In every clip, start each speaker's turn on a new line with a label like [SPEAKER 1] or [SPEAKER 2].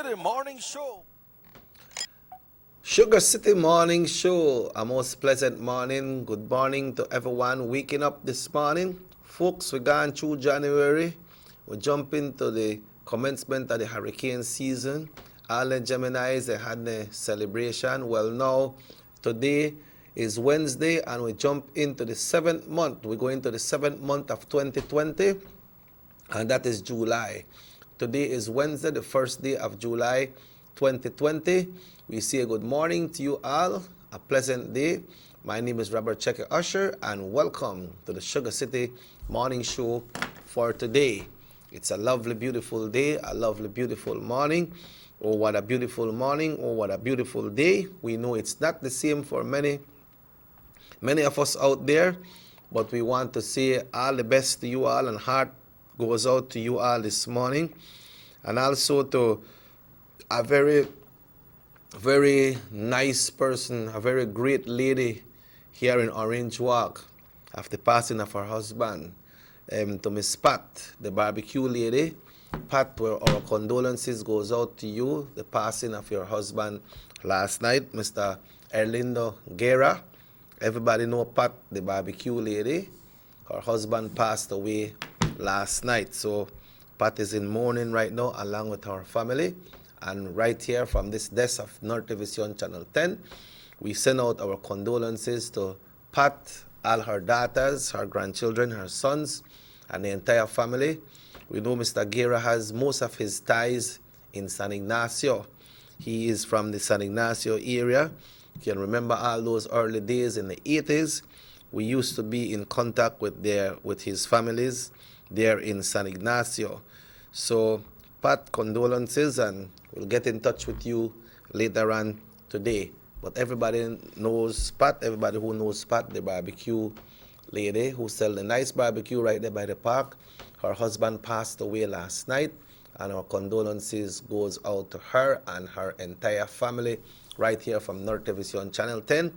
[SPEAKER 1] City Morning Show.
[SPEAKER 2] Sugar City Morning Show, a most pleasant morning. Good morning to everyone waking up this morning. Folks, we're going through January. We're jumping to the commencement of the hurricane season. All the Geminis, they had the celebration. Well, now, today is Wednesday, and we jump into the 7th month. We go into the 7th month of 2020, and that is July. Today is Wednesday, the first day of July 2020. We say good morning to you all, a pleasant day. My name is Robert Checker Usher, and welcome to the Sugar City Morning Show for today. It's a lovely, beautiful day, a lovely, beautiful morning. Oh, what a beautiful morning, oh, what a beautiful day. We know it's not the same for many of us out there, but we want to say all the best to you all, and heart goes out to you all this morning. And also to a very, very nice person, a very great lady here in Orange Walk, after the passing of her husband, to Miss Pat, the barbecue lady. Pat, where our condolences goes out to you, the passing of your husband last night, Mr. Erlindo Guerra. Everybody know Pat, the barbecue lady. Her husband passed away last night, so Pat is in mourning right now along with her family. And right here from this desk of North Division Channel 10, we send out our condolences to Pat, all her daughters, her grandchildren, her sons, and the entire family. We know Mr. Guerra has most of his ties in San Ignacio. He is from the San Ignacio area. You can remember all those early days in the 80s. We used to be in contact with his families there in San Ignacio. So, Pat, condolences, and we'll get in touch with you later on today. But everybody knows Pat, everybody who knows Pat, the barbecue lady who sells the nice barbecue right there by the park. Her husband passed away last night, and our condolences goes out to her and her entire family right here from North Division Channel 10.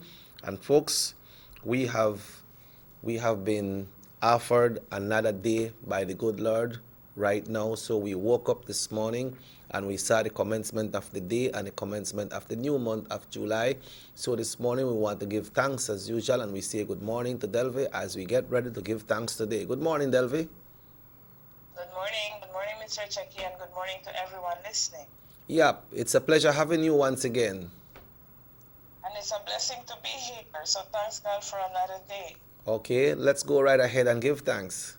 [SPEAKER 2] And folks, we have been offered another day by the good Lord right now. So we woke up this morning and we saw the commencement of the day and the commencement of the new month of July. So this morning we want to give thanks as usual, and we say good morning to Delvey as we get ready to give thanks today. Good morning, Delvey.
[SPEAKER 3] Good morning, Mr. Checky, and good morning to everyone listening.
[SPEAKER 2] Yep, it's a pleasure having you once again.
[SPEAKER 3] And it's a blessing to be here, so thanks God for another day.
[SPEAKER 2] Okay, let's go right ahead and give thanks.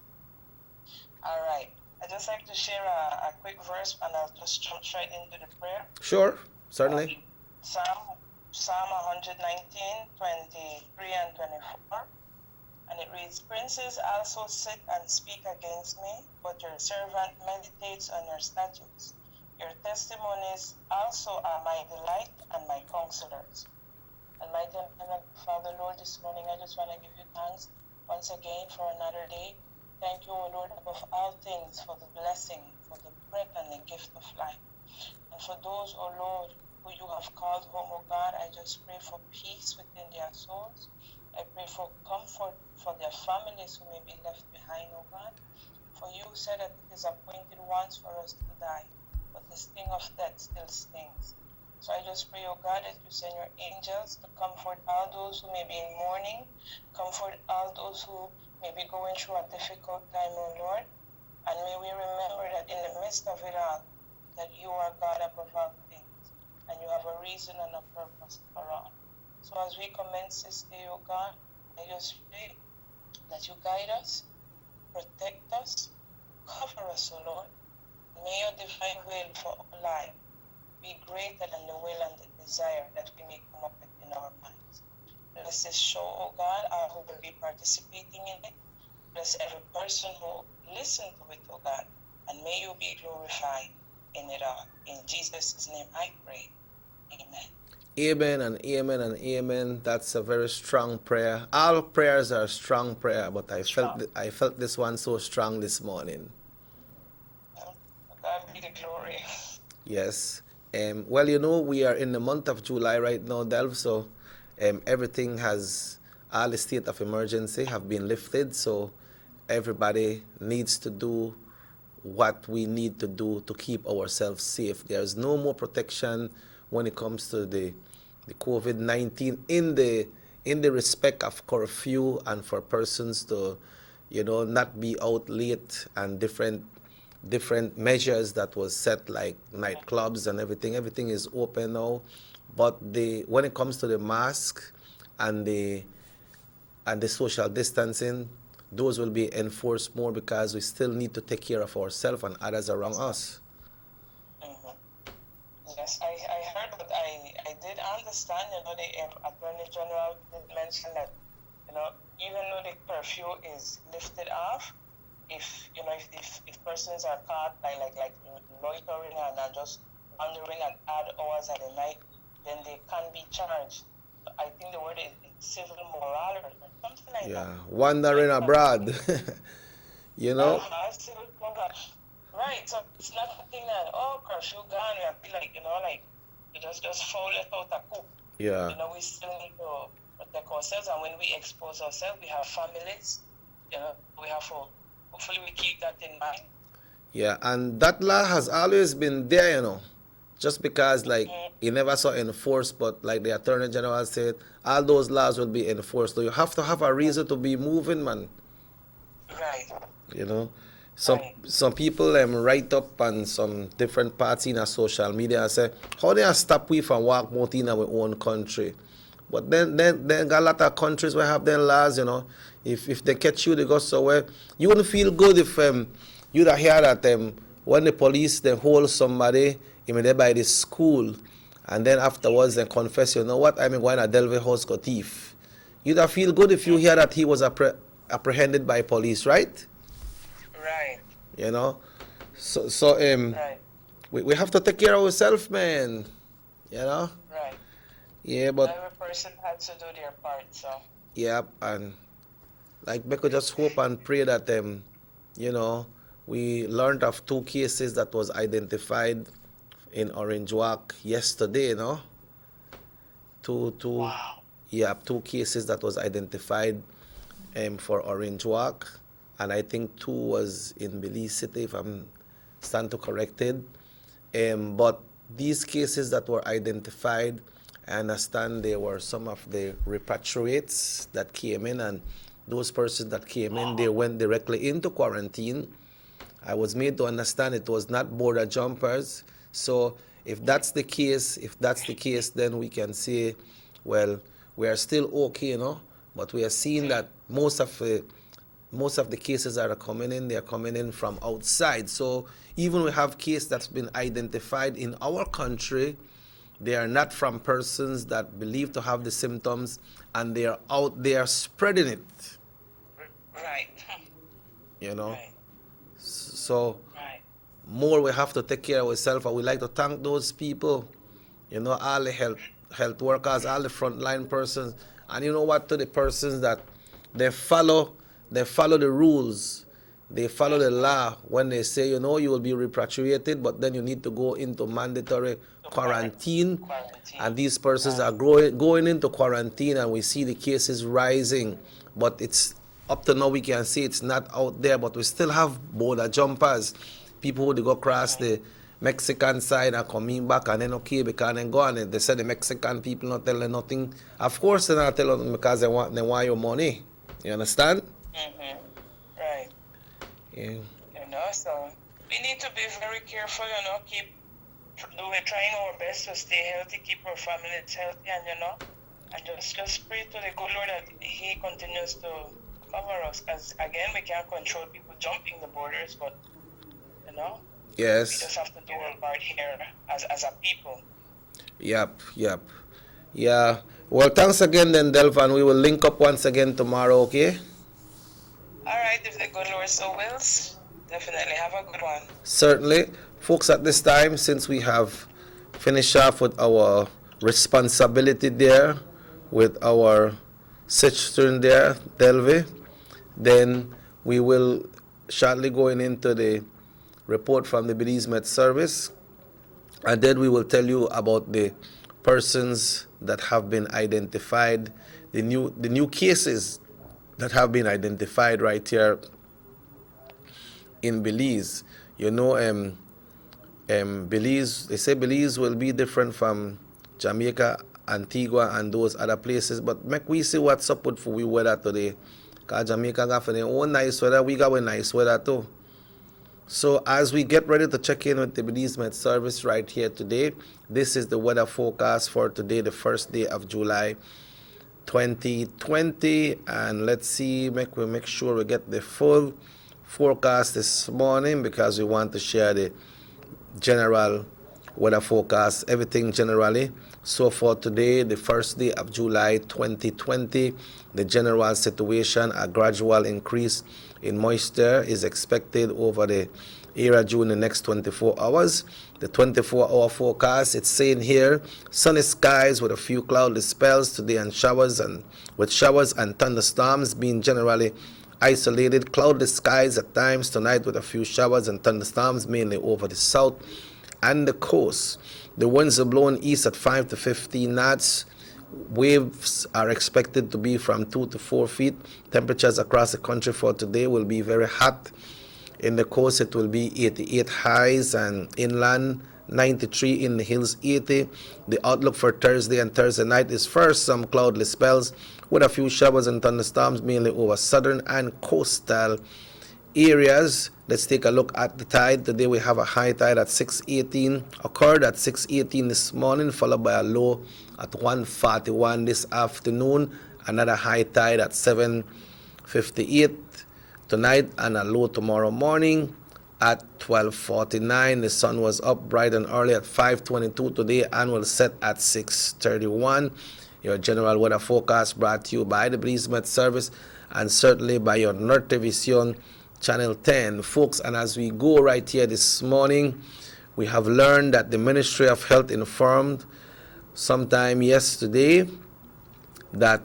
[SPEAKER 3] All right. I'd just like to share a quick verse, and I'll just jump straight into the prayer.
[SPEAKER 2] Sure, certainly.
[SPEAKER 3] Psalm 119, 23 and 24. And it reads, Princes also sit and speak against me, but your servant meditates on your statutes. Your testimonies also are my delight and my counselors. And my Father, Lord, this morning I just want to give you thanks once again for another day. Thank you, O Lord, above all things for the blessing, for the breath and the gift of life. And for those, O Lord, who you have called home, O God, I just pray for peace within their souls. I pray for comfort for their families who may be left behind, O God. For you said that it is appointed once for us to die, but the sting of death still stings. So I just pray, O God, that you send your angels to comfort all those who may be in mourning, comfort all those who may be going through a difficult time, O Lord. And may we remember that in the midst of it all, that you are God above all things, and you have a reason and a purpose for all. So as we commence this day, O God, I just pray that you guide us, protect us, cover us, O Lord. May your divine will for our life be greater than the will and the desire that we may come up with in our minds. Bless this show, O God, all who will be participating in it. Bless every person who listens to it, O God, and may you be glorified in it all. In Jesus' name I pray. Amen.
[SPEAKER 2] Amen and amen and amen. That's a very strong prayer. All prayers are strong prayer, but I felt this one so strong this morning.
[SPEAKER 3] God be the glory.
[SPEAKER 2] Yes. Well, you know, we are in the month of July right now, Delv, so everything has, all the state of emergency have been lifted, so everybody needs to do what we need to do to keep ourselves safe. There's no more protection when it comes to the COVID-19 in the respect of curfew and for persons to, not be out late, and different measures that was set, like nightclubs and everything. Everything is open now, but when it comes to the mask and the social distancing, those will be enforced more, because we still need to take care of ourselves and others around us.
[SPEAKER 3] Mm-hmm. Yes, I heard, but I did understand, the Attorney General did mention that, even though the curfew is lifted off, if persons are caught by like loitering and just wandering at odd hours of the night, then they can be charged. I think the word is civil moral or something like that.
[SPEAKER 2] Wandering abroad.
[SPEAKER 3] Civil moral. Right. So it's not a thing that, curfew gone, we have to you just foul it out a coop.
[SPEAKER 2] Yeah.
[SPEAKER 3] We still need to protect ourselves, and when we expose ourselves, we have families. We have to, hopefully we keep that in mind.
[SPEAKER 2] Yeah, and that law has always been there, just because it never saw enforced, but like the Attorney General said, all those laws will be enforced. So you have to have a reason to be moving, man.
[SPEAKER 3] Right.
[SPEAKER 2] Some people write up on some different parts in social media and say, how they stop we from walk out in our own country? But then got a lot of countries where have their laws, If they catch you, they go somewhere. You wouldn't feel good if you'd hear that when the police they hold somebody there by the school, and then afterwards they confess, you know what, I'm going to Delve house got thief. You'd feel good if you hear that he was apprehended by police, right?
[SPEAKER 3] Right.
[SPEAKER 2] So
[SPEAKER 3] right.
[SPEAKER 2] we have to take care of ourselves, man.
[SPEAKER 3] Right.
[SPEAKER 2] Yeah, but
[SPEAKER 3] every person has to do their part, so.
[SPEAKER 2] Yeah, and we could just hope and pray that we learned of 2 cases that was identified in Orange Walk yesterday, Two
[SPEAKER 3] Wow.
[SPEAKER 2] Yeah, 2 cases that was identified for Orange Walk, and I think 2 was in Belize City, if I'm stand to corrected. But these cases that were identified, I understand there were some of the repatriates that came in, and those persons that came in, they went directly into quarantine. I was made to understand it was not border jumpers. So if that's the case, then we can say, well, we are still okay, But we are seeing that most of the cases that are coming in, they are coming in from outside. So even we have cases that's been identified in our country, they are not from persons that believe to have the symptoms, and they are out there spreading it.
[SPEAKER 3] Right.
[SPEAKER 2] Right. So more we have to take care of ourselves, and we like to thank those people, all the health workers, all the frontline persons, and to the persons that they follow the rules, they follow the law when they say, you will be repatriated, but then you need to go into mandatory quarantine. And these persons are going into quarantine, and we see the cases rising, but it's up to now we can see it's not out there, but we still have border jumpers, people who they go across the Mexican side and coming back, and then because they go, and they say the Mexican people not telling nothing. Of course they're not telling them, because they want your money. You understand?
[SPEAKER 3] Mm-hmm. Right.
[SPEAKER 2] Yeah.
[SPEAKER 3] So we need to be very careful, we're trying our best to stay healthy, keep our families healthy, and just pray to the good Lord that He continues to cover us, because again, we can't control people jumping the borders, but
[SPEAKER 2] Yes.
[SPEAKER 3] we just have to do our part here as a people.
[SPEAKER 2] Yep. Yeah. Well, thanks again then, Delvan. We will link up once again tomorrow, okay?
[SPEAKER 3] All right, if the good Lord so wills, definitely have a good one.
[SPEAKER 2] Certainly. Folks, at this time, since we have finished off with our responsibility there, with our cistern there, Delve, then we will shortly going into the report from the Belize Met Service, and then we will tell you about the persons that have been identified, the new cases that have been identified right here in Belize. you know, Belize, they say Belize will be different from Jamaica, Antigua, and those other places. But make we see what's up with for we weather today. Because Jamaica got for their own nice weather, we got a nice weather too. So as we get ready to check in with the Belize Met Service right here today, this is the weather forecast for today, the first day of July 2020. And let's see, make sure we get the full forecast this morning, because we want to share the general weather forecast, everything generally. So for today, the first day of July 2020, the general situation, a gradual increase in moisture is expected over the area during the next 24 hours. The 24-hour forecast, it's saying here, sunny skies with a few cloudy spells today, and showers and thunderstorms being generally isolated. Cloudy skies at times tonight with a few showers and thunderstorms, mainly over the south and the coast. The winds are blowing east at 5 to 15 knots. Waves are expected to be from 2 to 4 feet. Temperatures across the country for today will be very hot. In the coast, it will be 88 highs, and inland 93, in the hills 80. The outlook for Thursday and Thursday night is first some cloudless spells with a few showers and thunderstorms, mainly over southern and coastal areas. Let's take a look at the tide. Today we have a high tide at 6:18, occurred at 6:18 this morning, followed by a low at 1:41 this afternoon. Another high tide at 7:58 tonight, and a low tomorrow morning at 12:49. The sun was up bright and early at 5:22 today and will set at 6:31. Your general weather forecast brought to you by the Belize Met Service, and certainly by your Norte Vision Channel 10, folks. And as we go right here this morning, we have learned that the Ministry of Health informed sometime yesterday that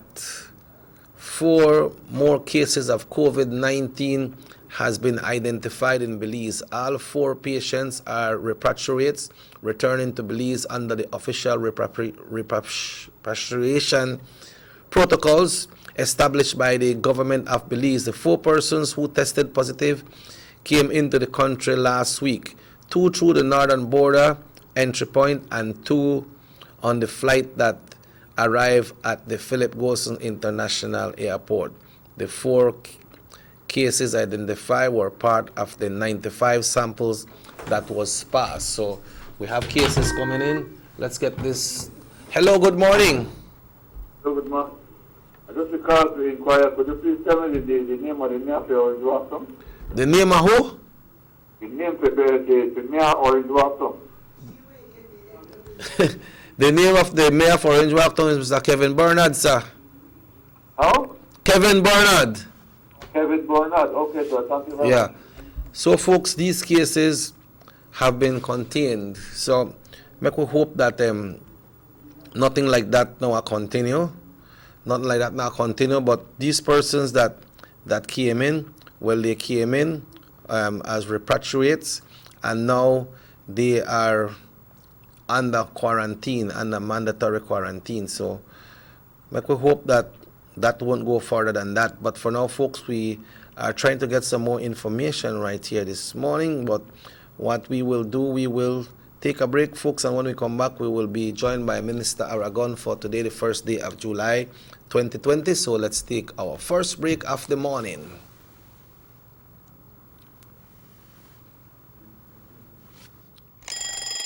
[SPEAKER 2] 4 more cases of COVID-19 has been identified in Belize. All 4 patients are repatriates returning to Belize under the official repatriation protocols established by the government of Belize. The 4 persons who tested positive came into the country last week, 2 through the northern border entry point and 2 on the flight that arrived at the Philip Gosson International Airport. The 4 cases identified were part of the 95 samples that was passed. So we have cases coming in. Let's get this. Hello, good morning.
[SPEAKER 1] Hello, good morning. I just called to inquire, could you please tell me the name of the mayor for Orange Blossom?
[SPEAKER 2] The name of who?
[SPEAKER 1] The name for the mayor Orange Blossom.
[SPEAKER 2] The name of the mayor for Orange Blossom is Mr. Kevin Bernard, sir.
[SPEAKER 1] How?
[SPEAKER 2] Kevin Bernard.
[SPEAKER 1] Kevin Bernard. Okay, sir. Thank you very much.
[SPEAKER 2] So, folks, these cases have been contained. So, make we hope that nothing like that now continue. Nothing like that now continue. But these persons that came in, well, they came in as repatriates, and now they are under quarantine, under mandatory quarantine. So, make we hope that that won't go further than that. But for now, folks, we are trying to get some more information right here this morning. But what we will do, we will take a break, folks, and when we come back, we will be joined by Minister Aragon for today, the first day of July 2020. So let's take our first break of the morning.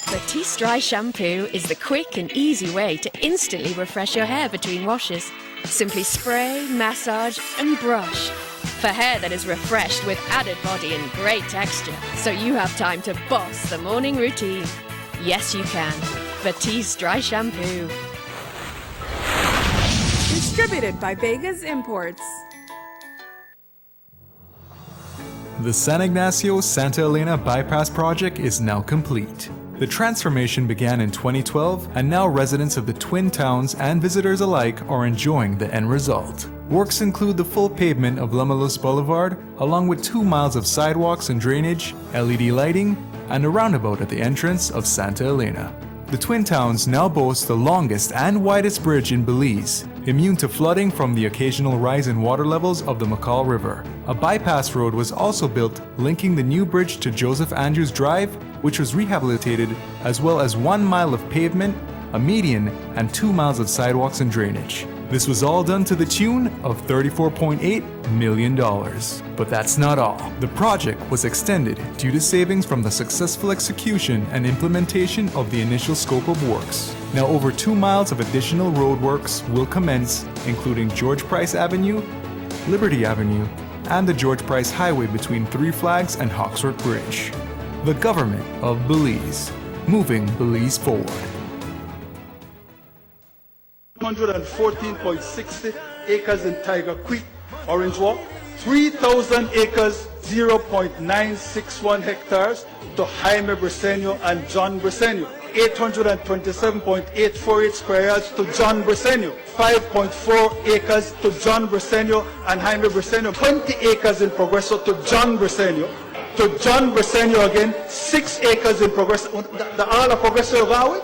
[SPEAKER 4] Batiste Dry Shampoo is the quick and easy way to instantly refresh your hair between washes. Simply spray, massage, and brush. For hair that is refreshed with added body and great texture, so you have time to boss the morning routine. Yes, you can. Batiste Dry Shampoo.
[SPEAKER 5] Distributed by Vegas Imports.
[SPEAKER 6] The San Ignacio-Santa Elena Bypass project is now complete. The transformation began in 2012, and now residents of the Twin Towns and visitors alike are enjoying the end result. Works include the full pavement of Lamalus Boulevard, along with 2 miles of sidewalks and drainage, LED lighting, and a roundabout at the entrance of Santa Elena. The Twin Towns now boast the longest and widest bridge in Belize, immune to flooding from the occasional rise in water levels of the McCall River. A bypass road was also built linking the new bridge to Joseph Andrews Drive, which was rehabilitated, as well as 1 mile of pavement, a median, and 2 miles of sidewalks and drainage. This was all done to the tune of $34.8 million. But that's not all. The project was extended due to savings from the successful execution and implementation of the initial scope of works. Now over 2 miles of additional roadworks will commence, including George Price Avenue, Liberty Avenue, and the George Price Highway between Three Flags and Hawksworth Bridge. The government of Belize, moving Belize forward.
[SPEAKER 7] 114.60 acres in Tiger Creek, Orange Walk, 3,000 acres, 0.961 hectares to Jaime Briceño and John Briceño, 827.848 square yards to John Briceño, 5.4 acres to John Briceño and Jaime Briceño, 20 acres in Progreso to John Briceño again, 6 acres in Progreso, the all of Progreso Gawi.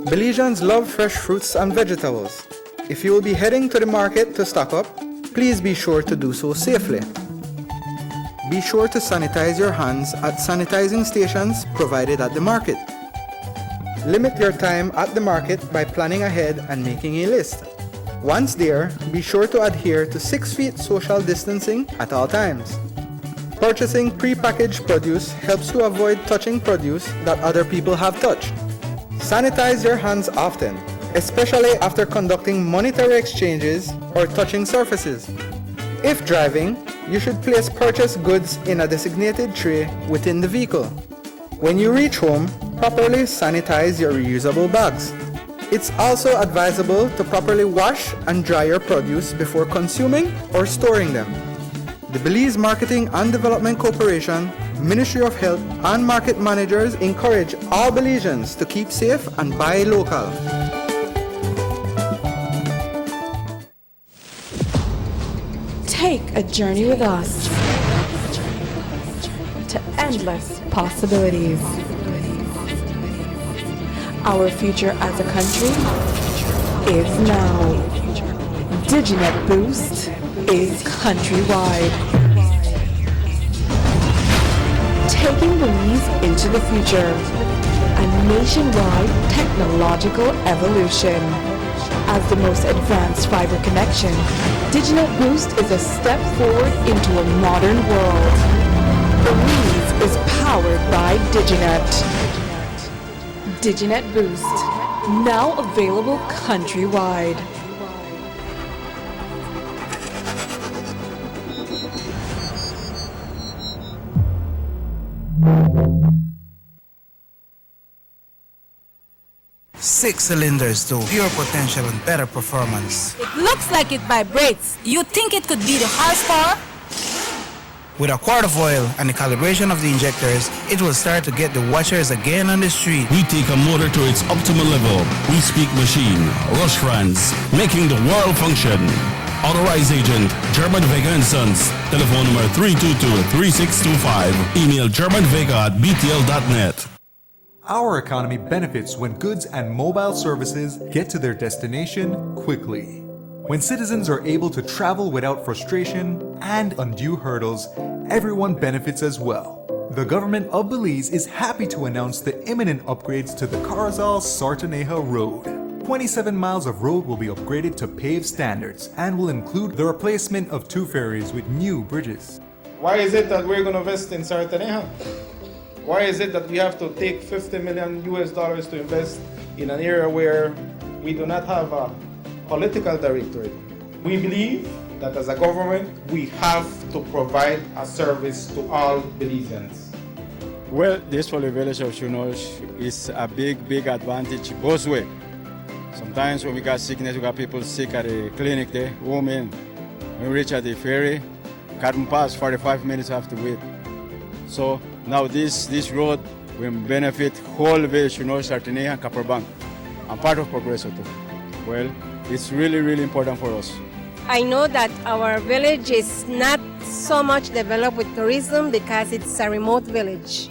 [SPEAKER 8] Belizeans love fresh fruits and vegetables. If you will be heading to the market to stock up, please be sure to do so safely. Be sure to sanitize your hands at sanitizing stations provided at the market. Limit your time at the market by planning ahead and making a list. Once there, be sure to adhere to 6 feet social distancing at all times. Purchasing pre-packaged produce helps to avoid touching produce that other people have touched. Sanitize your hands often, especially after conducting monetary exchanges or touching surfaces. If driving, you should place purchased goods in a designated tray within the vehicle. When you reach home, properly sanitize your reusable bags. It's also advisable to properly wash and dry your produce before consuming or storing them. The Belize Marketing and Development Corporation, Ministry of Health, and market managers encourage all Belizeans to keep safe and buy local.
[SPEAKER 5] Take a journey with us to endless possibilities. Our future as a country is now. DigiNet Boost is countrywide. Taking Belize into the future. A nationwide technological evolution. As the most advanced fiber connection, DigiNet Boost is a step forward into a modern world. Belize is powered by DigiNet. DigiNet Boost, now available countrywide.
[SPEAKER 9] Six cylinders to pure potential and better performance.
[SPEAKER 10] It looks like it vibrates. You think it could be the horsepower?
[SPEAKER 9] With a quart of oil and the calibration of the injectors, it will start to get the watchers again on the street.
[SPEAKER 11] We take a motor to its optimal level. We speak machine, Rush France, making the world function. Authorized agent, German Vega & Sons. Telephone number 322-3625. Email germanvega@btl.net.
[SPEAKER 6] Our economy benefits when goods and mobile services get to their destination quickly. When citizens are able to travel without frustration and undue hurdles, everyone benefits as well. The government of Belize is happy to announce the imminent upgrades to the Carazal-Sartaneja Road. 27 miles of road will be upgraded to paved standards and will include the replacement of 2 ferries with new bridges.
[SPEAKER 7] Why is it that we're going to invest in Sartaneja? Why is it that we have to take $50 million to invest in an area where we do not have a political directorate? We believe that as a government, we have to provide a service to all Belizeans.
[SPEAKER 12] Well, this for the village of Chunosh is a big advantage both ways. Sometimes when we got sickness, we got people sick at the clinic there, women. When we reach at the ferry, can't pass, 45 minutes have to wait. So now this road will benefit whole village, Sartaneja and Copperbank. I'm part of Progreso too. Well, it's really important for us.
[SPEAKER 10] I know that our village is not
[SPEAKER 13] so much developed with tourism because it's a remote village.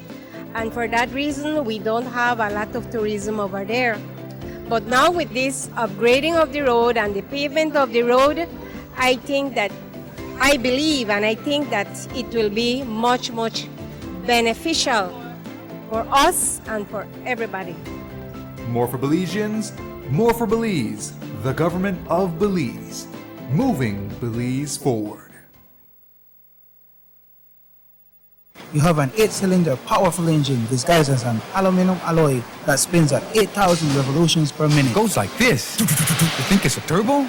[SPEAKER 13] And for that reason, we don't have a lot of tourism over there. But now with this upgrading of the road and the pavement of the road, I believe and I think that it will be much, much beneficial for us and for everybody.
[SPEAKER 6] More for Belizeans, more for Belize, the government of Belize, moving Belize forward.
[SPEAKER 9] You have an 8-cylinder powerful engine disguised as an aluminum alloy that spins at 8,000 revolutions per minute.
[SPEAKER 14] Goes like this. You think it's a turbo?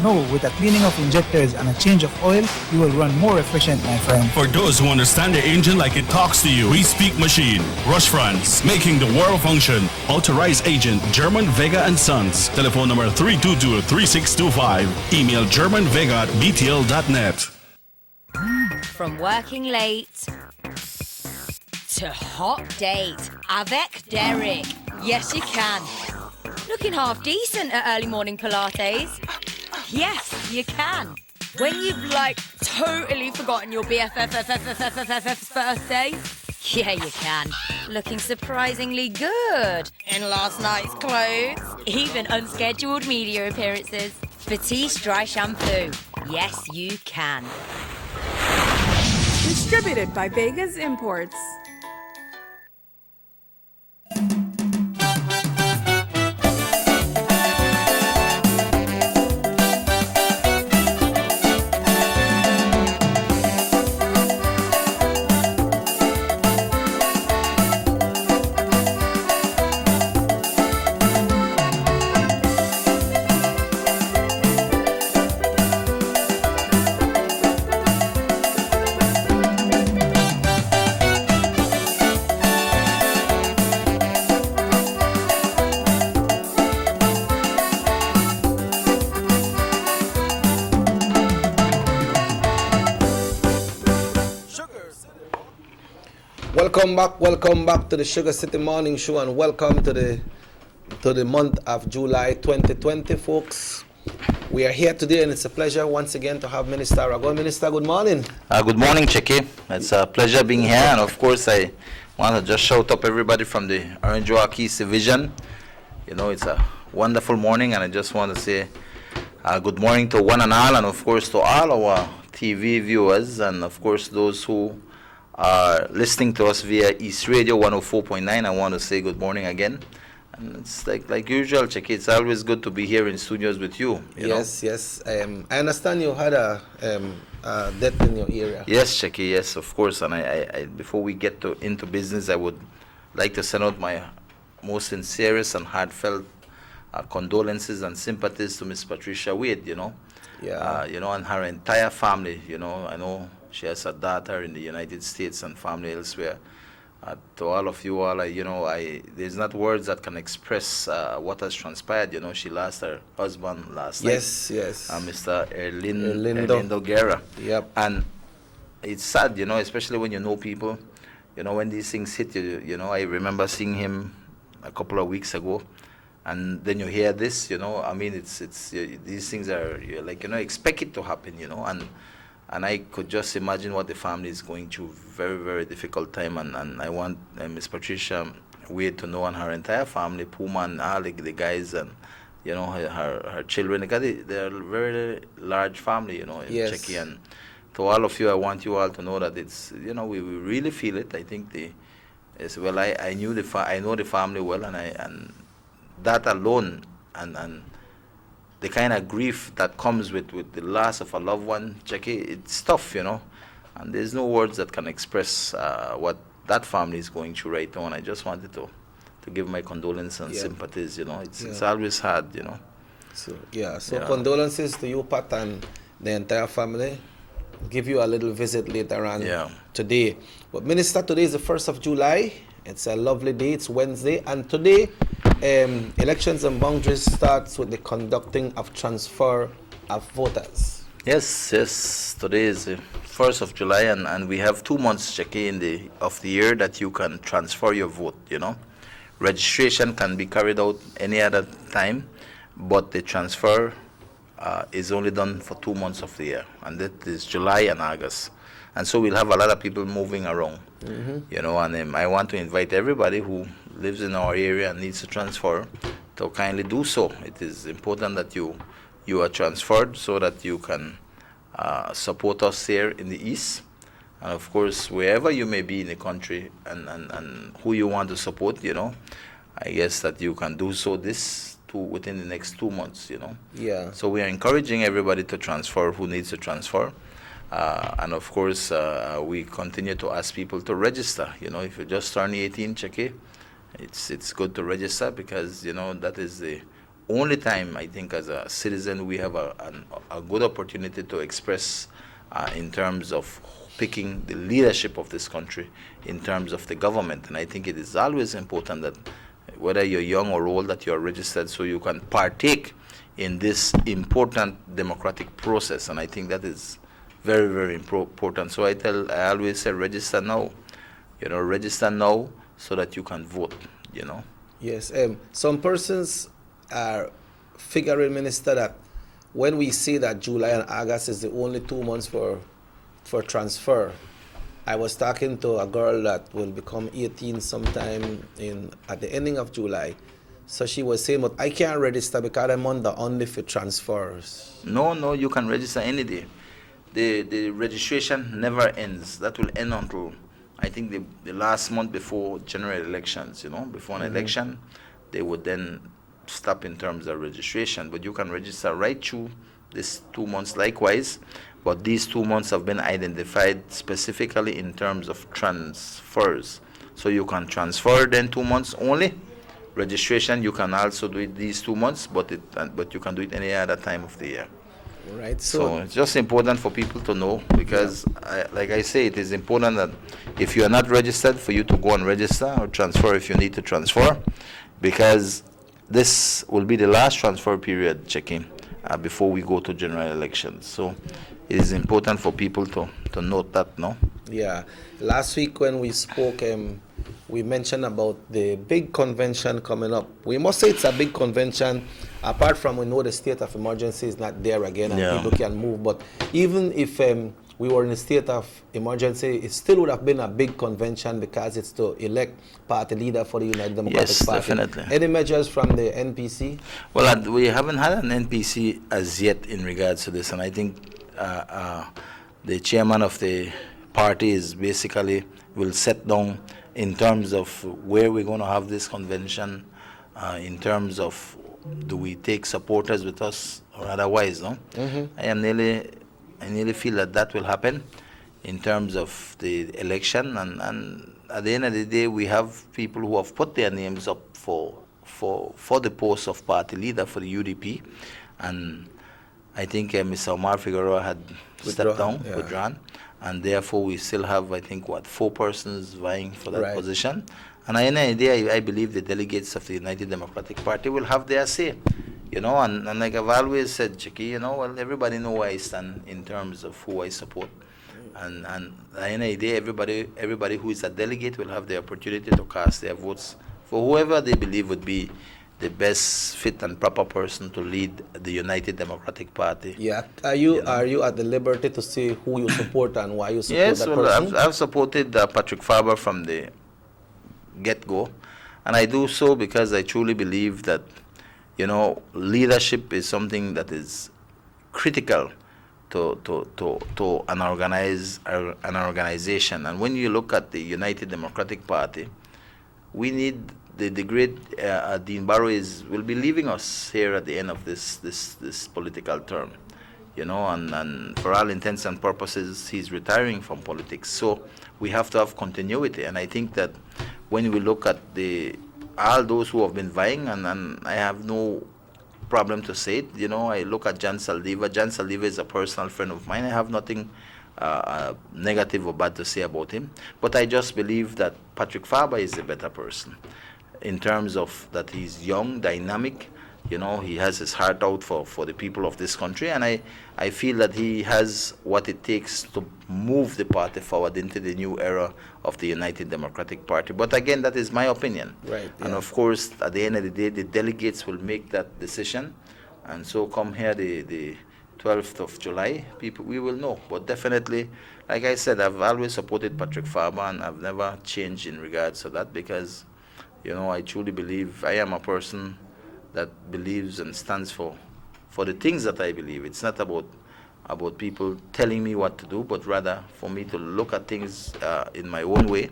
[SPEAKER 9] No, with a cleaning of injectors and a change of oil, you will run more efficient, my friend.
[SPEAKER 11] For those who understand the engine like it talks to you, we speak machine. Rush France, making the world function. Authorized agent, German Vega and Sons. Telephone number 322-3625. Email germanvega@btl.net.
[SPEAKER 15] From working late to hot date avec Derek. Yes, you can. Looking half decent at early morning Pilates. Yes, you can. When you've totally forgotten your BFF's birthday. Yeah, you can. Looking surprisingly good in last night's clothes. Even unscheduled media appearances. Batiste Dry Shampoo. Yes, you can.
[SPEAKER 5] Distributed by Vegas Imports.
[SPEAKER 2] Welcome back to the Sugar City Morning Show, and welcome to the month of July 2020, folks. We are here today, and it's a pleasure once again to have Minister Aragon. Minister, good morning.
[SPEAKER 16] Good morning, Checky. It's a pleasure being here, and of course I want to just shout up everybody from the Orange Keys Division. You know, it's a wonderful morning, and I just want to say good morning to one and all, and of course to all our TV viewers, and of course those who are listening to us via East Radio 104.9. I want to say good morning again. And it's like usual, Checky. It's always good to be here in studios with you.
[SPEAKER 2] Yes. I understand you had a death in your area.
[SPEAKER 16] Yes, Checky. Yes, of course. And I before we get into business, I would like to send out my most sincerest and heartfelt condolences and sympathies to Miss Patricia Wade. And her entire family. I know she has a daughter in the United States and family elsewhere. To all of you all, there's not words that can express what has transpired. She lost her husband last night.
[SPEAKER 2] Yes.
[SPEAKER 16] Mr. Erlindo Guerra.
[SPEAKER 2] Yep.
[SPEAKER 16] And it's sad, especially when you know people. When these things hit you, I remember seeing him a couple of weeks ago. And then you hear this, it's these things are, expect it to happen, And I could just imagine what the family is going through. Very, very difficult time. And I want Miss Patricia Wade to know, and her entire family, Puma and all the guys, and, her children. They're a very large family,
[SPEAKER 2] Yes.
[SPEAKER 16] Checky. And to all of you, I want you all to know that it's, we really feel it. I think I know the family well, and that alone, and the kind of grief that comes with the loss of a loved one, Checky, it's tough, and there's no words that can express what that family is going through right now. And I just wanted to give my condolences and sympathies. It's always hard,
[SPEAKER 2] So condolences to you, Pat, and the entire family. Give you a little visit later on today. But Minister, today is the 1st of July. It's a lovely day. It's Wednesday, and today elections and boundaries starts with the conducting of transfer of voters.
[SPEAKER 16] Yes. Today is the 1st of July, and we have 2 months, Checky, of the year that you can transfer your vote. Registration can be carried out any other time, but the transfer is only done for 2 months of the year, and that is July and August. And so we'll have a lot of people moving around, you know, and I want to invite everybody who lives in our area and needs to transfer to kindly do so. It is important that you are transferred so that you can support us here in the East. And of course, wherever you may be in the country and who you want to support, you know, I guess that you can do so within the next 2 months, you know.
[SPEAKER 2] Yeah.
[SPEAKER 16] So we are encouraging everybody to transfer who needs to transfer. And of course, we continue to ask people to register. You know, if you just turn 18, check it. It's good to register because, you know, that is the only time I think as a citizen we have a good opportunity to express in terms of picking the leadership of this country in terms of the government. And I think it is always important that whether you're young or old, that you're registered so you can partake in this important democratic process. And I think that is very, very important. So I always say register now. You know, register now so that you can vote, you know.
[SPEAKER 2] Yes. Some persons are figuring, Minister, that when we see that July and August is the only 2 months for transfer, I was talking to a girl that will become 18 sometime at the ending of July. So she was saying, but I can't register because I'm only for transfers.
[SPEAKER 16] No, you can register any day. The registration never ends. That will end until, I think, the last month before general elections, you know, before an election, they would then stop in terms of registration. But you can register right through this 2 months likewise. But these 2 months have been identified specifically in terms of transfers. So you can transfer then 2 months only. Registration, you can also do it these 2 months, but you can do it any other time of the year.
[SPEAKER 2] Right.
[SPEAKER 16] So it's just important for people to know because, like I say, it is important that if you are not registered, for you to go and register or transfer if you need to transfer, because this will be the last transfer period check-in before we go to general elections. So it is important for people to note that, no?
[SPEAKER 2] Yeah. Last week when we spoke, we mentioned about the big convention coming up. We must say it's a big convention, apart from we know the state of emergency is not there again and people can move. But even if we were in a state of emergency, it still would have been a big convention because it's to elect party leader for the United Democratic Party.
[SPEAKER 16] Yes, definitely.
[SPEAKER 2] Any measures from the NPC?
[SPEAKER 16] Well, we haven't had an NPC as yet in regards to this, and I think the chairman of the party is basically will set down in terms of where we're going to have this convention, in terms of do we take supporters with us or otherwise, no? I nearly feel that will happen in terms of the election, and at the end of the day, we have people who have put their names up for the post of party leader for the UDP, and I think Mr. Omar Figueroa had stepped down, withdrawn, and therefore we still have, I think, 4 persons vying for that position. And at the end of the day, I believe the delegates of the United Democratic Party will have their say, you know, and like I've always said, Chicky, you know, well, everybody knows where I stand in terms of who I support. And at the end of the day, everybody who is a delegate will have the opportunity to cast their votes for whoever they believe would be the best fit and proper person to lead the United Democratic Party.
[SPEAKER 2] Yeah. Are you at the liberty to say who you support and why you support that person?
[SPEAKER 16] Yes, well, I've supported Patrick Faber from the get-go, and I do so because I truly believe that, you know, leadership is something that is critical to an organization. And when you look at the United Democratic Party, we need the great Dean Barrow will be leaving us here at the end of this political term, you know, and for all intents and purposes, he's retiring from politics. So we have to have continuity, and I think that when we look at all those who have been vying, and I have no problem to say it, you know, I look at Jan Saldiva. Jan Saldiva is a personal friend of mine. I have nothing negative or bad to say about him, but I just believe that Patrick Faber is a better person in terms of that he's young, dynamic, you know, he has his heart out for the people of this country, and I feel that he has what it takes to move the party forward into the new era of the United Democratic Party. But again, that is my opinion.
[SPEAKER 2] Right.
[SPEAKER 16] And of course, at the end of the day, the delegates will make that decision. And so come here the 12th of July, we will know. But definitely, like I said, I've always supported Patrick Farber, and I've never changed in regards to that because, I truly believe I am a person that believes and stands for the things that I believe. It's not about people telling me what to do, but rather for me to look at things in my own way,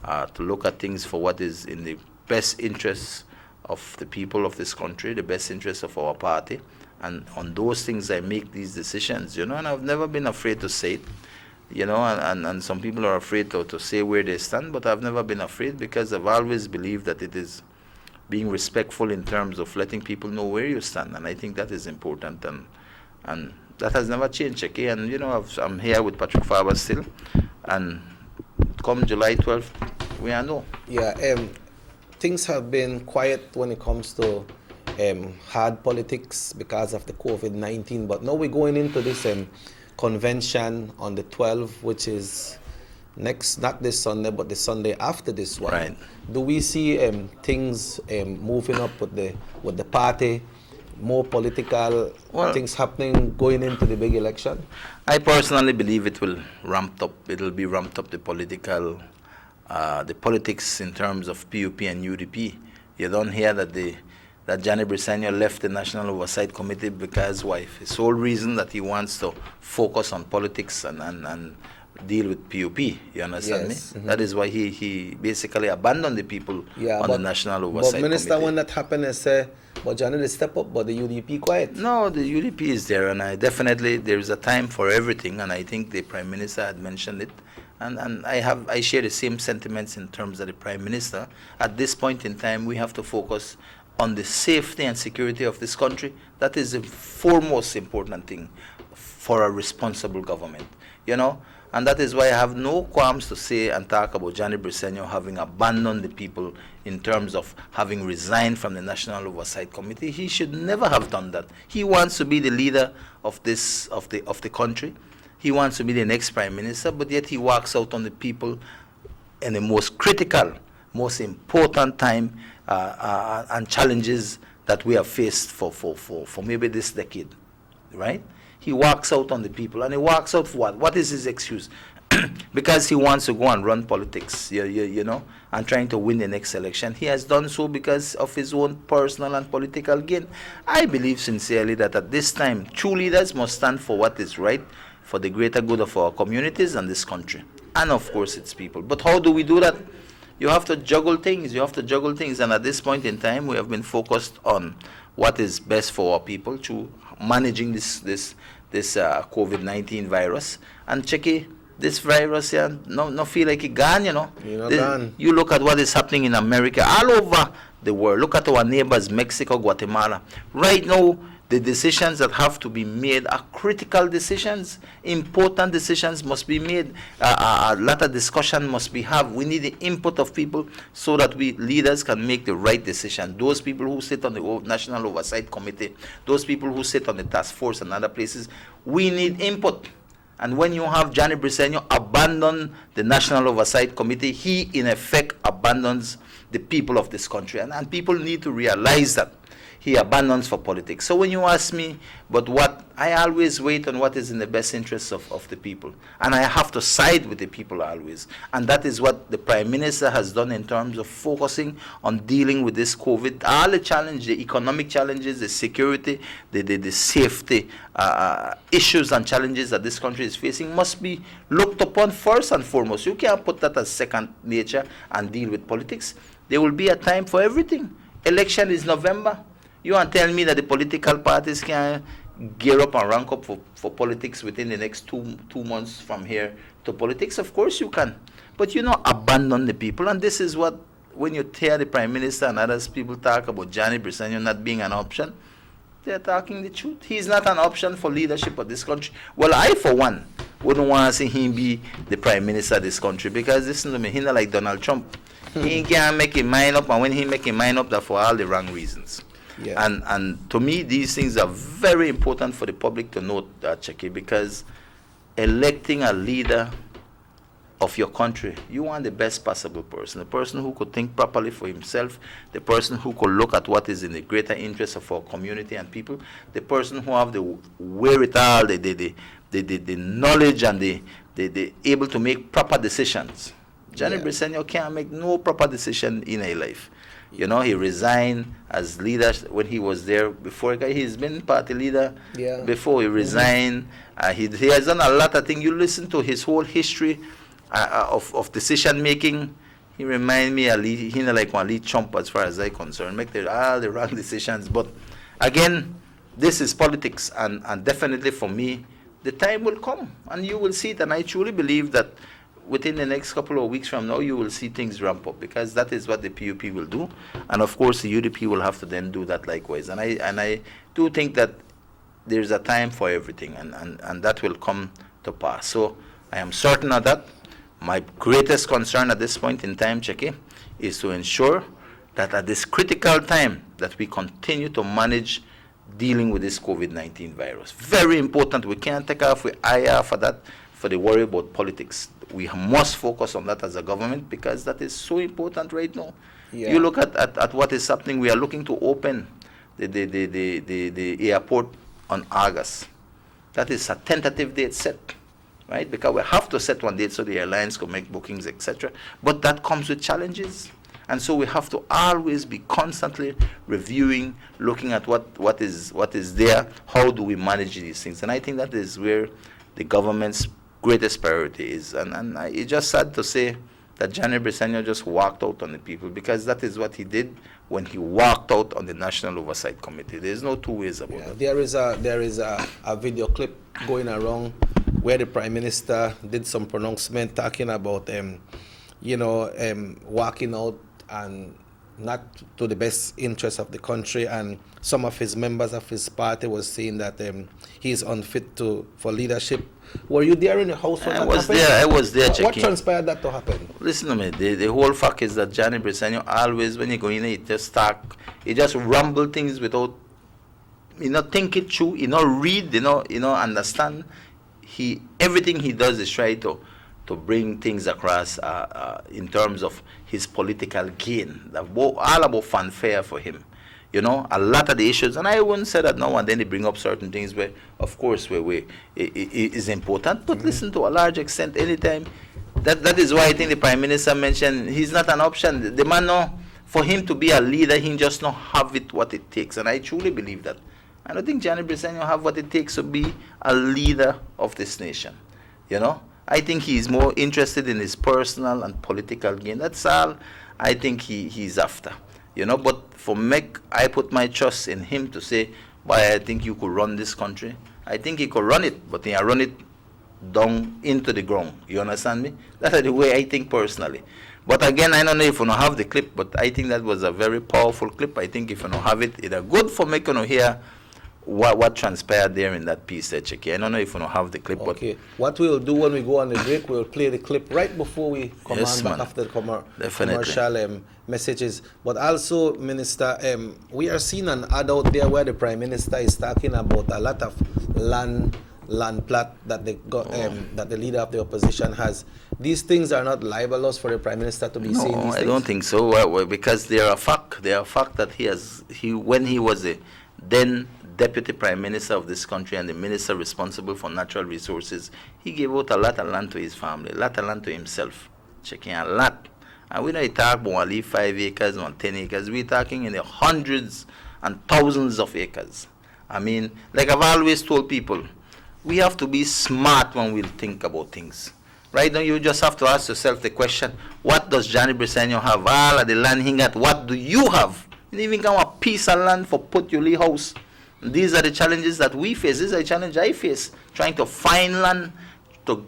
[SPEAKER 16] to look at things for what is in the best interests of the people of this country, the best interests of our party. And on those things I make these decisions, and I've never been afraid to say it, and some people are afraid to say where they stand, but I've never been afraid because I've always believed that it is being respectful in terms of letting people know where you stand, and I think that is important, and that has never changed, okay? And I'm here with Patrick Farber still, and come July 12th, we are know.
[SPEAKER 2] Yeah, things have been quiet when it comes to hard politics because of the COVID-19, but now we're going into this convention on the 12th, which is not this Sunday, but the Sunday after this one.
[SPEAKER 16] Right.
[SPEAKER 2] Do we see things moving up with the party, more political things happening going into the big election?
[SPEAKER 16] I personally believe it will ramp up. It'll be ramped up, the politics in terms of PUP and UDP. You don't hear that Johnny Briceño left the National Oversight Committee because why? His sole reason that he wants to focus on politics and deal with PUP. You understand me? Mm-hmm. That is why he basically abandoned the people on the National Oversight Committee.
[SPEAKER 2] But Minister, when that happened, they say, but Johnny, they step up, but the UDP quiet.
[SPEAKER 16] No, the UDP is there, and there is a time for everything, and I think the Prime Minister had mentioned it. And I share the same sentiments in terms of the Prime Minister. At this point in time, we have to focus on the safety and security of this country. That is the foremost important thing for a responsible government, And that is why I have no qualms to say and talk about Johnny Briceño having abandoned the people in terms of having resigned from the National Oversight Committee. He should never have done that. He wants to be the leader of the country. He wants to be the next Prime Minister, but yet he walks out on the people in the most critical, most important time and challenges that we have faced for maybe this decade, right? He walks out on the people, and he walks out for what? What is his excuse? Because he wants to go and run politics, and trying to win the next election. He has done so because of his own personal and political gain. I believe sincerely that at this time, true leaders must stand for what is right, for the greater good of our communities and this country, and of course its people. But how do we do that? You have to juggle things. And at this point in time, we have been focused on what is best for our people through managing this COVID-19 virus. And checky, this virus here, no feel like it gone,
[SPEAKER 2] Gone.
[SPEAKER 16] You look at what is happening in America, all over the world. Look at our neighbors, Mexico, Guatemala. Right now, the decisions that have to be made are critical decisions. Important decisions must be made. A lot of discussion must be had. We need the input of people so that we leaders can make the right decision. Those people who sit on the National Oversight Committee, those people who sit on the task force and other places, we need input. And when you have Johnny Briceño abandon the National Oversight Committee, he in effect abandons the people of this country. And people need to realize that. He abandons for politics. So when you ask me, but what, I always wait on what is in the best interests of the people. And I have to side with the people always. And that is what the Prime Minister has done in terms of focusing on dealing with this COVID. All the challenges, the economic challenges, the security, the safety issues and challenges that this country is facing must be looked upon first and foremost. You can't put that as second nature and deal with politics. There will be a time for everything. Election is November. You want to tell me that the political parties can gear up and rank up for politics within the next two months from here to politics? Of course you can. But abandon the people. And this is what, when you hear the Prime Minister and others people talk about Johnny Briceño not being an option, they're talking the truth. He's not an option for leadership of this country. Well, I, for one, wouldn't want to see him be the Prime Minister of this country because, listen to me, he's not like Donald Trump. He can't make his mind up, and when he make his mind up, that's for all the wrong reasons. Yeah. And to me, these things are very important for the public to note, Checky, because electing a leader of your country, you want the best possible person, the person who could think properly for himself, the person who could look at what is in the greater interest of our community and people, the person who have the wherewithal, the knowledge, and the able to make proper decisions. Johnny Briceño can't make no proper decision in a life. You know, he resigned as leader when he was there before. He's been party leader before. He resigned. He has done a lot of things. You listen to his whole history of decision making. He remind me of like one lead chump as far as I'm concerned. Make all the wrong decisions. But again, this is politics, and definitely for me, the time will come and you will see it. And I truly believe that within the next couple of weeks from now, you will see things ramp up, because that is what the PUP will do. And of course, the UDP will have to then do that likewise. And I do think that there's a time for everything, and that will come to pass. So I am certain of that. My greatest concern at this point in time, Checky, is to ensure that at this critical time that we continue to manage dealing with this COVID-19 virus. Very important. We can't take off with eye off for that, for the worry about politics. We must focus on that as a government, because that is so important right now. You look at what is happening. We are looking to open the airport on August. That is a tentative date set, right? Because we have to set one date so the airlines can make bookings, etc. But that comes with challenges. And so we have to always be constantly reviewing, looking at what is there, how do we manage these things. And I think that is where the government's greatest priority is. And it's just sad to say that Johnny Briceño just walked out on the people, because that is what he did when he walked out on the National Oversight Committee. There's no two ways about it.
[SPEAKER 2] There is a video clip going around where the Prime Minister did some pronouncement talking about walking out and not to the best interest of the country, and some of his members of his party was saying that he is unfit for leadership. Were you there in the house when that happened?
[SPEAKER 16] I was there.
[SPEAKER 2] What transpired that to happen?
[SPEAKER 16] Listen to me. The whole fact is that Johnny Briceño always, when you go in, he just rumble things without, think it through, read, understand. Everything he does is try to bring things across in terms of his political gain. All about fanfare for him. A lot of the issues, and I wouldn't say that now and then they bring up certain things where, of course, it is important. But listen, to a large extent, anytime, that is why I think the Prime Minister mentioned he's not an option. The man, for him to be a leader, he just not have it what it takes. And I truly believe that. I don't think Johnny Briceño have what it takes to be a leader of this nation. I think he's more interested in his personal and political gain. That's all I think he's after. But for Mick, I put my trust in him to say, boy, I think you could run this country. I think he could run it, but he run it down into the ground. You understand me? That's the way I think personally. But again, I don't know if you don't have the clip, but I think that was a very powerful clip. I think if you don't have it, it's good for Mick to hear what transpired there in that piece there, Checky. I don't know if you don't have the clip.
[SPEAKER 2] Okay. But what we'll do when we go on the break, we'll play the clip right before we come on back after the commercial messages. But also, Minister, we are seeing an ad out there where the Prime Minister is talking about a lot of land plot that that the leader of the opposition has. These things are not libelous for the Prime Minister to be saying these things?
[SPEAKER 16] I don't think so. Because they are a fact. They are a fact that when he was a then Deputy Prime Minister of this country and the minister responsible for natural resources, he gave out a lot of land to his family, a lot of land to himself. Checking a lot. And we don't talk about only 5 acres or 10 acres. We're talking in the hundreds and thousands of acres. I mean, like I've always told people, we have to be smart when we think about things. Right now, you just have to ask yourself the question, what does Johnny Briceño have? All of the land he got, what do you have? You even got a piece of land for put your little house. These are the challenges that we face. This is a challenge I face, trying to find land so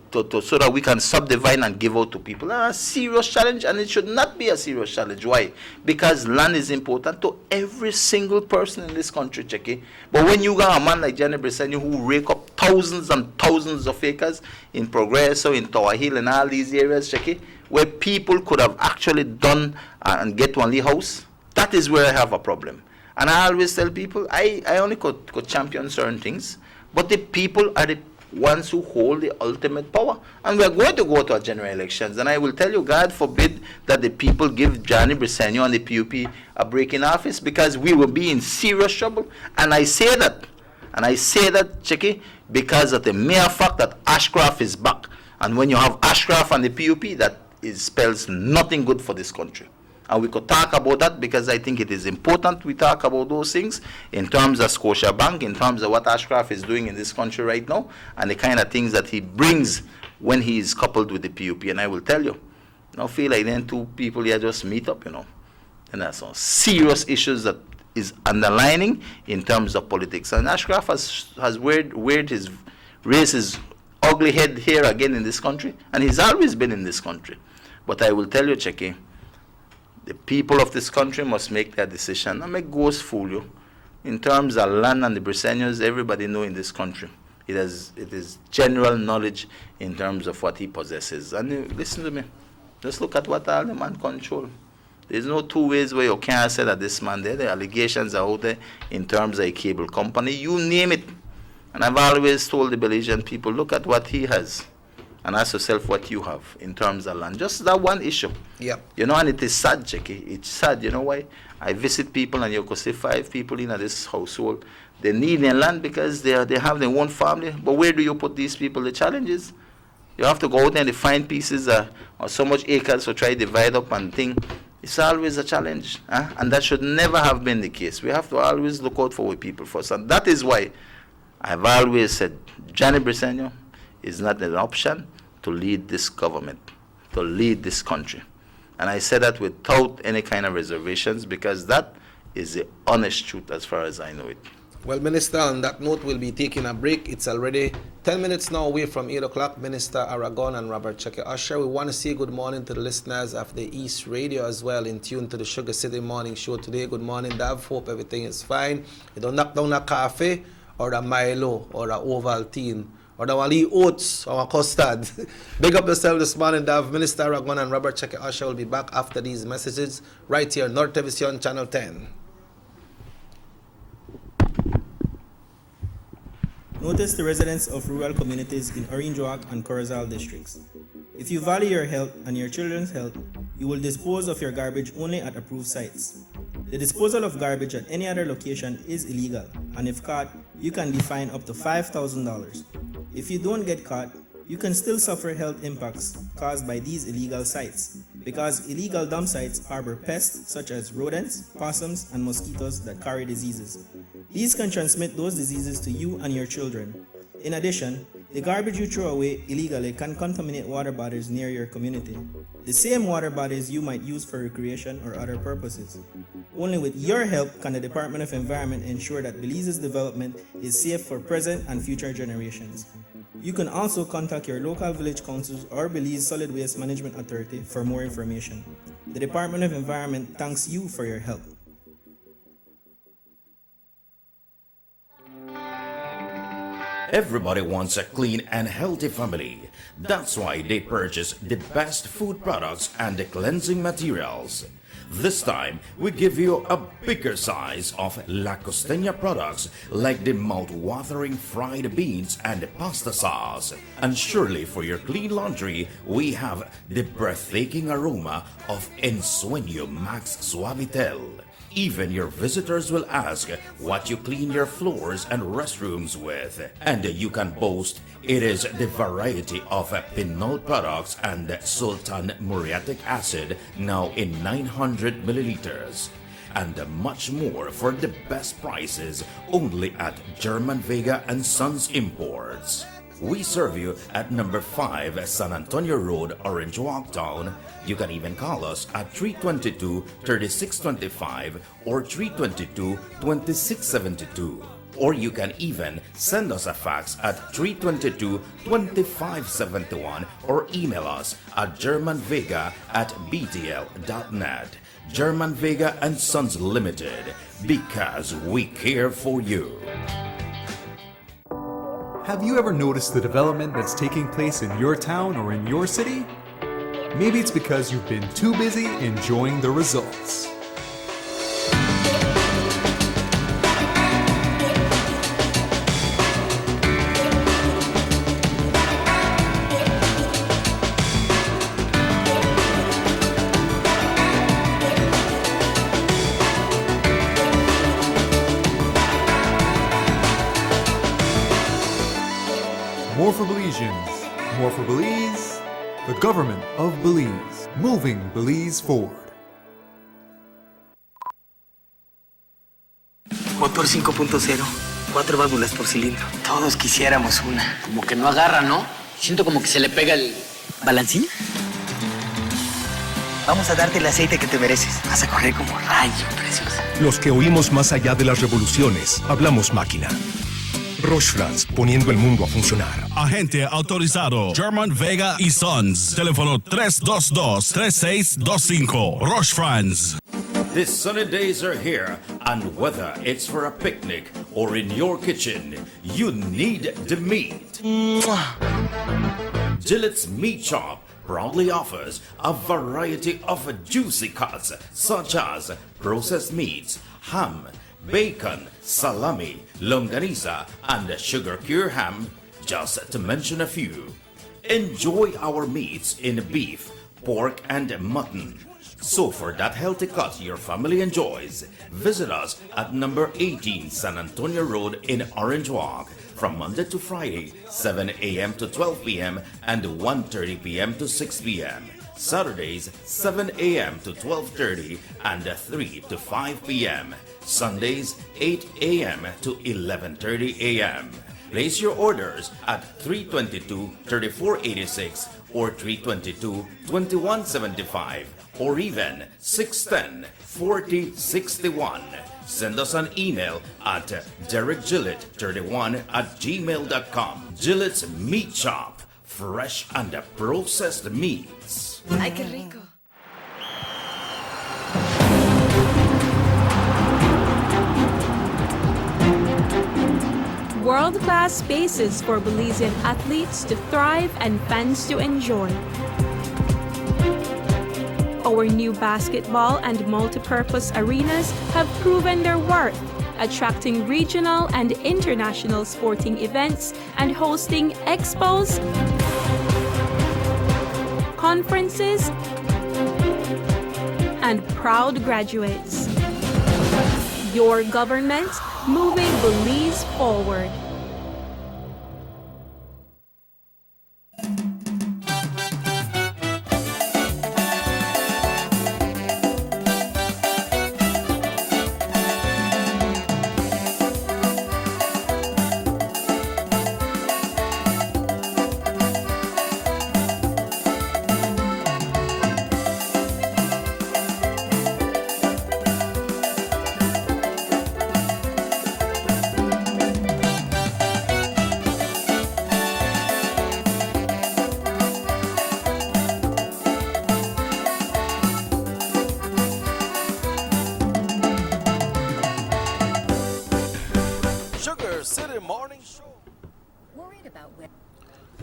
[SPEAKER 16] that we can subdivide and give out to people. A serious challenge, and it should not be a serious challenge. Why? Because land is important to every single person in this country, Checky. But when you got a man like Johnny Briceño who rake up thousands and thousands of acres in Progreso, in Tower Hill, and all these areas, Checky, where people could have actually done and get one little house, that is where I have a problem. And I always tell people, I only could champion certain things, but the people are the ones who hold the ultimate power. And we are going to go to our general elections. And I will tell you, God forbid that the people give Johnny Briceño and the PUP a break in office, because we will be in serious trouble. And I say that, Chicky, because of the mere fact that Ashcroft is back. And when you have Ashcroft and the PUP, that spells nothing good for this country. And we could talk about that, because I think it is important we talk about those things in terms of Scotiabank, in terms of what Ashcroft is doing in this country right now, and the kind of things that he brings when he is coupled with the PUP. And I will tell you, I don't feel like then two people here just meet up, And that's some serious issues that is underlining in terms of politics. And Ashcroft has raised his ugly head here again in this country, and he's always been in this country. But I will tell you, Checky, the people of this country must make their decision. Don't make ghosts fool you. In terms of land and the Briceños, everybody know in this country. It is general knowledge in terms of what he possesses. And listen to me. Just look at what all the man control. There's no two ways where you can't say that this man there. The allegations are out there in terms of a cable company. You name it. And I've always told the Belizean people, look at what he has. And ask yourself what you have in terms of land. Just that one issue.
[SPEAKER 2] Yep.
[SPEAKER 16] And it is sad, Jackie. It's sad. You know why? I visit people, and you could see 5 people in this household. They need their land because they have their own family. But where do you put these people? The challenge is you have to go out there and find pieces or so much acres to try to divide up and thing. It's always a challenge. And that should never have been the case. We have to always look out for people first. And that is why I've always said Johnny Briceño is not an option to lead this government, to lead this country. And I say that without any kind of reservations, because that is the honest truth as far as I know it.
[SPEAKER 2] Well, Minister, on that note, we'll be taking a break. It's already 10 minutes now away from 8 o'clock. Minister Aragon and Robert Cheque Usher, we want to say good morning to the listeners of the East Radio as well, in tune to the Sugar City Morning Show today. Good morning, Dav. Hope everything is fine. You don't knock down a coffee or a Milo or a Ovaltine or the Wali oats or a custard. Big up yourself this morning, Dav. Minister Aragon and Robert Cheque Usher will be back after these messages right here, North Television Channel 10.
[SPEAKER 17] Notice the residents of rural communities in Orange Walk and Corozal districts. If you value your health and your children's health, you will dispose of your garbage only at approved sites. The disposal of garbage at any other location is illegal, and if caught, you can be fined up to $5,000. If you don't get caught, you can still suffer health impacts caused by these illegal sites, because illegal dump sites harbor pests such as rodents, possums, and mosquitoes that carry diseases. These can transmit those diseases to you and your children. In addition, the garbage you throw away illegally can contaminate water bodies near your community, the same water bodies you might use for recreation or other purposes. Only with your help can the Department of Environment ensure that Belize's development is safe for present and future generations. You can also contact your local village councils or Belize Solid Waste Management Authority for more information. The Department of Environment thanks you for your help.
[SPEAKER 18] Everybody wants a clean and healthy family. That's why they purchase the best food products and the cleansing materials. This time, we give you a bigger size of La Costeña products like the mouth-watering fried beans and the pasta sauce. And surely for your clean laundry, we have the breathtaking aroma of Ensueño Max Suavitel. Even your visitors will ask what you clean your floors and restrooms with. And you can boast it is the variety of Pinol products and Sultan muriatic acid now in 900 milliliters. And much more for the best prices only at German Vega and Sons Imports. We serve you at number 5 San Antonio Road, Orange Walk Town. You can even call us at 322-3625 or 322-2672. Or you can even send us a fax at 322-2571 or email us at germanvega@btl.net. German Vega and Sons Limited, because we care for you.
[SPEAKER 6] Have you ever noticed the development that's taking place in your town or in your city? Maybe it's because you've been too busy enjoying the results. More for Belizeans. More for Belize. The government of Belize. Moving Belize forward.
[SPEAKER 19] Motor 5.0, 4 válvulas por cilindro. Todos quisiéramos una. Como que no agarra, ¿no? Siento como que se le pega el... ¿Balancín? Vamos a darte el aceite que te mereces. Vas a correr como rayo, preciosa.
[SPEAKER 20] Los que oímos más allá de las revoluciones, hablamos máquina. Roche France, poniendo el mundo a funcionar.
[SPEAKER 11] Agente autorizado German Vega y Sons. Teléfono 322-3625. Roche France.
[SPEAKER 18] The sunny days are here, and whether it's for a picnic or in your kitchen, you need the meat. Gillette's Meat Shop proudly offers a variety of juicy cuts such as processed meats, ham, bacon, salami, longaniza, and sugar-cure ham, just to mention a few. Enjoy our meats in beef, pork, and mutton. So for that healthy cut your family enjoys, visit us at number 18 San Antonio Road in Orange Walk from Monday to Friday, 7 a.m. to 12 p.m. and 1:30 p.m. to 6 p.m. Saturdays, 7 a.m. to 12:30 and 3 to 5 p.m. Sundays, 8 a.m. to 11:30 a.m. Place your orders at 322-3486 or 322-2175 or even 610-4061. Send us an email at derekgillett31@gmail.com. Gillett's Meat Shop, fresh and processed meats.
[SPEAKER 15] Ay, qué rico.
[SPEAKER 5] World-class spaces for Belizean athletes to thrive and fans to enjoy. Our new basketball and multi-purpose arenas have proven their worth, attracting regional and international sporting events and hosting expos, conferences, and proud graduates. Your government moving Belize forward.
[SPEAKER 2] SugarCity Morning Show.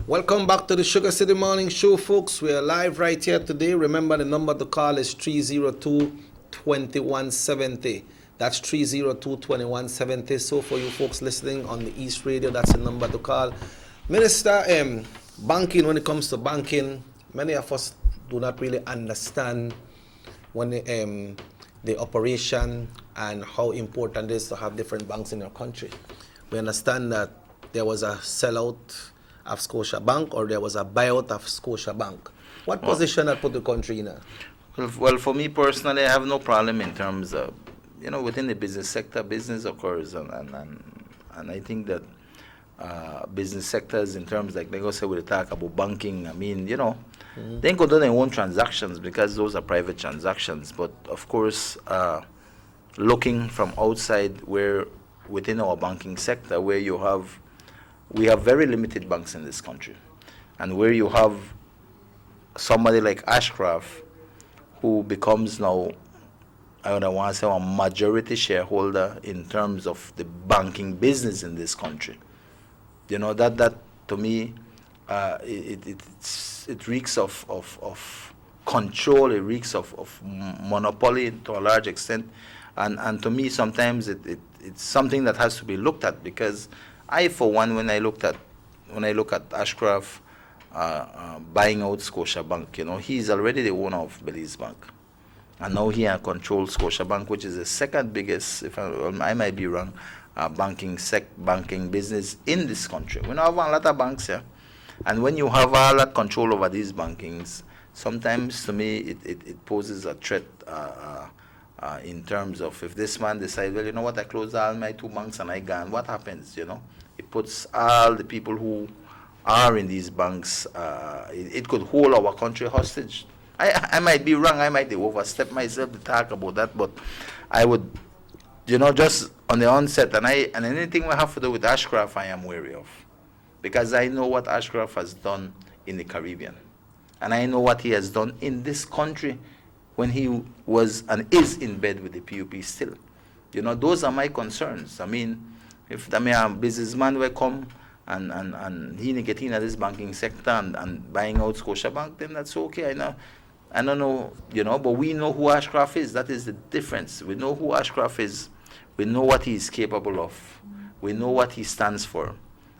[SPEAKER 2] Welcome back to the SugarCity Morning Show, folks. We are live right here today. Remember, the number to call is 302-2170. That's 302-2170. So for you folks listening on the East Radio, that's the number to call. Minister, banking, when it comes to banking, many of us do not really understand when the operation and how important it is to have different banks in your country. We understand that there was a sellout of Scotiabank or there was a buyout of Scotiabank. What position that put the country in?
[SPEAKER 16] Well, for me personally, I have no problem in terms of, within the business sector, business occurs, and I think that business sectors in terms like they go say we talk about banking. I mean, they can do their own transactions because those are private transactions. But of course, looking from outside, where within our banking sector, where we have very limited banks in this country, and where you have somebody like Ashcraft, who becomes now, I don't want to say a majority shareholder in terms of the banking business in this country. That to me, it reeks of control, it reeks of monopoly to a large extent, and to me sometimes it's something that has to be looked at, because I, for one, when I look at Ashcraft buying out Scotiabank, he's already the owner of Belize Bank, and now he controls Scotiabank, which is the second biggest, if I might be wrong, banking business in this country. We don't have a lot of banks here. And when you have all that control over these bankings, sometimes to me it poses a threat in terms of if this man decides, well, you know what, I close all my 2 banks and I gone, what happens, you know? It puts all the people who are in these banks, it could hold our country hostage. I might be wrong, I might overstep myself to talk about that, but I would, you know, just on the onset, and anything we have to do with Ashcroft, I am wary of. Because I know what Ashcroft has done in the Caribbean. And I know what he has done in this country when he was and is in bed with the PUP still. You know, those are my concerns. I mean, if a businessman will come and he get in this banking sector and buying out Scotiabank, then that's okay. I don't know, you know, but we know who Ashcroft is. That is the difference. We know who Ashcroft is. We know what he is capable of. We know what he stands for.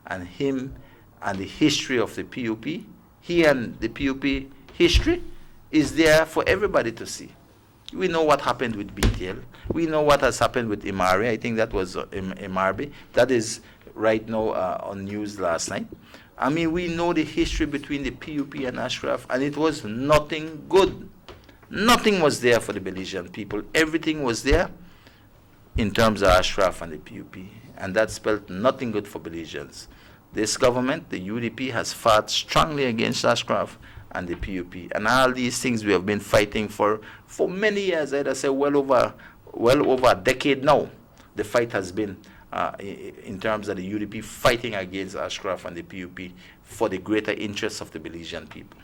[SPEAKER 16] And him and the history of the PUP, he and the PUP history is there for everybody to see. We know what happened with BTL. We know what has happened with Imari. I think that was Imarbi. That is right now on news last night. I mean, we know the history between the PUP and Ashcroft, and it was nothing good. Nothing was there for the Belizean people. Everything was there in terms of Ashcroft and the PUP, and that spelled nothing good for Belizeans. This government, the UDP, has fought strongly against Ashcroft and the PUP, and all these things we have been fighting for many years. I'd say well over a decade now. The fight has been in terms of the UDP fighting against Ashcroft and the PUP for the greater interests of the Belizean people.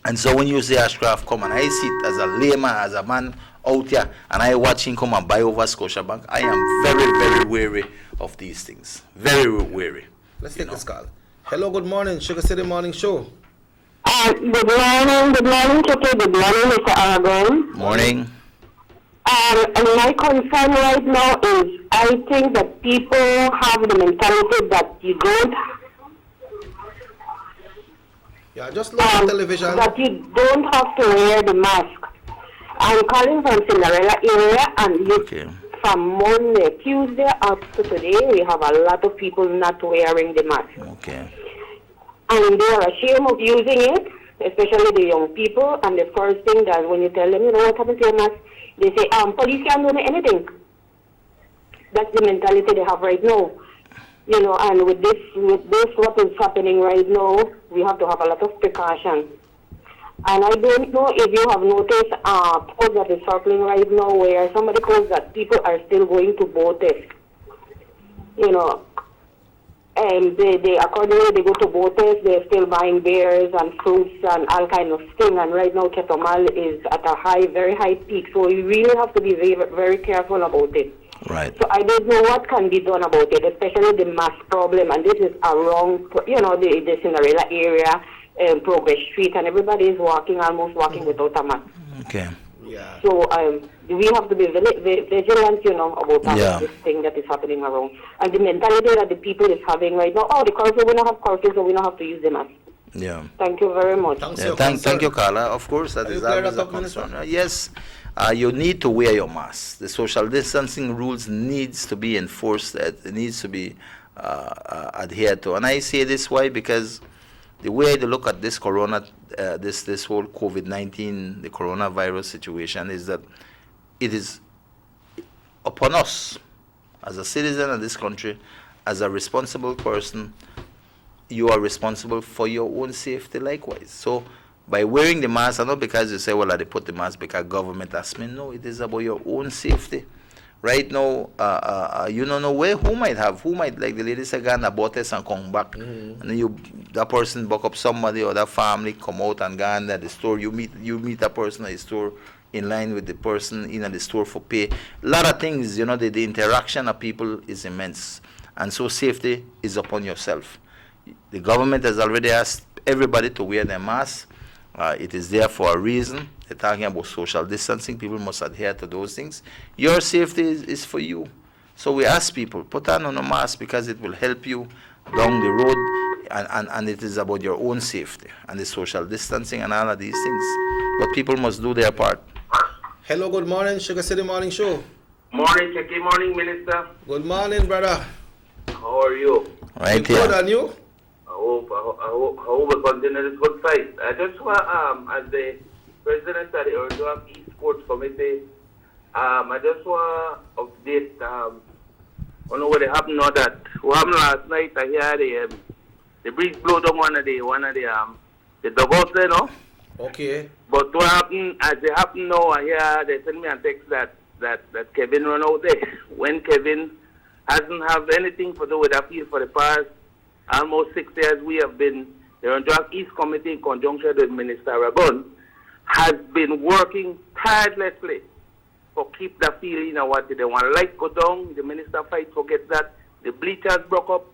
[SPEAKER 16] And so when you say Ashcroft come, and I sit as a layman, as a man out here, and I watch him come and buy over Scotiabank, I am very, very wary of these things. Very wary.
[SPEAKER 2] Let's take this call. Hello, good morning, Sugar City Morning Show.
[SPEAKER 21] Good morning, Chicky. Good morning, Mr. Aragon.
[SPEAKER 16] Morning.
[SPEAKER 21] And my concern right now is I think that people have the mentality that you don't.
[SPEAKER 2] Yeah, just look at television.
[SPEAKER 21] That you don't have to wear the mask. I'm calling from Cinderella area, and from Monday, Tuesday up to today, we have a lot of people not wearing the mask.
[SPEAKER 16] Okay.
[SPEAKER 21] And they are ashamed of using it, especially the young people. And the first thing that when you tell them, you know what happened to your mask, they say, police can't do anything. That's the mentality they have right now. You know, and with this, what is happening right now, we have to have a lot of precaution. And I don't know if you have noticed a post that is circling right now where somebody calls that people are still going to Botes. You know, and they accordingly they go to Botes, they're still buying beers and fruits and all kind of thing. And right now, Ketomal is at a very high peak. So you really have to be very, very careful about it.
[SPEAKER 16] Right.
[SPEAKER 21] So I don't know what can be done about it, especially the mask problem. And this is around, you know, the Cinderella area, Progress Street, and everybody is almost walking without a mask.
[SPEAKER 16] Okay.
[SPEAKER 21] Yeah. So we have to be vigilant, you know, about this thing that is happening around. And the mentality that the people is having right now, the curfew, we don't have curfew, so we don't have to use the mask.
[SPEAKER 16] Yeah.
[SPEAKER 21] Thank you very much.
[SPEAKER 16] Thank you, Carla. Of course, that is always a concern. Yes, you need to wear your mask. The social distancing rules needs to be enforced. It needs to be adhered to. And I say this why? Because the way they look at this corona, this whole COVID-19, the coronavirus situation, is that it is upon us, as a citizen of this country, as a responsible person, you are responsible for your own safety likewise. So by wearing the mask, and not because you say, well, they put the mask because government asked me. No, it is about your own safety. Right now, you don't know who might, like the lady said, gone bought this and come back. And then that person buck up somebody or that family come out and gone at the store. You meet that person at the store in line with the person in the store for pay. A lot of things, you know, the interaction of people is immense. And so safety is upon yourself. The government has already asked everybody to wear their masks. It is there for a reason. They're talking about social distancing. People must adhere to those things. Your safety is for you. So we ask people, put on a mask because it will help you down the road, and it is about your own safety and the social distancing and all of these things. But people must do their part.
[SPEAKER 2] Hello, good morning, Sugar City Morning Show.
[SPEAKER 22] Morning, Chicky. Morning, Minister.
[SPEAKER 2] Good morning, brother.
[SPEAKER 22] How are you?
[SPEAKER 16] Right
[SPEAKER 2] here. Good, and you?
[SPEAKER 1] hope we'll continue this good fight. I just want, as the president of the Urduak Esports Committee, I just want to update, I know what happened now that, what happened last night, I hear the breeze blow down one of the dugouts there, no?
[SPEAKER 2] Okay.
[SPEAKER 1] But what happened, as it happened now, I hear they send me a text that Kevin run out there. When Kevin hasn't have anything to do with that field for the past almost 6 years, we have been, the Urduak East Committee in conjunction with Minister Aragon, has been working tirelessly for keep the field in what they want. Light go down, the minister fight forget that. The bleachers broke up.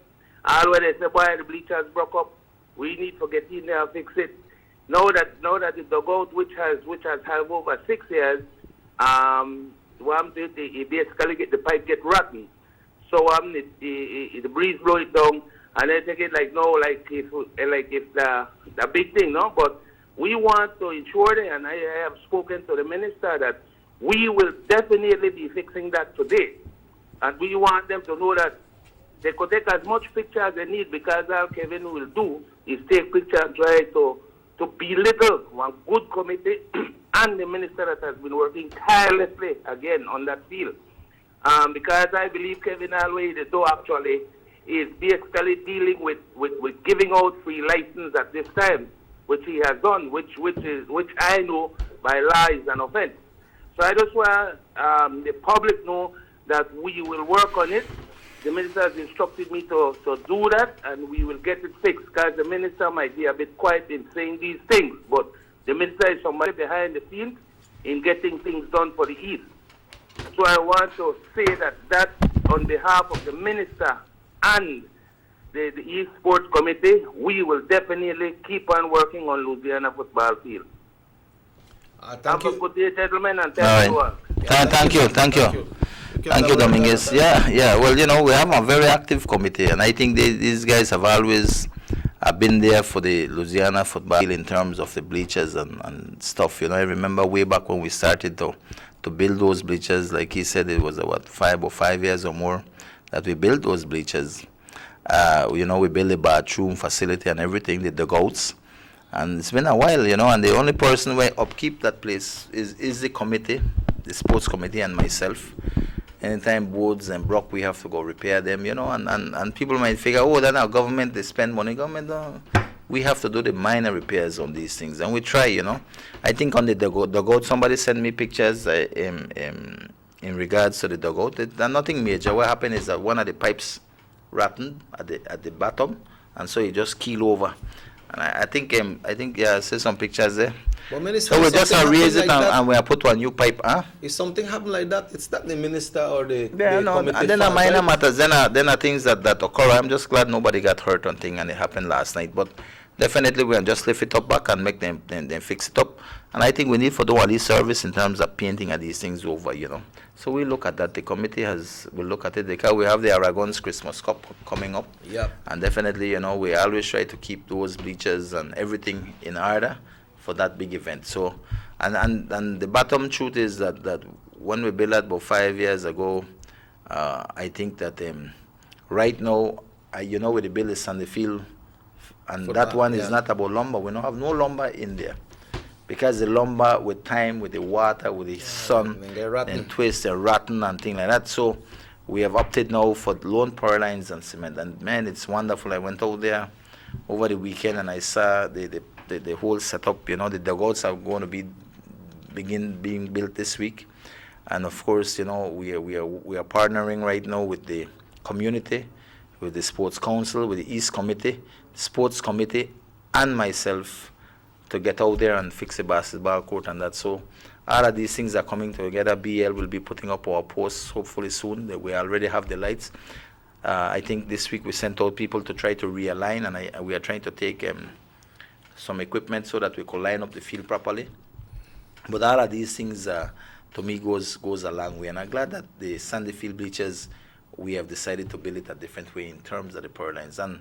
[SPEAKER 1] All where they say, boy, the bleachers broke up. We need to get in there and fix it. Now that the dugout, which has had over 6 years, they basically get the pipe get rotten. So the breeze blow it down, and they take it like if the big thing, no. But we want to ensure that, and I have spoken to the minister that we will definitely be fixing that today, and we want them to know that they could take as much picture as they need, because all Kevin will do is take picture and try to belittle one good committee and the minister that has been working tirelessly again on that field. Because I believe Kevin always actually is basically dealing with giving out free license at this time, which he has done, which I know by law is an offense. So I just want the public know that we will work on it. The minister has instructed me to do that, and we will get it fixed, because the minister might be a bit quiet in saying these things, but the minister is somebody behind the scenes in getting things done for the East. So I want to say that on behalf of the minister and the East Sports Committee, we will definitely keep on working on Louisiana football field.
[SPEAKER 2] Thank you.
[SPEAKER 1] Have a good day, gentlemen, and thank you all.
[SPEAKER 16] Thank you, Dominguez. Yeah. Well, we have a very active committee, and I think these guys have always been there for the Louisiana football in terms of the bleachers and stuff. I remember way back when we started to build those bleachers. Like he said, it was 5 years or more that we built those bleachers. We built the bathroom facility and everything, the dugouts. And it's been a while, and the only person who upkeep that place is the committee, the sports committee, and myself. Anytime boards and broke, we have to go repair them, and people might figure, oh, then our government, they spend money. Government, we have to do the minor repairs on these things, and we try, I think on the dugout, somebody sent me pictures in regards to the dugout. There's nothing major. What happened is that one of the pipes rattled at the bottom, and so it just keeled over. And I think I see some pictures there.
[SPEAKER 2] But Minister,
[SPEAKER 16] so we just raise it and we put one new pipe.
[SPEAKER 2] If something happen like that, it's not the minister or the
[SPEAKER 16] committee. And then minor matters. Then are things that occur. I'm just glad nobody got hurt on thing, and it happened last night. But definitely we'll just lift it up back and make them fix it up. And I think we need to do all this service in terms of painting of these things over, So we look at that. The committee will look at it because we have the Aragon's Christmas Cup coming up.
[SPEAKER 2] Yeah.
[SPEAKER 16] And definitely, we always try to keep those bleachers and everything in order for that big event. So, and the bottom truth is that when we built that about 5 years ago, I think that right now, with the bill is on the field, and that one is not about lumber. We don't have no lumber in there. Because the lumber, with time, with the water, with the sun, and twist and rotten and things like that. So we have opted now for lone power lines and cement. And man, it's wonderful. I went out there over the weekend and I saw the whole setup. The dugouts are going to begin being built this week. And of course, we are partnering right now with the community, with the Sports Council, with the East Committee, the Sports Committee, and myself, to get out there and fix the basketball court and that. So all of these things are coming together. BL will be putting up our posts hopefully soon. We already have the lights. I think this week we sent out people to try to realign, and we are trying to take some equipment so that we could line up the field properly. But all of these things, to me, goes a long way. And I'm glad that the Sandy Field bleachers, we have decided to build it a different way in terms of the power lines. And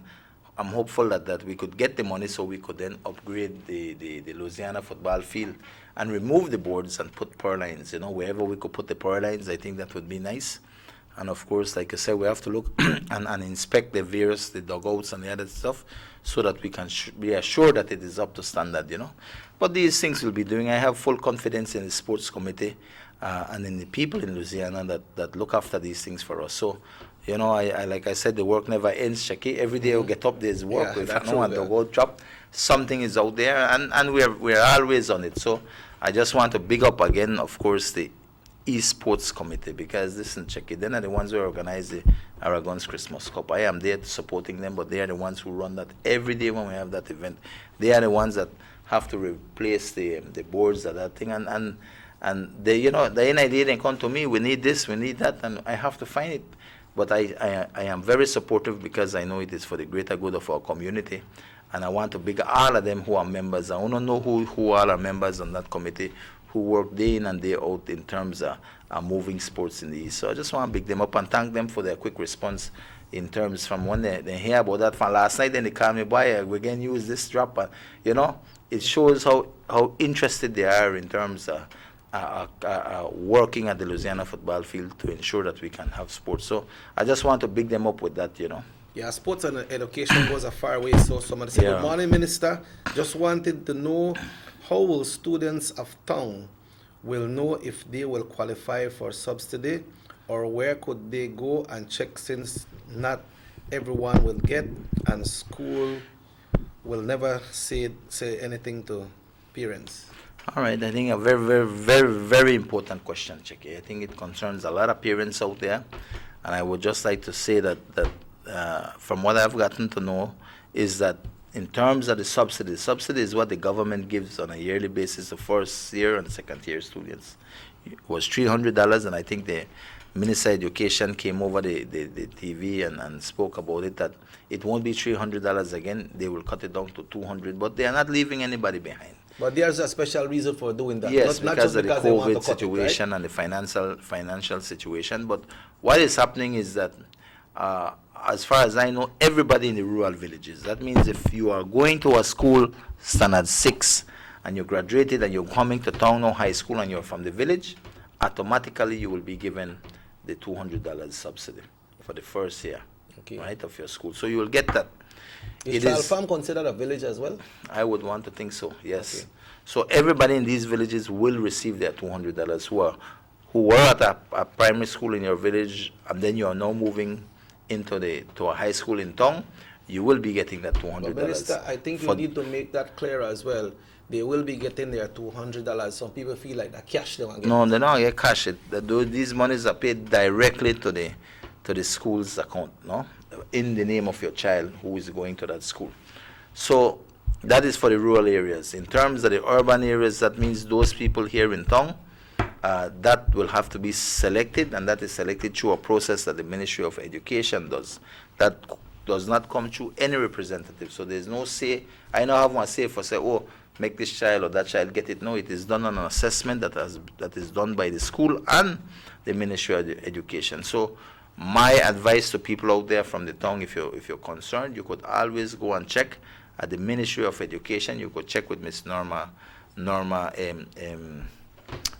[SPEAKER 16] I'm hopeful that we could get the money so we could then upgrade the Louisiana football field and remove the boards and put power lines, wherever we could put the power lines. I think that would be nice. And of course, like I said, we have to look and inspect the dugouts and the other stuff, so that we can be assured that it is up to standard, But these things we'll be doing. I have full confidence in the sports committee and in the people in Louisiana that look after these things for us. So, I like I said, the work never ends, Shaki. Every day we get up, there's work. If I don't want to go drop, something is out there, and we're always on it. So I just want to big up again, of course, the Esports Committee, because listen, Shaki, they're the ones who organize the Aragon's Christmas Cup. I am there supporting them, but they are the ones who run that every day when we have that event. They are the ones that have to replace the boards of that thing, and they, the NID didn't come to me, we need this, we need that, and I have to find it. But I am very supportive, because I know it is for the greater good of our community, and I want to big all of them who are members. I want to know who all are members on that committee, who work day in and day out in terms of moving sports in the East. So I just want to big them up and thank them for their quick response in terms from when they hear about that from last night. Then they call me, boy, we're going to use this drop. And, it shows how interested they are in terms of working at the Louisiana football field to ensure that we can have sports. So I just want to big them up with that,
[SPEAKER 2] Yeah, sports and education goes a far way. So somebody said, Good morning, Minister. Just wanted to know, how will students of town will know if they will qualify for subsidy, or where could they go and check, since not everyone will get, and school will never say anything to parents?
[SPEAKER 16] All right, I think a very, very, very, very important question, Chiki. I think it concerns a lot of parents out there, and I would just like to say that from what I've gotten to know is that in terms of the subsidy is what the government gives on a yearly basis to first year and second year students. It was $300, and I think the Minister of Education came over the TV and spoke about it, that it won't be $300 again. They will cut it down to $200, but they are not leaving anybody behind.
[SPEAKER 2] But there's a special reason for doing that.
[SPEAKER 16] Yes,
[SPEAKER 2] not
[SPEAKER 16] because
[SPEAKER 2] just
[SPEAKER 16] of the
[SPEAKER 2] they want to
[SPEAKER 16] COVID
[SPEAKER 2] cut it,
[SPEAKER 16] situation,
[SPEAKER 2] right?
[SPEAKER 16] and the financial situation. But what is happening is that, as far as I know, everybody in the rural villages, that means if you are going to a school, standard 6, and you graduated and you're coming to town or high school and you're from the village, automatically you will be given the $200 subsidy for the first year, right, of your school. So you will get that.
[SPEAKER 2] Is Child Farm considered a village as well?
[SPEAKER 16] I would want to think so, yes. Okay. So everybody in these villages will receive their $200 who were at a primary school in your village, and then you are now moving into to a high school in town. You will be getting that $200.
[SPEAKER 2] But Minister, I think you need to make that clear as well. They will be getting their $200. Some people feel like that cash they want to get.
[SPEAKER 16] No, they don't get cash. These monies are paid directly to the school's account, no, in the name of your child who is going to that school. So that is for the rural areas. In terms of the urban areas, that means those people here in town, that will have to be selected, and that is selected through a process that the Ministry of Education does. That does not come through any representative. So there's no say. I don't have one say for say, oh, make this child or that child get it. No, it is done on an assessment that is done by the school and the Ministry of Education. So my advice to people out there from the town, if you're concerned, you could always go and check at the Ministry of Education. You could check with Miss Norma,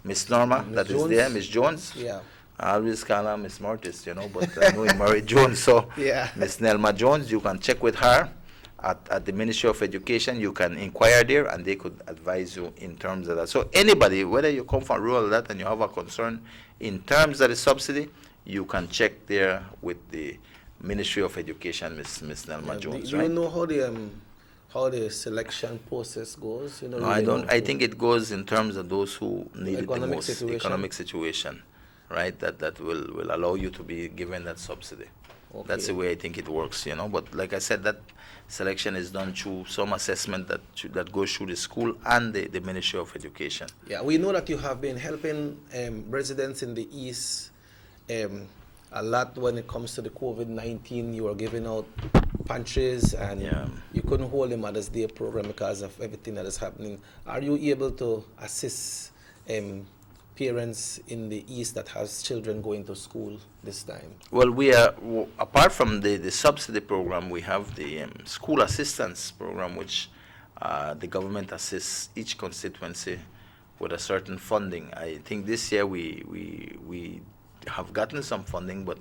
[SPEAKER 16] that is there, Miss Jones.
[SPEAKER 2] Yeah.
[SPEAKER 16] I always call her Miss Mortis, but I know you married Jones. So
[SPEAKER 2] yeah.
[SPEAKER 16] Miss Nelma Jones, you can check with her at the Ministry of Education. You can inquire there, and they could advise you in terms of that. So anybody, whether you come from rural or that, and you have a concern in terms of the subsidy, you can check there with the Ministry of Education, Miss Nelma Jones.
[SPEAKER 2] Do you know how the selection process goes?
[SPEAKER 16] No, I don't. I think it goes in terms of those who need it the most.
[SPEAKER 2] Situation.
[SPEAKER 16] Economic situation, right? That will allow you to be given that subsidy. Okay. That's the way I think it works, But like I said, that selection is done through some assessment that goes through the school and the Ministry of Education.
[SPEAKER 2] Yeah, we know that you have been helping residents in the East a lot when it comes to the COVID-19. You are giving out pantries, and you couldn't hold the Mother's Day program because of everything that is happening. Are you able to assist parents in the East that has children going to school this time?
[SPEAKER 16] Well, we are, apart from the subsidy program, we have the school assistance program, which the government assists each constituency with a certain funding. I think this year we have gotten some funding, but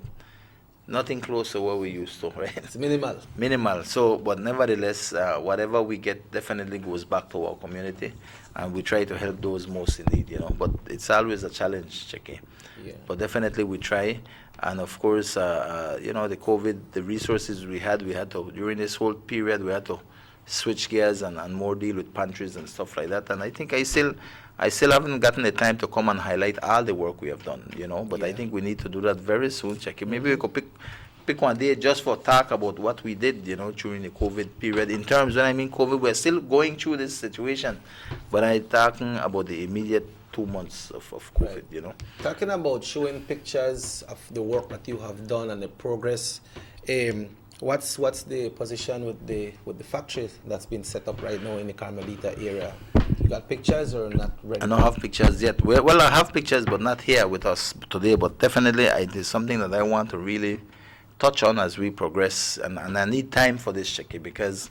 [SPEAKER 16] nothing close to what we used to, right?
[SPEAKER 2] It's minimal.
[SPEAKER 16] Minimal. So, but nevertheless, whatever we get definitely goes back to our community, and we try to help those most in need, But it's always a challenge, Checky.
[SPEAKER 2] Yeah.
[SPEAKER 16] But definitely we try, and of course, the COVID, the resources we had to, during this whole period, we had to switch gears and more deal with pantries and stuff like that. And I think I still haven't gotten the time to come and highlight all the work we have done, But I think we need to do that very soon, Checky. Maybe we could pick one day just for talk about what we did, during the COVID period. In terms, when I mean COVID, we're still going through this situation, but I'm talking about the immediate 2 months of COVID,
[SPEAKER 2] Talking about showing pictures of the work that you have done and the progress, what's the position with the factory that's been set up right now in the Carmelita area? You got pictures or not ready?
[SPEAKER 16] I don't have pictures yet. Well, I have pictures, but not here with us today. But definitely, it is something that I want to really touch on as we progress, and I need time for this, Checky, because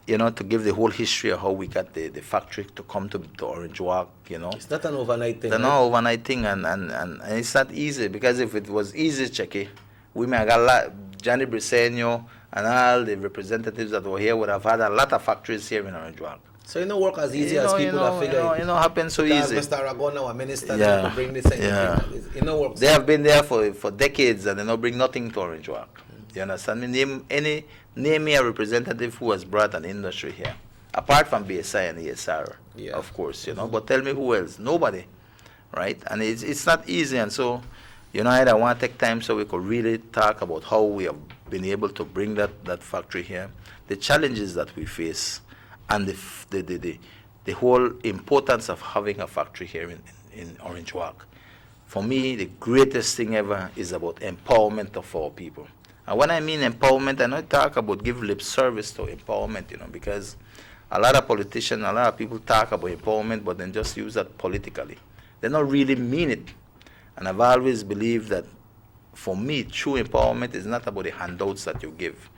[SPEAKER 16] to give the whole history of how we got the factory to come to Orange Walk,
[SPEAKER 2] It's not an overnight thing.
[SPEAKER 16] It's not an overnight thing, and it's not easy, because if it was easy, Checky, we may have got Johnny Briseño and all the representatives that were here would have had a lot of factories here in Orange Walk.
[SPEAKER 2] So it don't work as easy as people are figuring.
[SPEAKER 16] It don't happen so easy.
[SPEAKER 2] Mr. Aragon, our minister, to bring this in. It don't work.
[SPEAKER 16] They have been there for decades, and they don't bring nothing to Orange Walk. You understand me? Name me a representative who has brought an industry here, apart from BSI and ESR, of course, But tell me who else? Nobody, right? And it's not easy, and so, I want to take time so we could really talk about how we have been able to bring that factory here, the challenges that we face, and the whole importance of having a factory here in Orange Walk. For me, the greatest thing ever is about empowerment of our people. And when I mean empowerment, I don't talk about give lip service to empowerment, because a lot of politicians, a lot of people talk about empowerment, but then just use that politically. They don't really mean it. And I've always believed that, for me, true empowerment is not about the handouts that you give.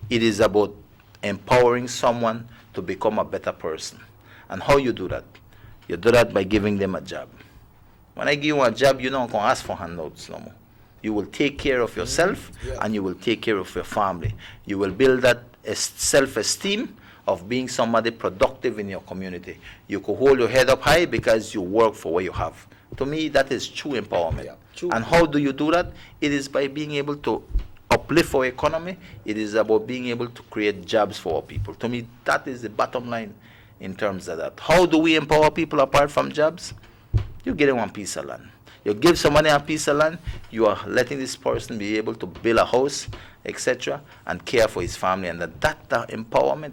[SPEAKER 16] It is about empowering someone to become a better person. And how you do that? You do that by giving them a job. When I give you a job, you're not going to ask for handouts no more. You will take care of yourself, and you will take care of your family. You will build that self-esteem of being somebody productive in your community. You could hold your head up high because you work for what you have. To me, that is true empowerment. And how do you do that? It is by being able to uplift our economy. It is about being able to create jobs for our people. To me, that is the bottom line in terms of that. How do we empower people apart from jobs? You get them one piece of land. You give somebody a piece of land, you are letting this person be able to build a house, etc., and care for his family, and that empowerment.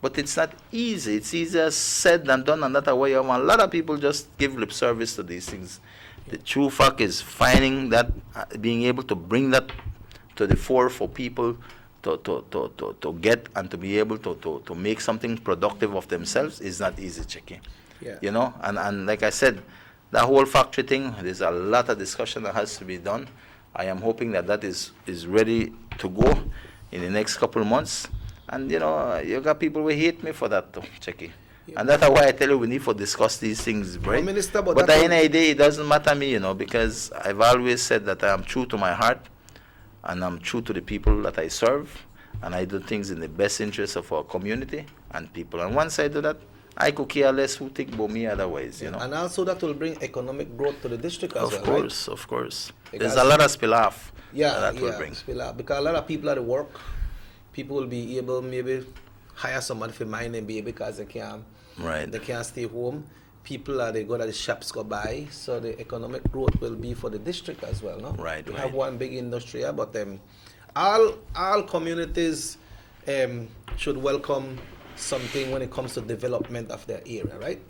[SPEAKER 16] But it's not easy. It's easier said than done, and that's why a lot of people just give lip service to these things. The true fact is finding that, being able to bring that to the fore for people to get and to be able to make something productive of themselves is not easy, Checky. And like I said, that whole factory thing, there's a lot of discussion that has to be done. I am hoping that is ready to go in the next couple of months. And, you got people who hate me for that, too, Checky. And that's why I tell you we need to discuss these things, right?
[SPEAKER 2] Minister,
[SPEAKER 16] but at the end of the day, it doesn't matter me, because I've always said that I am true to my heart, and I'm true to the people that I serve, and I do things in the best interest of our community and people. And once I do that, I could care less who think about me otherwise,
[SPEAKER 2] And also that will bring economic growth to the district as well, right?
[SPEAKER 16] Of course. There's a lot of spill-off
[SPEAKER 2] that
[SPEAKER 16] will bring.
[SPEAKER 2] Spill-off, because a lot of people at work, people will be able maybe hire somebody for mine and be because they can't stay home. People they go to the shops go buy, so the economic growth will be for the district as well, no?
[SPEAKER 16] Right.
[SPEAKER 2] We have one big industry here, but all communities should welcome something when it comes to development of their area, right?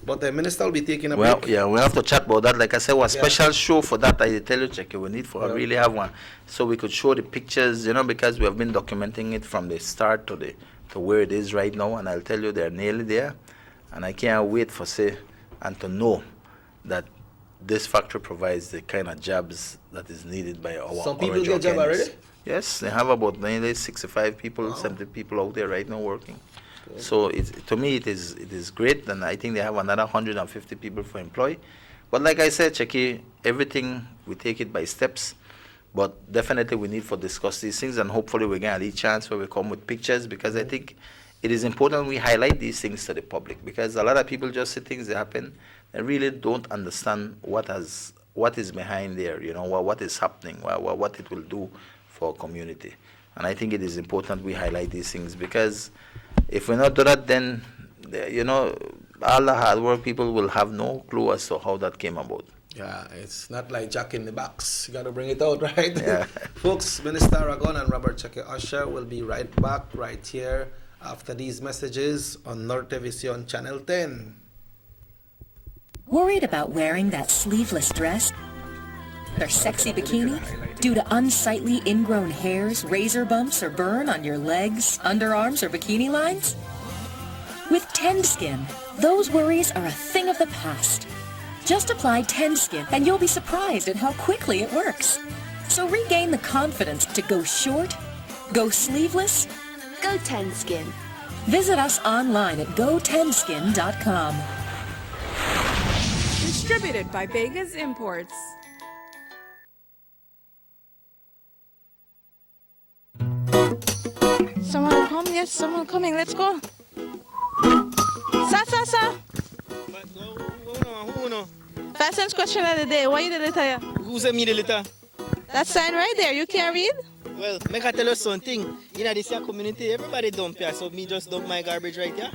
[SPEAKER 2] But the minister will be taking a break.
[SPEAKER 16] Yeah, we have to chat about that. Like I said, one special show for that, I tell you, Checky, we need to really have one. So we could show the pictures, because we have been documenting it from the start to where it is right now, and I'll tell you they're nearly there. And I can't wait for and to know that this factory provides the kind of jobs that is needed by our
[SPEAKER 2] Some people get job already?
[SPEAKER 16] Yes, they have about nearly 65 people, 70 people out there right now working. So to me, it is great, and I think they have another 150 people for employ. But like I said, Checky, everything, we take it by steps. But definitely we need to discuss these things, and hopefully we get a chance where we come with pictures, because I think it is important we highlight these things to the public, because a lot of people just see things that happen and really don't understand what is behind there, what is happening, what it will do for our community. And I think it is important we highlight these things, because if we not do that, then all the hard work people will have no clue as to how that came about.
[SPEAKER 2] Yeah, it's not like Jack in the Box. You got to bring it out, right?
[SPEAKER 16] Yeah.
[SPEAKER 2] Folks, Minister Aragon and Robert Cheque Usher will be right back right here after these messages on Nortevision Channel 10.
[SPEAKER 3] Worried about wearing that sleeveless dress or sexy bikini due to unsightly ingrown hairs, razor bumps, or burn on your legs, underarms, or bikini lines? With Tend Skin, those worries are a thing of the past. Just apply Tend Skin and you'll be surprised at how quickly it works. So regain the confidence to go short, go sleeveless,
[SPEAKER 4] Go Tend Skin.
[SPEAKER 3] Visit us online at gotendskin.com.
[SPEAKER 22] Distributed by Vegas Imports.
[SPEAKER 23] Someone come, yes, someone coming, let's go. Sa. Fastest question of the day, what you did it here?
[SPEAKER 24] Who sent me the letter?
[SPEAKER 23] That sign right there, you can't read?
[SPEAKER 24] Well, make I tell you something. In this here community, everybody dump here, so me just dump my garbage right here.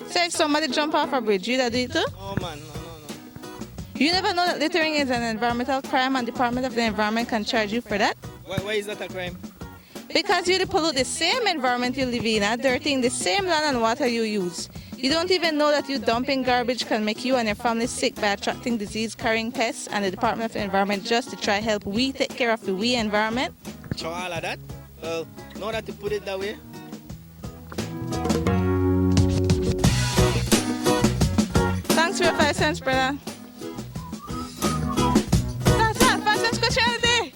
[SPEAKER 23] So if somebody jump off a bridge, you that do it too?
[SPEAKER 24] Oh man, no.
[SPEAKER 23] You never know that littering is an environmental crime and Department of the Environment can charge you for that?
[SPEAKER 24] Why is that a crime?
[SPEAKER 23] Because you pollute the same environment you live in, dirtying the same land and water you use. You don't even know that you dumping garbage can make you and your family sick by attracting disease-carrying pests, and the Department of the Environment just to try help we take care of the we environment.
[SPEAKER 24] So all of that? Well, now that you put it that way.
[SPEAKER 23] Thanks for your 5 cents, brother. That's 5 cents question of the day.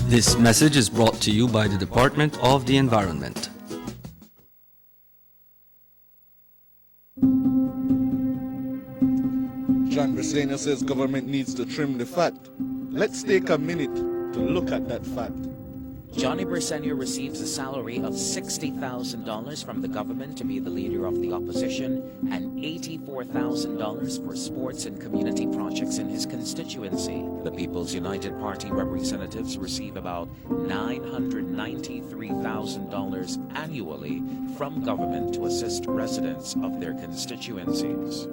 [SPEAKER 25] This message is brought to you by the Department of the Environment.
[SPEAKER 26] John Briseno says government needs to trim the fat. Let's take a minute to look at that fat.
[SPEAKER 27] Johnny Briseno receives a salary of $60,000 from the government to be the leader of the opposition and $84,000 for sports and community projects in his constituency. The People's United Party representatives receive about $993,000 annually from government to assist residents of their constituencies.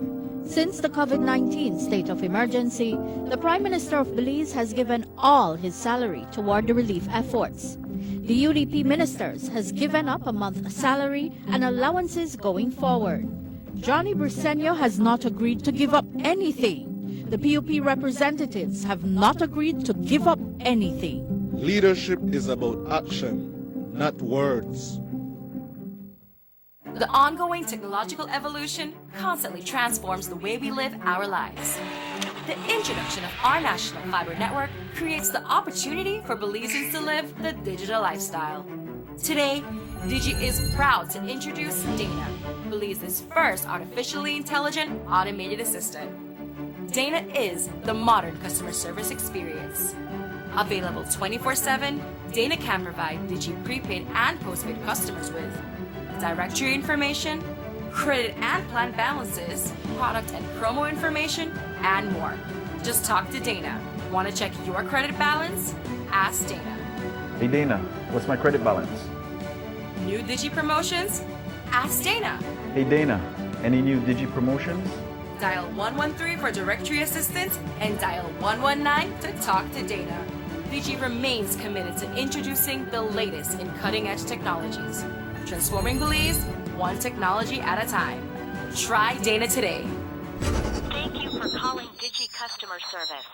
[SPEAKER 28] Since the COVID-19 state of emergency, the Prime Minister of Belize has given all his salary toward the relief efforts. The UDP ministers has given up a month's salary and allowances going forward. Johnny Briseno has not agreed to give up anything. The PUP representatives have not agreed to give up anything.
[SPEAKER 26] Leadership is about action, not words.
[SPEAKER 29] The ongoing technological evolution constantly transforms the way we live our lives. The introduction of our national fiber network creates the opportunity for Belizeans to live the digital lifestyle. Today, Digi is proud to introduce Dana, Belize's first artificially intelligent automated assistant. Dana is the modern customer service experience. Available 24/7, Dana can provide Digi prepaid and postpaid customers with directory information, credit and plan balances, product and promo information, and more. Just talk to Dana. Want to check your credit balance? Ask Dana.
[SPEAKER 30] Hey Dana, what's my credit balance?
[SPEAKER 29] New Digi promotions? Ask Dana.
[SPEAKER 30] Hey Dana, any new Digi promotions?
[SPEAKER 29] Dial 113 for directory assistance and dial 119 to talk to Dana. Digi remains committed to introducing the latest in cutting-edge technologies. Transforming Belize, one technology at a time. Try Dana today.
[SPEAKER 31] Thank you for calling Digi Customer Service.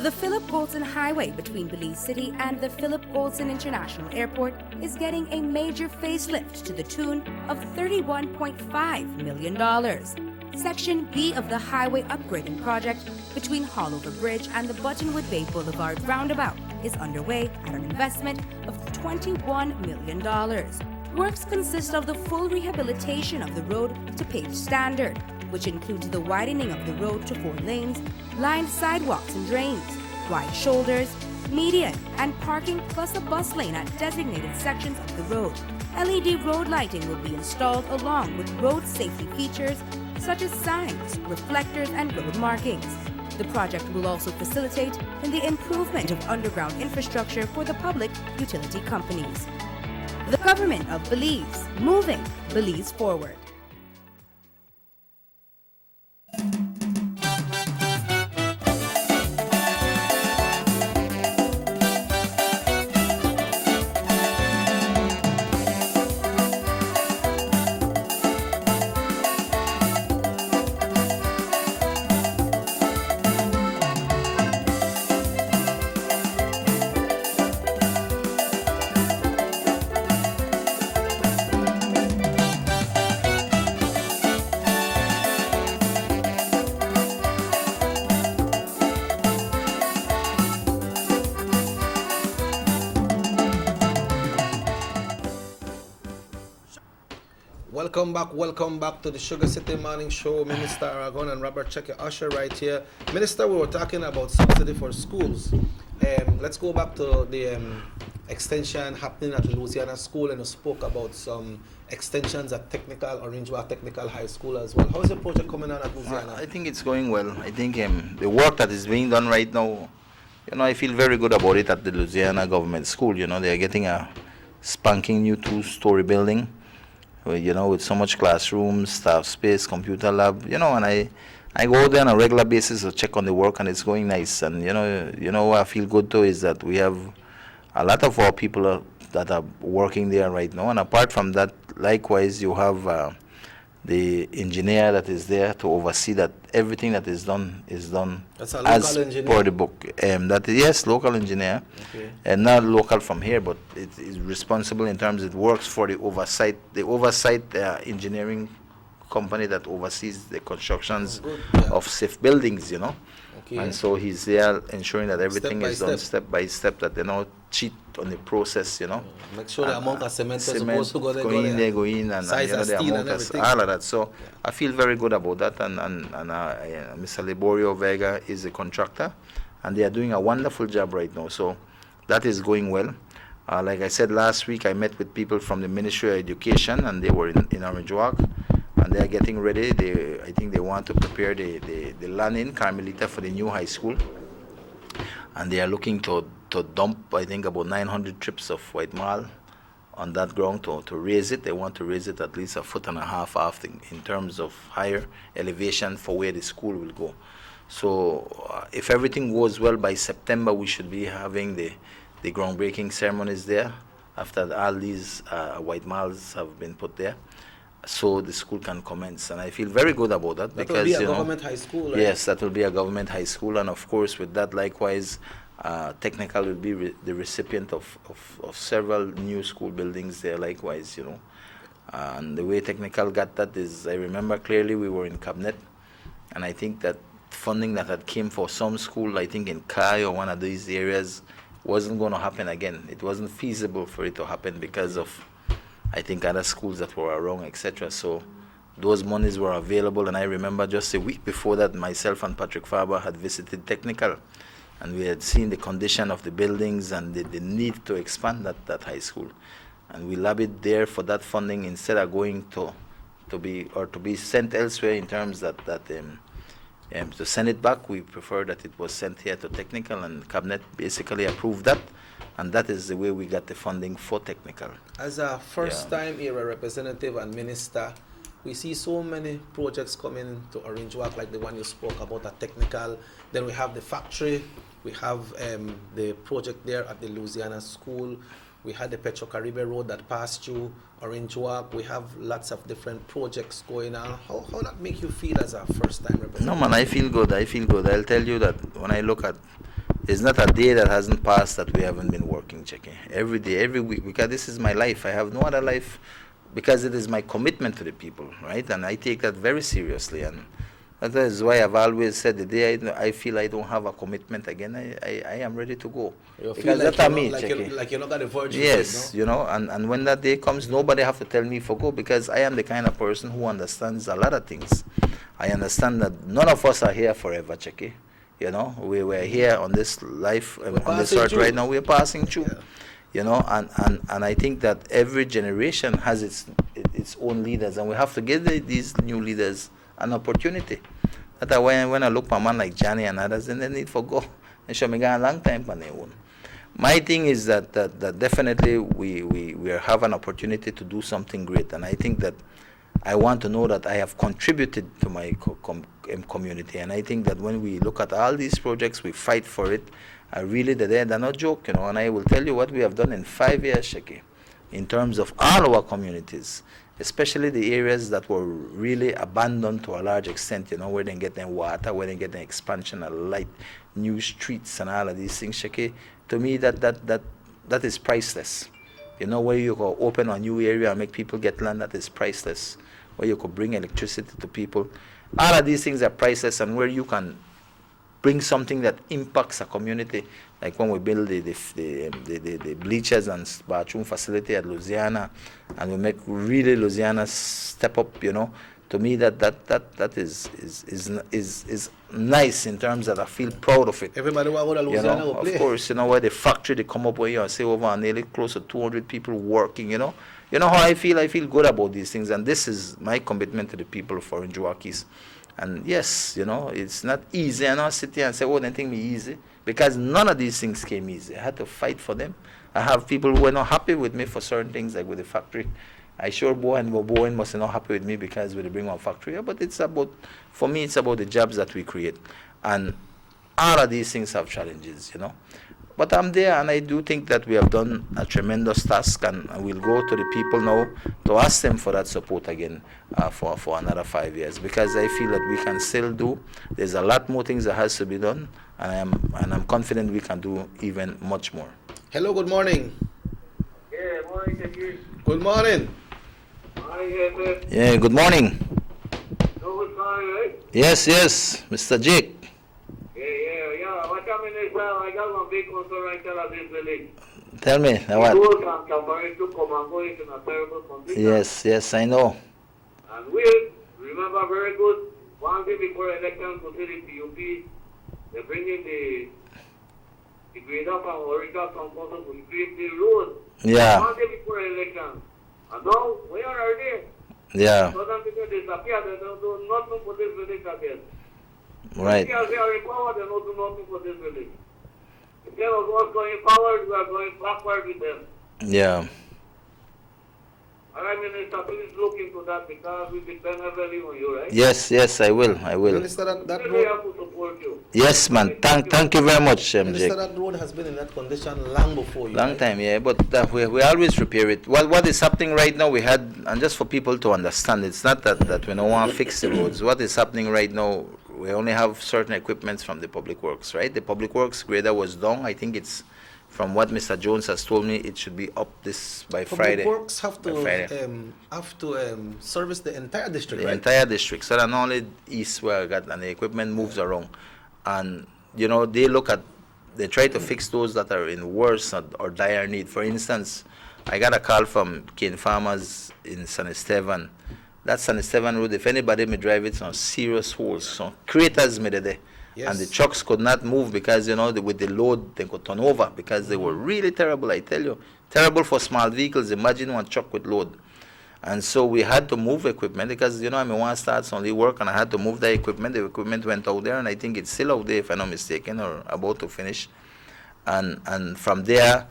[SPEAKER 6] The Philip Goldson Highway between Belize City and the Philip Goldson International Airport is getting a major facelift to the tune of $31.5 million. Section B of the highway upgrading project between Hallover Bridge and the Buttonwood Bay Boulevard roundabout is underway at an investment of $21 million. Works consist of the full rehabilitation of the road to paved standard, which includes the widening of the road to 4 lanes, lined sidewalks and drains, wide shoulders, median, and parking, plus a bus lane at designated sections of the road. LED road lighting will be installed along with road safety features such as signs, reflectors, and road markings. The project will also facilitate in the improvement of underground infrastructure for the public utility companies. The Government of Belize, moving Belize forward.
[SPEAKER 2] Welcome back to the Sugar City Morning Show. Minister Aragon and Robert Checker Usher right here. Minister, we were talking about subsidy for schools. Let's go back to the extension happening at Louisiana School, and you spoke about some extensions at Orange Walk Technical High School as well. How's the project coming on at Louisiana?
[SPEAKER 16] I think it's going well. I think the work that is being done right now, I feel very good about it at the Louisiana Government School. They're getting a spanking new 2-story building, with so much classrooms, staff space, computer lab, and I go there on a regular basis to check on the work, and it's going nice. And what I feel good too is that we have a lot of our people that are working there right now. And apart from that, likewise, you have the engineer that is there to oversee that everything that is done
[SPEAKER 2] That's a local
[SPEAKER 16] as
[SPEAKER 2] engineer?
[SPEAKER 16] per the book. Yes, local engineer,
[SPEAKER 2] Okay.
[SPEAKER 16] and not local from here, but it is responsible in terms it works for the oversight engineering company that oversees the constructions of safe buildings.
[SPEAKER 2] Okay.
[SPEAKER 16] And so he's there ensuring that everything
[SPEAKER 2] Step by
[SPEAKER 16] is done
[SPEAKER 2] step.
[SPEAKER 16] step by step, that they don't cheat on the process.
[SPEAKER 2] Make sure the amount of cement is supposed to go there.
[SPEAKER 16] Go in, and
[SPEAKER 2] size of
[SPEAKER 16] the
[SPEAKER 2] steel
[SPEAKER 16] amount
[SPEAKER 2] and
[SPEAKER 16] of
[SPEAKER 2] everything.
[SPEAKER 16] all of that. So I feel very good about that, and Mr. Liborio Vega is a contractor, and they are doing a wonderful job right now. So that is going well. Like I said last week, I met with people from the Ministry of Education, and they were in Orange Walk, and they are getting ready. I think they want to prepare the land in Carmelita for the new high school, and they are looking to dump, I think, about 900 trips of white marl on that ground to raise it. They want to raise it at least 1.5 feet off in terms of higher elevation for where the school will go. So if everything goes well, by September we should be having the groundbreaking ceremonies there after all these white marls have been put there, so the school can commence. And I feel very good about that,
[SPEAKER 2] That
[SPEAKER 16] because
[SPEAKER 2] will be a government high school, right?
[SPEAKER 16] Yes, that will be a government high school, and of course with that, likewise, Technical will be the recipient of several new school buildings there, likewise. And the way Technical got that is, I remember clearly we were in Cabinet, and I think that funding that had came for some school, I think in Kai or one of these areas, wasn't going to happen again. It wasn't feasible for it to happen because of, I think, other schools that were around, etc. So those monies were available, and I remember just a week before that, myself and Patrick Faber had visited Technical, and we had seen the condition of the buildings and the need to expand that high school. And we lobbied there for that funding instead of going to be sent elsewhere, in terms that to send it back. We prefer that it was sent here to Technical, and Cabinet basically approved that, and that is the way we got the funding for Technical.
[SPEAKER 2] As a first-time era representative and minister, we see so many projects coming to Orange Walk, like the one you spoke about at Technical. Then we have the factory. We have the project there at the Louisiana School. We had the Petro Caribe Road that passed through Orange Walk. We have lots of different projects going on. How that make you feel as a first-time representative?
[SPEAKER 16] No, man, I feel good. I'll tell you that when I look at There's not a day that hasn't passed that we haven't been working, checking. Every day, every week, because this is my life. I have no other life because it is my commitment to the people, right? And I take that very seriously. And that is why I've always said the day I feel I don't have a commitment again, I am ready to go.
[SPEAKER 2] You
[SPEAKER 16] because
[SPEAKER 2] feel like
[SPEAKER 16] that's
[SPEAKER 2] you're,
[SPEAKER 16] me,
[SPEAKER 2] like you're not at the verge.
[SPEAKER 16] Yes, you know, and when that day comes, nobody have to tell me for go, because I am the kind of person who understands a lot of things. I understand that none of us are here forever, Checky. You know, we're here on this life, on this earth right now. We're passing through. Yeah. You know, and I think that every generation has its own leaders, and we have to give these new leaders an opportunity. That's why when I look at a man like Johnny and others, then they need for go. And show me a long time on their own. My thing is that definitely we have an opportunity to do something great, and I think that I want to know that I have contributed to my community, and I think that when we look at all these projects, we fight for it. Really, they're not joke, you know. And I will tell you what we have done in 5 years, Sheki, in terms of all our communities, especially the areas that were really abandoned to a large extent, you know, where they get their water, where they get their expansion of light, new streets, and all of these things, Sheki. To me, that is priceless. You know, where you could open a new area and make people get land, that is priceless. Where you could bring electricity to people. All of these things are priceless, and where you can bring something that impacts a community, like when we build the bleachers and bathroom facility at Louisiana, and we make really Louisiana step up, you know. To me, that is nice in terms that I feel proud of it.
[SPEAKER 2] Everybody want to Louisiana will play.
[SPEAKER 16] Of course, you know, where the factory they come up with, you say over nearly close to 200 people working, you know. You know how I feel? I feel good about these things, and this is my commitment to the people of Orange Walkies. And yes, you know, it's not easy. I don't sit here and say, oh, they think me easy, because none of these things came easy. I had to fight for them. I have people who were not happy with me for certain things, like with the factory. I sure Bowen must not happy with me because we bring one factory. But it's about, for me, it's about the jobs that we create. And all of these things have challenges, you know. But I'm there, and I do think that we have done a tremendous task, and we'll go to the people now to ask them for that support again for another 5 years, because I feel that we can still do. There's a lot more things that has to be done, and I'm confident we can do even much more.
[SPEAKER 2] Hello, good morning.
[SPEAKER 1] Yeah, morning, thank you.
[SPEAKER 2] Good morning.
[SPEAKER 16] Yeah, good morning.
[SPEAKER 1] Good morning, right?
[SPEAKER 16] Yes, Mr. Jake.
[SPEAKER 1] Yeah. What happened is, I got one big concern right there at this building.
[SPEAKER 16] Tell me, what?
[SPEAKER 1] The road from Champagne to Comango is in a terrible condition.
[SPEAKER 16] Yes, I know.
[SPEAKER 1] And we remember very good, one day before election to see the PUP, they bring in the grader from Orica from Costa to create the road.
[SPEAKER 16] Yeah.
[SPEAKER 1] One day before election. And now, where are they?
[SPEAKER 16] Yeah.
[SPEAKER 1] Southern people disappear, they don't do nothing for this building again.
[SPEAKER 16] Right.
[SPEAKER 1] They are in power, they don't do nothing for this building. Instead of us going forward, we are going backward with them.
[SPEAKER 16] Yeah.
[SPEAKER 1] And I mean, please look into that, because we depend heavily on you, right?
[SPEAKER 16] Yes, I will.
[SPEAKER 2] Minister, that
[SPEAKER 1] We
[SPEAKER 2] road,
[SPEAKER 1] have to support you.
[SPEAKER 16] Yes, man. Thank you very much, Jake.
[SPEAKER 2] Minister, that road has been in that condition long before you.
[SPEAKER 16] Long time, yeah, but we always repair it. What is happening right now, we had, and just for people to understand, it's not that we don't want to fix the roads. What is happening right now, we only have certain equipments from the Public Works, right? The Public Works grader was down. I think it's, from what Mr. Jones has told me, it should be up by Friday.
[SPEAKER 2] Public Works have to service the entire district,
[SPEAKER 16] right? The entire district. So not only east where I got, and the equipment moves around. And, you know, they try to fix those that are in worse or dire need. For instance, I got a call from cane farmers in San Esteban. That San Esteban road, if anybody may drive it, some serious holes, some craters made there. Yes. And the trucks could not move because, you know, with the load, they could turn over because they were really terrible, I tell you. Terrible for small vehicles. Imagine one truck with load. And so we had to move equipment because, you know, I mean, one starts only work, and I had to move the equipment. The equipment went out there, and I think it's still out there, if I'm not mistaken, or about to finish. And from there,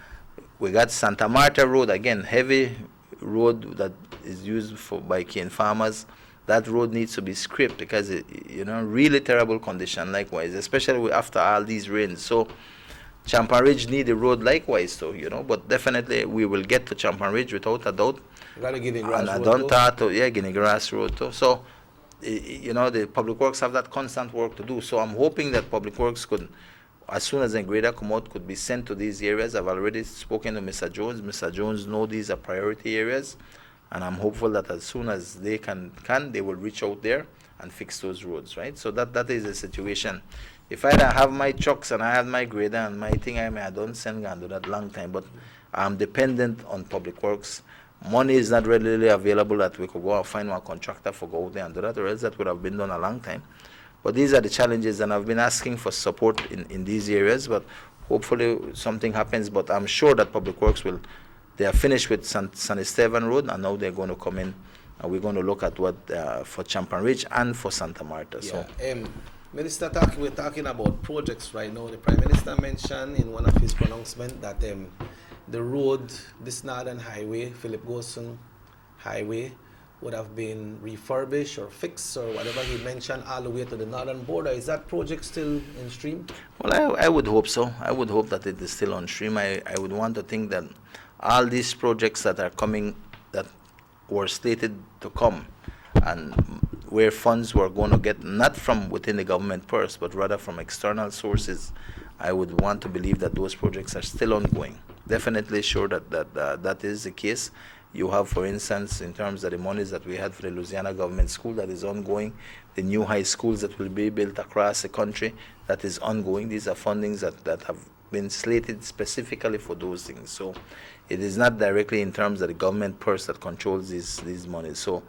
[SPEAKER 16] we got Santa Marta Road, again, heavy road that is used by cane farmers. That road needs to be scraped because it, you know, really terrible condition likewise, especially after all these rains. So Champan Ridge need the road likewise, so, you know, but definitely we will get to Champan Ridge without a doubt. And I don't start to, Guinea Grass Road too. So, you know, the Public Works have that constant work to do. So I'm hoping that Public Works could as soon as a grader come out, could be sent to these areas. I've already spoken to Mr. Jones. Mr. Jones know these are priority areas, and I'm hopeful that as soon as they can they will reach out there and fix those roads, right? So that is the situation. If I don't have my trucks and I have my grader and my thing, I don't send and do that long time, but I'm dependent on public works. Money is not readily available that we could go and find one contractor for go out there and do that, or else that would have been done a long time. But these are the challenges, and I've been asking for support in these areas, but hopefully something happens. But I'm sure that public works they are finished with San Esteban Road, and now they're going to come in, and we're going to look at what for Champan Ridge and for Santa Marta.
[SPEAKER 2] Yeah. So. Minister, we're talking about projects right now. The Prime Minister mentioned in one of his pronouncements that the road, this Northern Highway, Philip Gosen Highway, would have been refurbished or fixed or whatever he mentioned all the way to the northern border. Is that project still in stream?
[SPEAKER 16] Well, I would hope so. I would hope that it is still on stream. I would want to think that all these projects that are coming, that were slated to come, and where funds were going to get not from within the government purse, but rather from external sources, I would want to believe that those projects are still ongoing. Definitely sure that is the case. You have, for instance, in terms of the monies that we had for the Louisiana government school, that is ongoing. The new high schools that will be built across the country, that is ongoing. These are fundings that have been slated specifically for those things. So it is not directly in terms of the government purse that controls these monies. So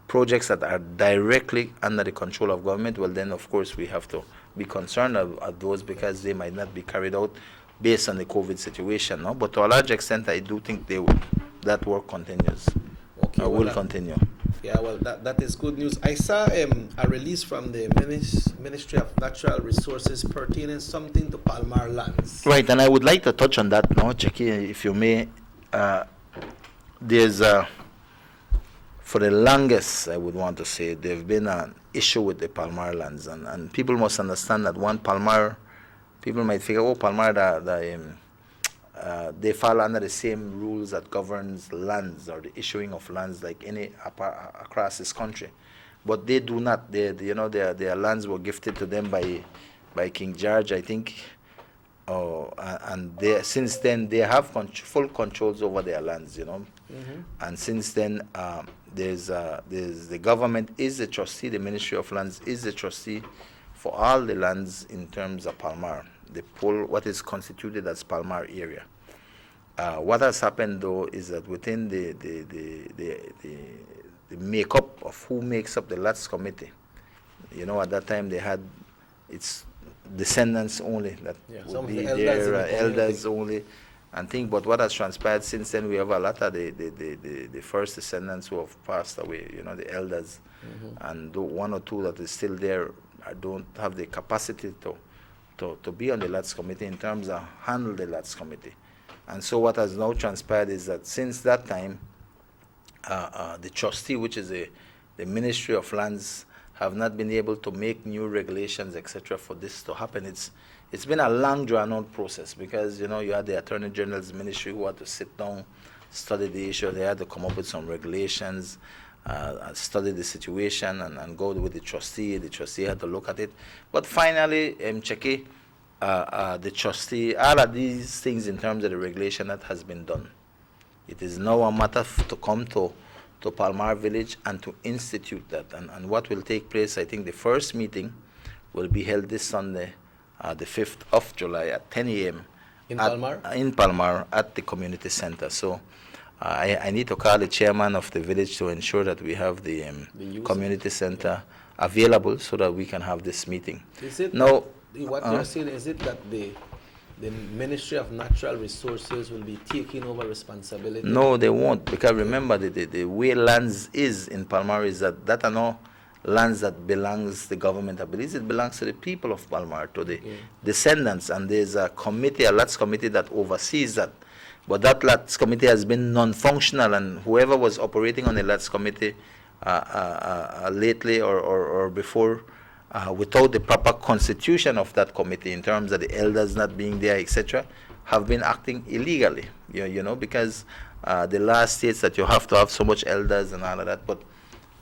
[SPEAKER 16] projects that are directly under the control of government, well then of course we have to be concerned of those, because they might not be carried out based on the COVID situation, no? But to a large extent, I do think that work continues.
[SPEAKER 2] Okay,
[SPEAKER 16] will continue.
[SPEAKER 2] Yeah, well, that is good news. I saw a release from the Ministry of Natural Resources pertaining something to Palmar lands.
[SPEAKER 16] Right, and I would like to touch on that now, Jackie, if you may. There's, for the longest, I would want to say, there's been an issue with the Palmar lands, and people must understand that one Palmar, people might figure, oh, Palmar, they fall under the same rules that governs lands or the issuing of lands like any across this country, but they do not. Their lands were gifted to them by King George, I think, and since then they have full controls over their lands,
[SPEAKER 2] Mm-hmm.
[SPEAKER 16] And since then there's the government is the trustee, the Ministry of Lands is the trustee for all the lands in terms of Palmar, what is constituted as Palmar area. What has happened though is that within the makeup of who makes up the Lots Committee, at that time they had its descendants only that would be there, elders only, and think. But what has transpired since then, we have a lot of the first descendants who have passed away, the elders, and one or two that is still there don't have the capacity to be on the Lots Committee in terms of handle the Lots Committee. And so what has now transpired is that since that time, the trustee, which is the Ministry of Lands, have not been able to make new regulations, etc., for this to happen. It's been a long, drawn-out process because, you had the Attorney General's ministry who had to sit down, study the issue. They had to come up with some regulations, study the situation, and go with the trustee. The trustee had to look at it. But finally, Cheki, the trustee, all of these things in terms of the regulation that has been done. It is now a matter to come to Palmar Village and to institute that. And what will take place, I think the first meeting will be held this Sunday, the 5th of July at 10 a.m.
[SPEAKER 2] In Palmar?
[SPEAKER 16] In Palmar at the community center. So I need to call the chairman of the village to ensure that we have the community center available so that we can have this meeting.
[SPEAKER 2] Is it
[SPEAKER 16] now,
[SPEAKER 2] what you're saying, is it that the Ministry of Natural Resources will be taking over responsibility?
[SPEAKER 16] No, they won't, because remember the way lands is in Palmar is that are no lands that belongs to the government. I believe it belongs to the people of Palmar, to the descendants, and there's a committee, a Lots Committee that oversees that. But that Lots Committee has been non-functional, and whoever was operating on the Lots Committee lately or before, without the proper constitution of that committee in terms of the elders not being there, etc., have been acting illegally, because the law states that you have to have so much elders and all of that, but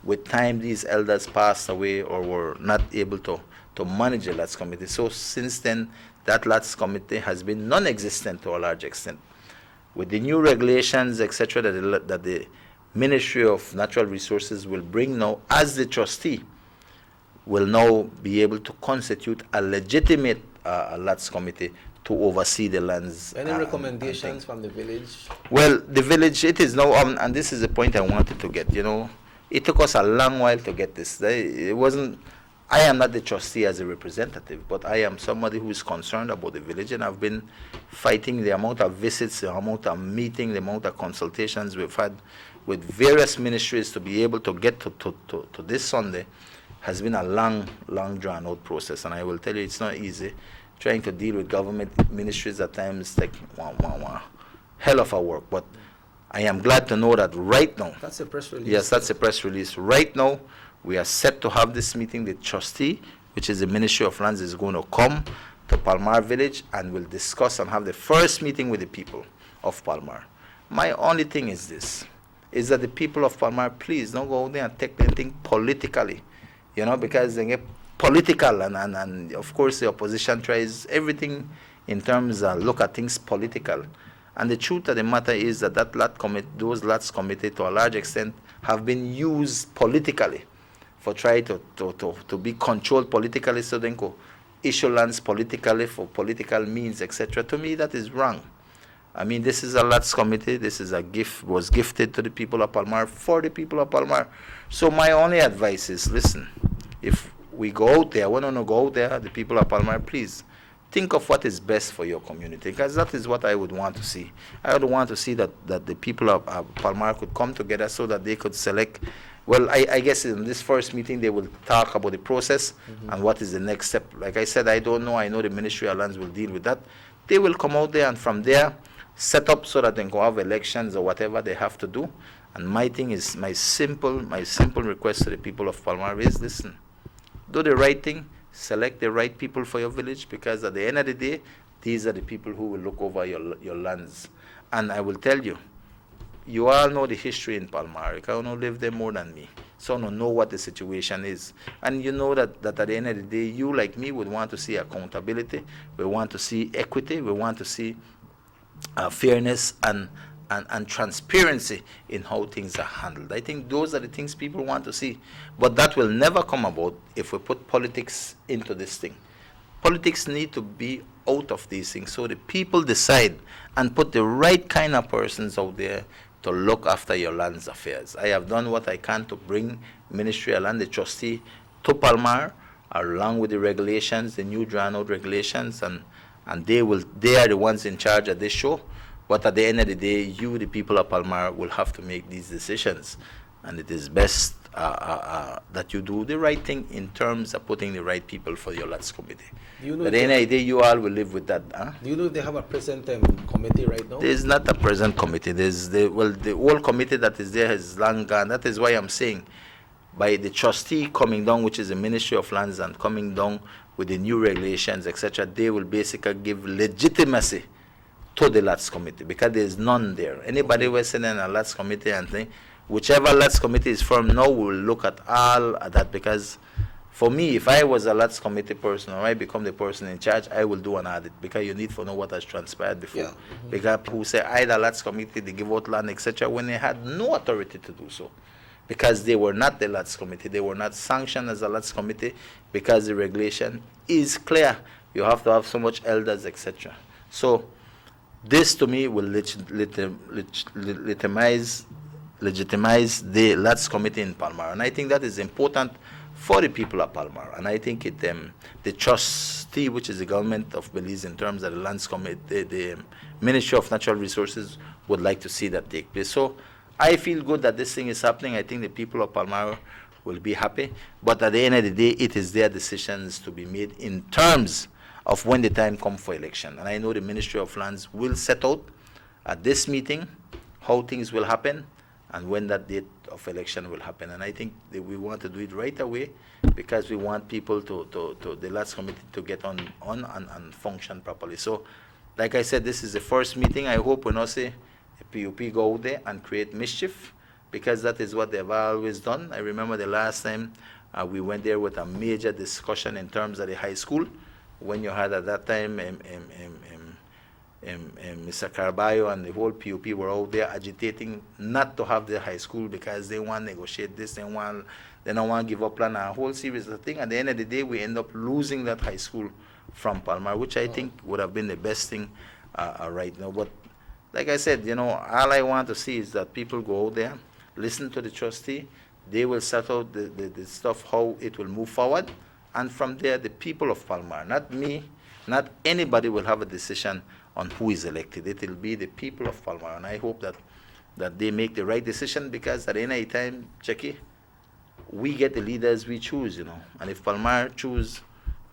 [SPEAKER 16] with time these elders passed away or were not able to to manage the Lands Committee. So since then, that Lands Committee has been non-existent to a large extent. With the new regulations, etc., that the Ministry of Natural Resources will bring now, as the trustee, will now be able to constitute a legitimate Lands Committee to oversee the lands.
[SPEAKER 2] Any recommendations from the village?
[SPEAKER 16] Well, the village, it is now, and this is the point I wanted to get, it took us a long while to get this. It wasn't, I am not the trustee as a representative, but I am somebody who is concerned about the village, and I've been fighting the amount of visits, the amount of meetings, the amount of consultations we've had with various ministries to be able to get to this Sunday has been a long, drawn out process. And I will tell you, it's not easy. Trying to deal with government ministries at times take hell of a work. But I am glad to know that right now.
[SPEAKER 2] That's a press release.
[SPEAKER 16] Yes, that's a press release. Right now, we are set to have this meeting. The trustee, which is the Ministry of Lands, is going to come to Palmar Village and will discuss and have the first meeting with the people of Palmar. My only thing is this, is that the people of Palmar, please don't go out there and take anything politically, because they get political, and of course the opposition tries everything in terms of look at things political. And the truth of the matter is that those Lands Committee to a large extent have been used politically for trying to be controlled politically, so they can issue lands politically for political means, etc. To me, that is wrong. I mean, this is a Lands Committee. This is a gift, was gifted to the people of Palmar, for the people of Palmar. So my only advice is, listen, if we go out there, we want to go out there, the people of Palmar, please think of what is best for your community, because that is what I would want to see. I would want to see that the people of Palmar could come together so that they could select. Well, I guess in this first meeting they will talk about the process and what is the next step. Like I said, I don't know. I know the Ministry of Lands will deal with that. They will come out there and from there set up so that they can have elections or whatever they have to do. And my thing is, my simple request to the people of Palmar is, listen, do the right thing, select the right people for your village, because at the end of the day, these are the people who will look over your lands. And I will tell you, you all know the history in Palmar. You don't live there more than me. So you know what the situation is. And you know that at the end of the day, you like me would want to see accountability. We want to see equity. We want to see fairness and transparency in how things are handled. I think those are the things people want to see. But that will never come about if we put politics into this thing. Politics need to be out of these things so the people decide and put the right kind of persons out there to look after your land's affairs. I have done what I can to bring Ministry of Land, the trustee, to Palmar, along with the regulations, the new drawn out regulations, and they are the ones in charge of this show. But at the end of the day, you, the people of Palmar, will have to make these decisions. And it is best that you do the right thing in terms of putting the right people for your Lands Committee. At the end of the day, you all will live with that. Huh?
[SPEAKER 2] Do you know if they have a present committee right now?
[SPEAKER 16] There is not a present committee. The whole committee that is there is long gone. That is why I'm saying, by the trustee coming down, which is the Ministry of Lands, and coming down with the new regulations, etc., they will basically give legitimacy to the Lands Committee, because there is none there. Anybody who is sitting in a Lands Committee and think, whichever Lands Committee is formed now, will look at all of that, because for me, if I was a Lands Committee person, or I become the person in charge, I will do an audit, because you need to know what has transpired before. Yeah. Because who say either Lands Committee, they give out land, etc., when they had no authority to do so, because they were not the Lands Committee, they were not sanctioned as a Lands Committee, because the regulation is clear. You have to have so much elders, etc. So this to me will legitimize the Lands Committee in Palmar, and I think that is important for the people of Palmar. And I think the trustee, which is the government of Belize in terms of the Lands Committee, the Ministry of Natural Resources, would like to see that take place. So I feel good that this thing is happening. I think the people of Palmar will be happy. But at the end of the day, it is their decisions to be made in terms of when the time comes for election. And I know the Ministry of Lands will set out at this meeting how things will happen and when that date of election will happen. And I think that we want to do it right away, because we want people to the Lands Committee to get on and function properly. So, like I said, this is the first meeting. I hope when I say the PUP go out there and create mischief, because that is what they've always done. I remember the last time We went there with a major discussion in terms of the high school, when you had at that time Mr. Carballo and the whole PUP were out there agitating not to have the high school because they want to negotiate this, they don't want to give up on a whole series of things. At the end of the day, we end up losing that high school from Palmar, which I think would have been the best thing right now. But like I said, all I want to see is that people go out there, listen to the trustee, they will set out the stuff, how it will move forward, and from there, the people of Palmar, not me, not anybody will have a decision on who is elected. It will be the people of Palmar, and I hope that they make the right decision, because at any time, Jackie, we get the leaders we choose, and if Palmar choose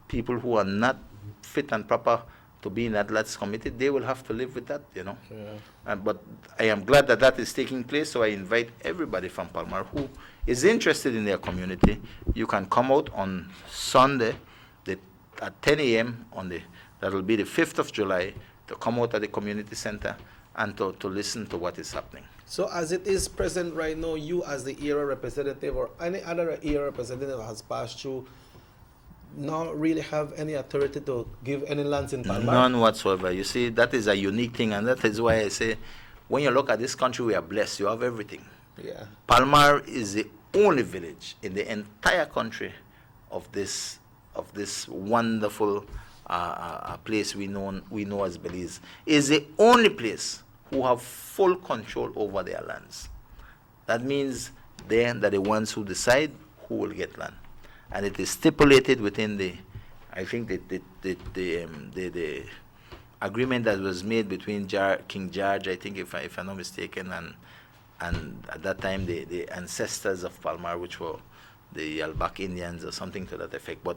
[SPEAKER 16] people who are not fit and proper to be in that lads committee, they will have to live with that,
[SPEAKER 2] Yeah.
[SPEAKER 16] But I am glad that that is taking place, so I invite everybody from Palmar who is interested in their community. You can come out on Sunday at 10 a.m. that will be the 5th of July, to come out at the community center and to listen to what is happening.
[SPEAKER 2] So as it is present right now, you as the area representative or any other area representative has passed through, not really have any authority to give any lands in Palmar?
[SPEAKER 16] None whatsoever. You see, that is a unique thing, and that is why I say, when you look at this country, we are blessed. You have everything.
[SPEAKER 2] Yeah.
[SPEAKER 16] Palmar is the only village in the entire country of this wonderful place we know as Belize. Is the only place who have full control over their lands. That means they are the ones who decide who will get land, and it is stipulated within the agreement that was made between King George, I think, if I'm not mistaken, and at that time the ancestors of Palmar, which were the Yalbak Indians or something to that effect. But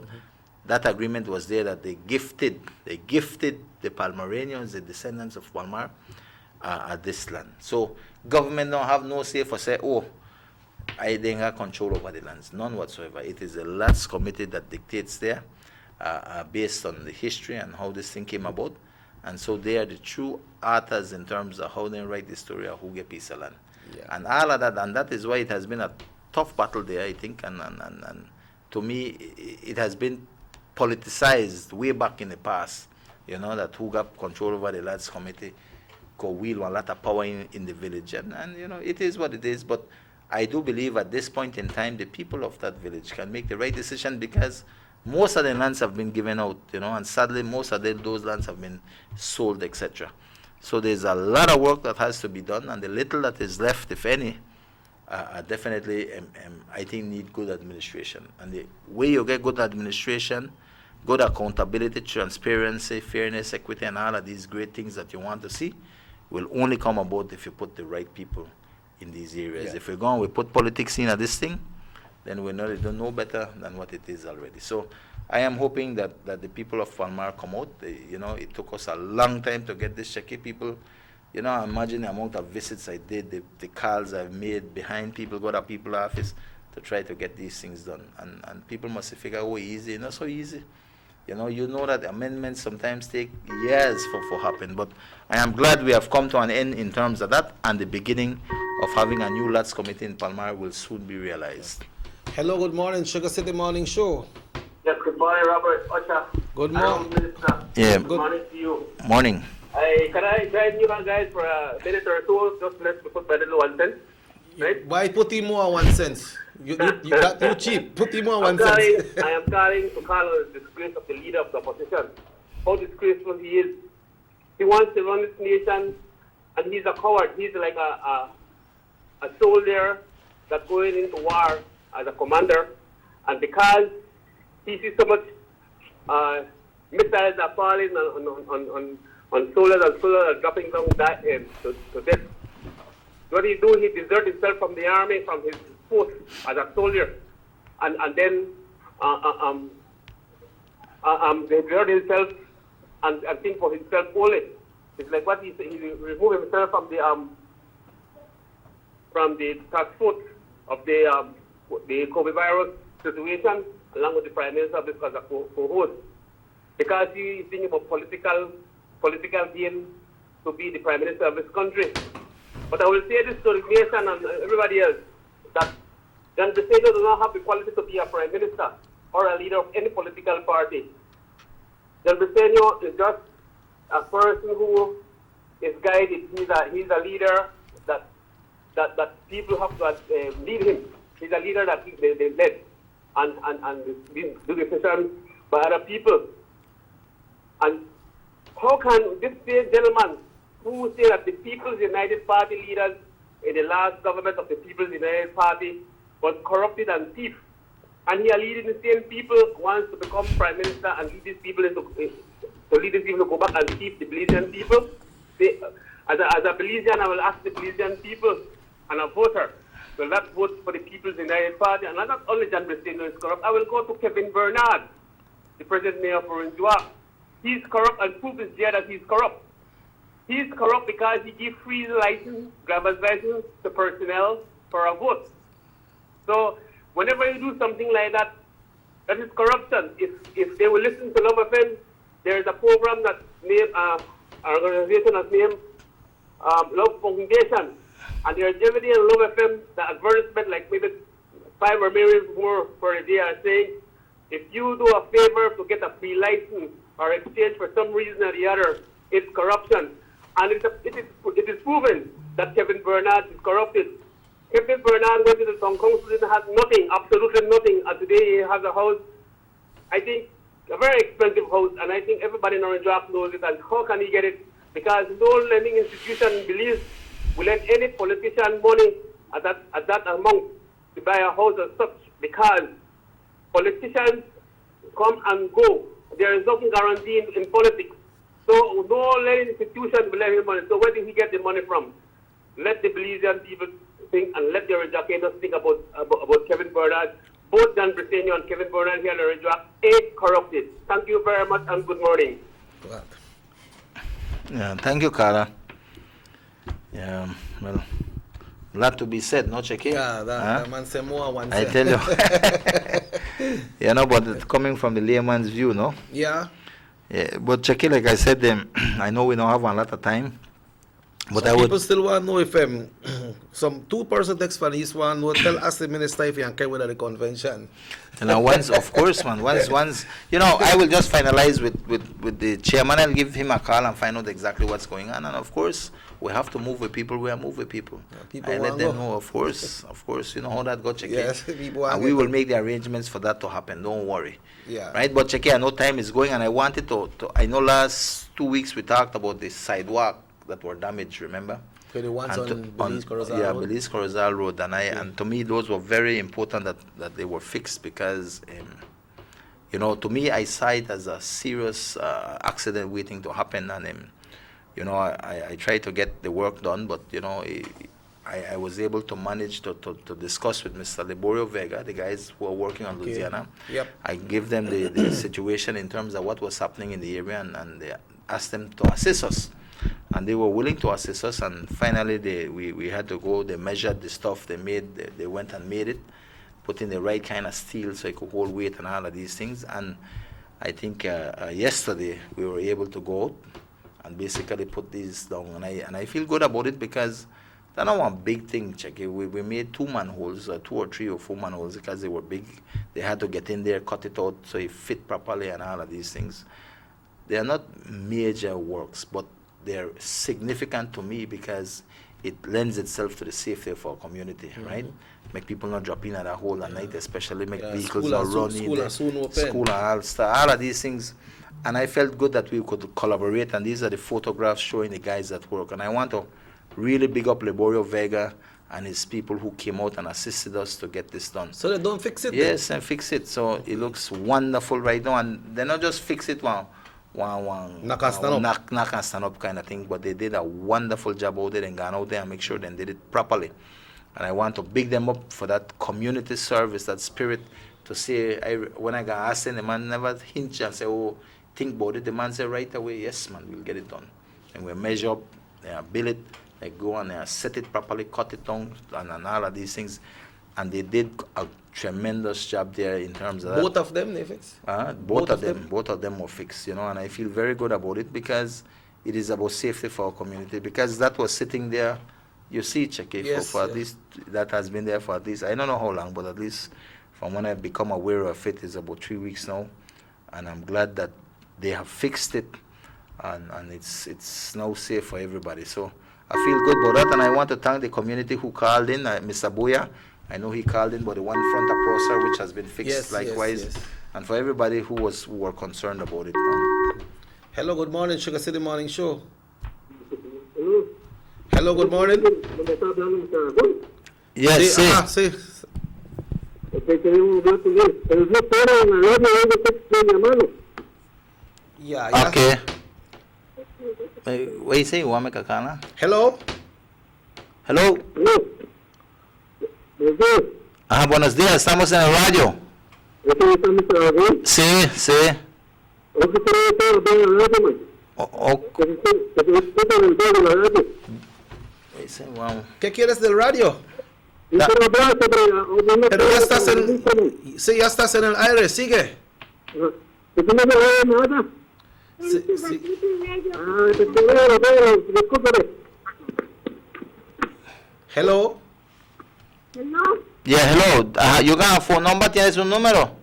[SPEAKER 16] that agreement was there that they gifted the Palmarians, the descendants of Palmar, this land. So government don't have no say for say, I didn't have control over the lands. None whatsoever. It is the lands committee that dictates there, based on the history and how this thing came about. And so they are the true authors in terms of how they write the story of who get piece of land.
[SPEAKER 2] Yeah.
[SPEAKER 16] And all of that, and that is why it has been a tough battle there, I think, and to me, it has been politicized way back in the past, that who got control over the lands committee could wield a lot of power in the village, and it is what it is. But I do believe at this point in time, the people of that village can make the right decision, because most of the lands have been given out, and sadly, most of those lands have been sold, etc. So there's a lot of work that has to be done, and the little that is left, if any, definitely, I think, need good administration. And the way you get good administration, good accountability, transparency, fairness, equity, and all of these great things that you want to see will only come about if you put the right people in these areas.
[SPEAKER 2] Yeah.
[SPEAKER 16] If we put politics in at this thing, then we don't know better than what it is already. So I am hoping that the people of Palmar come out. It took us a long time to get this Sheki people. Imagine the amount of visits I did, the calls I've made behind people, go to people's office to try to get these things done. And people must figure, easy. Not so easy. You know that amendments sometimes take years for happen. But I am glad we have come to an end in terms of that, and the beginning of having a new lads committee in Palmar will soon be realized.
[SPEAKER 2] Hello, good morning, SugarCity Morning Show.
[SPEAKER 1] Yes, good morning, Robert Usher.
[SPEAKER 2] Good morning.
[SPEAKER 1] Minister.
[SPEAKER 16] Yeah.
[SPEAKER 1] Good morning to you.
[SPEAKER 16] Morning.
[SPEAKER 1] Can I join you guys for a minute or two? Just let's put by little 1 cent. Right?
[SPEAKER 2] Why put him more 1 cent? You got too cheap. Put him more 1 cent.
[SPEAKER 1] I am calling to call on the disgrace of the leader of the opposition. How disgraceful he is. He wants to run this nation, and he's a coward. He's like a soldier that's going into war as a commander, and because he sees so much missiles are falling on soldiers, and soldiers are dropping down to death. What he do? He deserted himself from the army, from his post as a soldier, and then he deserted himself and think for himself only. It's like what he removed himself from the task force of the COVID virus situation, along with the Prime Minister of this as a co-host, because he is thinking about political gain to be the Prime Minister of this country. But I will say this to the nation and everybody else, that
[SPEAKER 7] John Briceño does not have the quality to be a prime minister or a leader of any political party. John Briceño is just a person who is guided. He's a leader that people have to lead him. He's a leader that they led and do decisions by other people. And how can this gentleman who say that the People's United Party leaders in the last government of the People's United Party was corrupted and thief, and he are leading the same people wants to become prime minister and lead these people to lead these people to go back and thief the Belizean people? As a Belizean, I will ask the Belizean people and a voter will not vote for the People's United Party. And not only John Briceño is corrupt, I will go to Kevin Bernard, the present mayor of Orange Walk. He's corrupt, and proof is there that he's corrupt. He's corrupt because he gives free license, driver's license to personnel for a vote. So whenever you do something like that, that is corruption. If they will listen to Love FM, there is a program that named, our organization has named Love Foundation. And they're generally in Love FM, the advertisement, like maybe 5 or maybe more per day, are saying, if you do a favor to get a free license or exchange for some reason or the other, it's corruption. And it is proven that Kevin Bernard is corrupted. Kevin Bernard went to the town council and had nothing, absolutely nothing. And today he has a house, I think, a very expensive house. And I think everybody in Orange Walk knows it. And how can he get it? Because no lending institution believes we lend any politician money at that amount to buy a house as such, because politicians come and go. There is nothing guaranteed in politics. So no lending institution will lend him money. So where did he get the money from? Let the Belizean people think, and let the Orangeacanos think about Kevin Bernard. Both John Briceño and Kevin Bernard here in Orange Walk ain't corrupted. Thank you very much and good morning.
[SPEAKER 16] Yeah, thank you, Carla. Yeah, well, a lot to be said, no, Checky?
[SPEAKER 2] Yeah, that man say more one
[SPEAKER 16] I tell you. You know, but it's coming from the layman's view, no?
[SPEAKER 2] Yeah.
[SPEAKER 16] Yeah, but Checky, like I said, I know we don't have a lot of time. But
[SPEAKER 2] some people still want to know if some 2% text from East one will tell us the minister if he can carry with the convention.
[SPEAKER 16] And now once, of course, man, once, you know, I will just finalize with the chairman. I'll give him a call and find out exactly what's going on. And of course, we have to move with people. We are move with people. I let them know, of course, you know how that go, Checky.
[SPEAKER 2] Yes, people
[SPEAKER 16] and we will make the arrangements for that to happen. Don't worry.
[SPEAKER 2] Yeah.
[SPEAKER 16] Right, but Checky, I know time is going, and I wanted to I know last 2 weeks we talked about the sidewalk that were damaged, remember?
[SPEAKER 2] The ones on Belize Corozal Road.
[SPEAKER 16] Yeah, Belize Corozal Road. And to me, those were very important that they were fixed because, you know, to me, I saw it as a serious accident waiting to happen. And, you know, I tried to get the work done, but, you know, I was able to manage to discuss with Mr. Liborio Vega, the guys who are working on Louisiana.
[SPEAKER 2] Yep.
[SPEAKER 16] I gave them the situation in terms of what was happening in the area, and they asked them to assist us. And they were willing to assist us, and finally we had to go. They measured the stuff they made. They went and made it, put in the right kind of steel so it could hold weight and all of these things. And I think yesterday we were able to go out and basically put these down. And I feel good about it because that's not one big thing, Checky. We made 2 manholes, 2 or 3 or 4 manholes because they were big. They had to get in there, cut it out so it fit properly and all of these things. They are not major works, but they're significant to me because it lends itself to the safety of our community, right? Make people not drop in at a hole at night, especially make vehicles not running. School and all of these things. And I felt good that we could collaborate, and these are the photographs showing the guys that work. And I want to really big up Liborio Vega and his people who came out and assisted us to get this done.
[SPEAKER 2] So they don't fix it?
[SPEAKER 16] Yes, and fix it. So it looks wonderful right now. And they not just fix it knock and stand up kind of thing, but they did a wonderful job out there and gone out there and make sure they did it properly. And I want to big them up for that community service, that spirit to say, when I got asked, the man never hinge and say, oh, think about it. The man said right away, yes, man, we'll get it done. And we measure up, build it, they go and set it properly, cut it down, and all of these things. And they did a tremendous job there in terms of
[SPEAKER 2] both of them they fixed?
[SPEAKER 16] Both of them were fixed, you know, and I feel very good about it because it is about safety for our community, because that was sitting there you see, Checky,
[SPEAKER 2] Yes,
[SPEAKER 16] for at least, that has been there for at least, I don't know how long, but at least from when I've become aware of it is about 3 weeks now. And I'm glad that they have fixed it, and it's now safe for everybody. So I feel good about that, and I want to thank the community who called in, Mr. Boya. I know he called in about the one front approach which has been fixed likewise, and for everybody who were concerned about it.
[SPEAKER 2] Hello, good morning, Sugar City Morning Show. Hello, good morning.
[SPEAKER 16] Yes,
[SPEAKER 2] sí. Yeah.
[SPEAKER 16] Okay. What you say, Wame Kakana?
[SPEAKER 2] Hello.
[SPEAKER 16] Hello. Buenos días, estamos en el radio. Sí.
[SPEAKER 2] ¿Qué quieres del radio? Pero ya estás ya estás en el aire, sigue. Hello.
[SPEAKER 16] Yeah, hello. You got a phone number? ¿Tienes un número?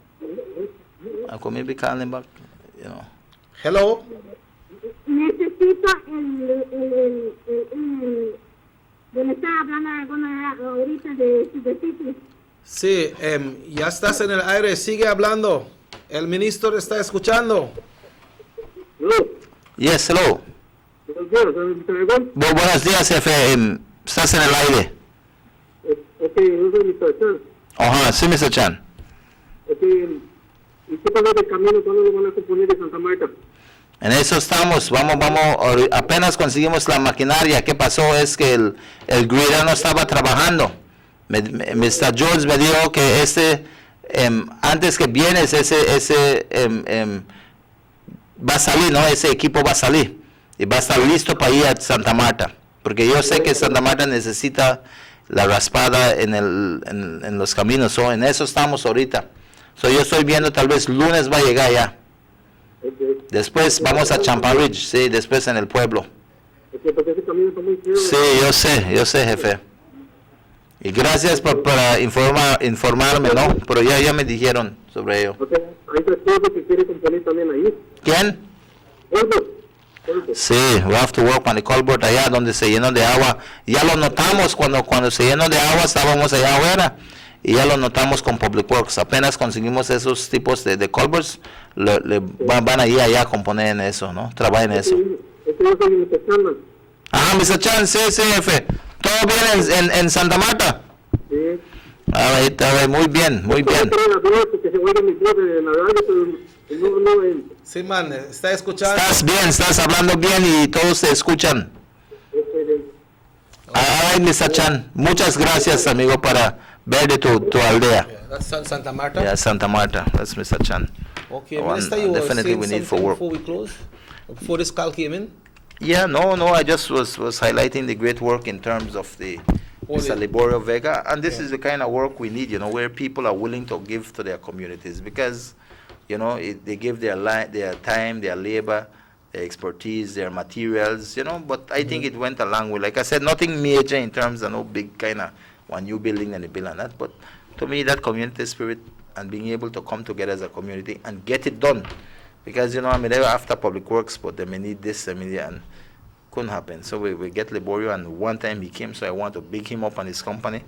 [SPEAKER 16] I could maybe call him back, you know.
[SPEAKER 2] Hello.
[SPEAKER 21] Necesito yo le estaba hablando ahorita de SugarCity.
[SPEAKER 2] Sí, ya estás en el aire, sigue hablando. El ministro está escuchando.
[SPEAKER 16] Yes, hello. Buenos días, jefe. Estás en el aire.
[SPEAKER 21] Yo soy Mr. Chan.
[SPEAKER 16] Ajá, sí, Mr. Chan.
[SPEAKER 21] ¿Y qué pasa del camino? ¿Cuándo lo van a componer de Santa Marta?
[SPEAKER 16] En eso estamos, vamos, apenas conseguimos la maquinaria. ¿Qué pasó? Es que el grader no estaba trabajando. Mr. George me dijo que antes que vienes, ese va a salir, ¿no? Ese equipo va a salir y va a estar listo para ir a Santa Marta. Porque yo sé que Santa Marta necesita la raspada en los caminos. En eso estamos ahorita. Yo estoy viendo, tal vez lunes va a llegar ya. Después vamos a Champa Ridge, sí, después en el pueblo. Sí, yo sé, jefe. Y gracias por informarme, ¿no? Pero ya me dijeron sobre ello.
[SPEAKER 21] Hay transporte que quiere componer también ahí.
[SPEAKER 16] ¿Quién? Sí, we have to work on the culvert allá donde se llenó de agua. Ya lo notamos cuando se llenó de agua, estábamos allá afuera. Y ya lo notamos con Public Works. Apenas conseguimos esos tipos de culverts, van a ir allá a componer en eso, ¿no? Trabajar en eso. Mr. Chan, sí, jefe. ¿Todo bien en Santa Marta?
[SPEAKER 21] Sí.
[SPEAKER 16] Muy bien.
[SPEAKER 2] Sí, man, está escuchando.
[SPEAKER 16] Estás bien, estás hablando bien y todos te escuchan. Mr. Chan, muchas gracias, amigo, para ver de tu aldea.
[SPEAKER 2] That's Santa Marta?
[SPEAKER 16] Yeah, Santa Marta. That's Mr. Chan.
[SPEAKER 2] Okay, Minister, you
[SPEAKER 16] definitely we need for work.
[SPEAKER 2] Before we close? Before this call came in?
[SPEAKER 16] Yeah, no, I just was highlighting the great work in terms of the Mr. Liborio Vega, and this is the kind of work we need, where people are willing to give to their communities, because, they give their time, their labor, their expertise, their materials, but I think it went a long way. Like I said, nothing major in terms of no big kind of one new building and a bill and that, but to me, that community spirit and being able to come together as a community and get it done. Because, they were after Public Works, but they may need this, and couldn't happen. So we get Liborio, and one time he came, so I want to big him up and his company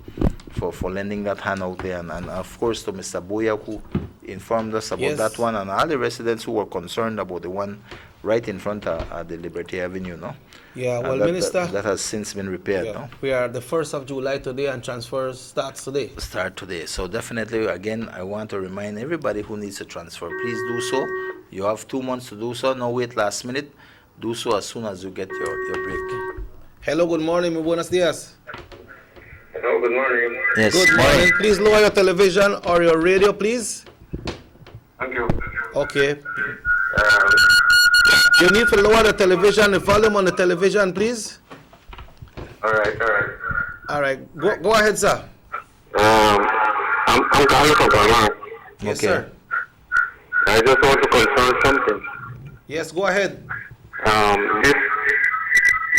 [SPEAKER 16] for lending that hand out there. And of course, to Mr. Boya, who informed us about that one, and all the residents who were concerned about the one right in front of the Liberty Avenue, no?
[SPEAKER 2] Yeah, well,
[SPEAKER 16] Minister, that has since been repaired, no?
[SPEAKER 2] We are the 1st of July today, and transfers starts today.
[SPEAKER 16] Start today. So definitely, again, I want to remind everybody who needs to transfer, please do so. You have 2 months to do so. No wait last minute. Do so as soon as you get your break.
[SPEAKER 2] Hello, good morning. Muy buenos días.
[SPEAKER 8] Hello, good morning.
[SPEAKER 16] Yes.
[SPEAKER 2] Good morning. Please lower your television or your radio, please.
[SPEAKER 8] Thank you.
[SPEAKER 2] Okay. You need to lower the television, the volume on the television, please.
[SPEAKER 8] All right.
[SPEAKER 2] All right. Go ahead, sir.
[SPEAKER 8] I'm calling from Vermont.
[SPEAKER 2] Yes, sir.
[SPEAKER 8] I just want to confirm something.
[SPEAKER 2] Yes, go ahead.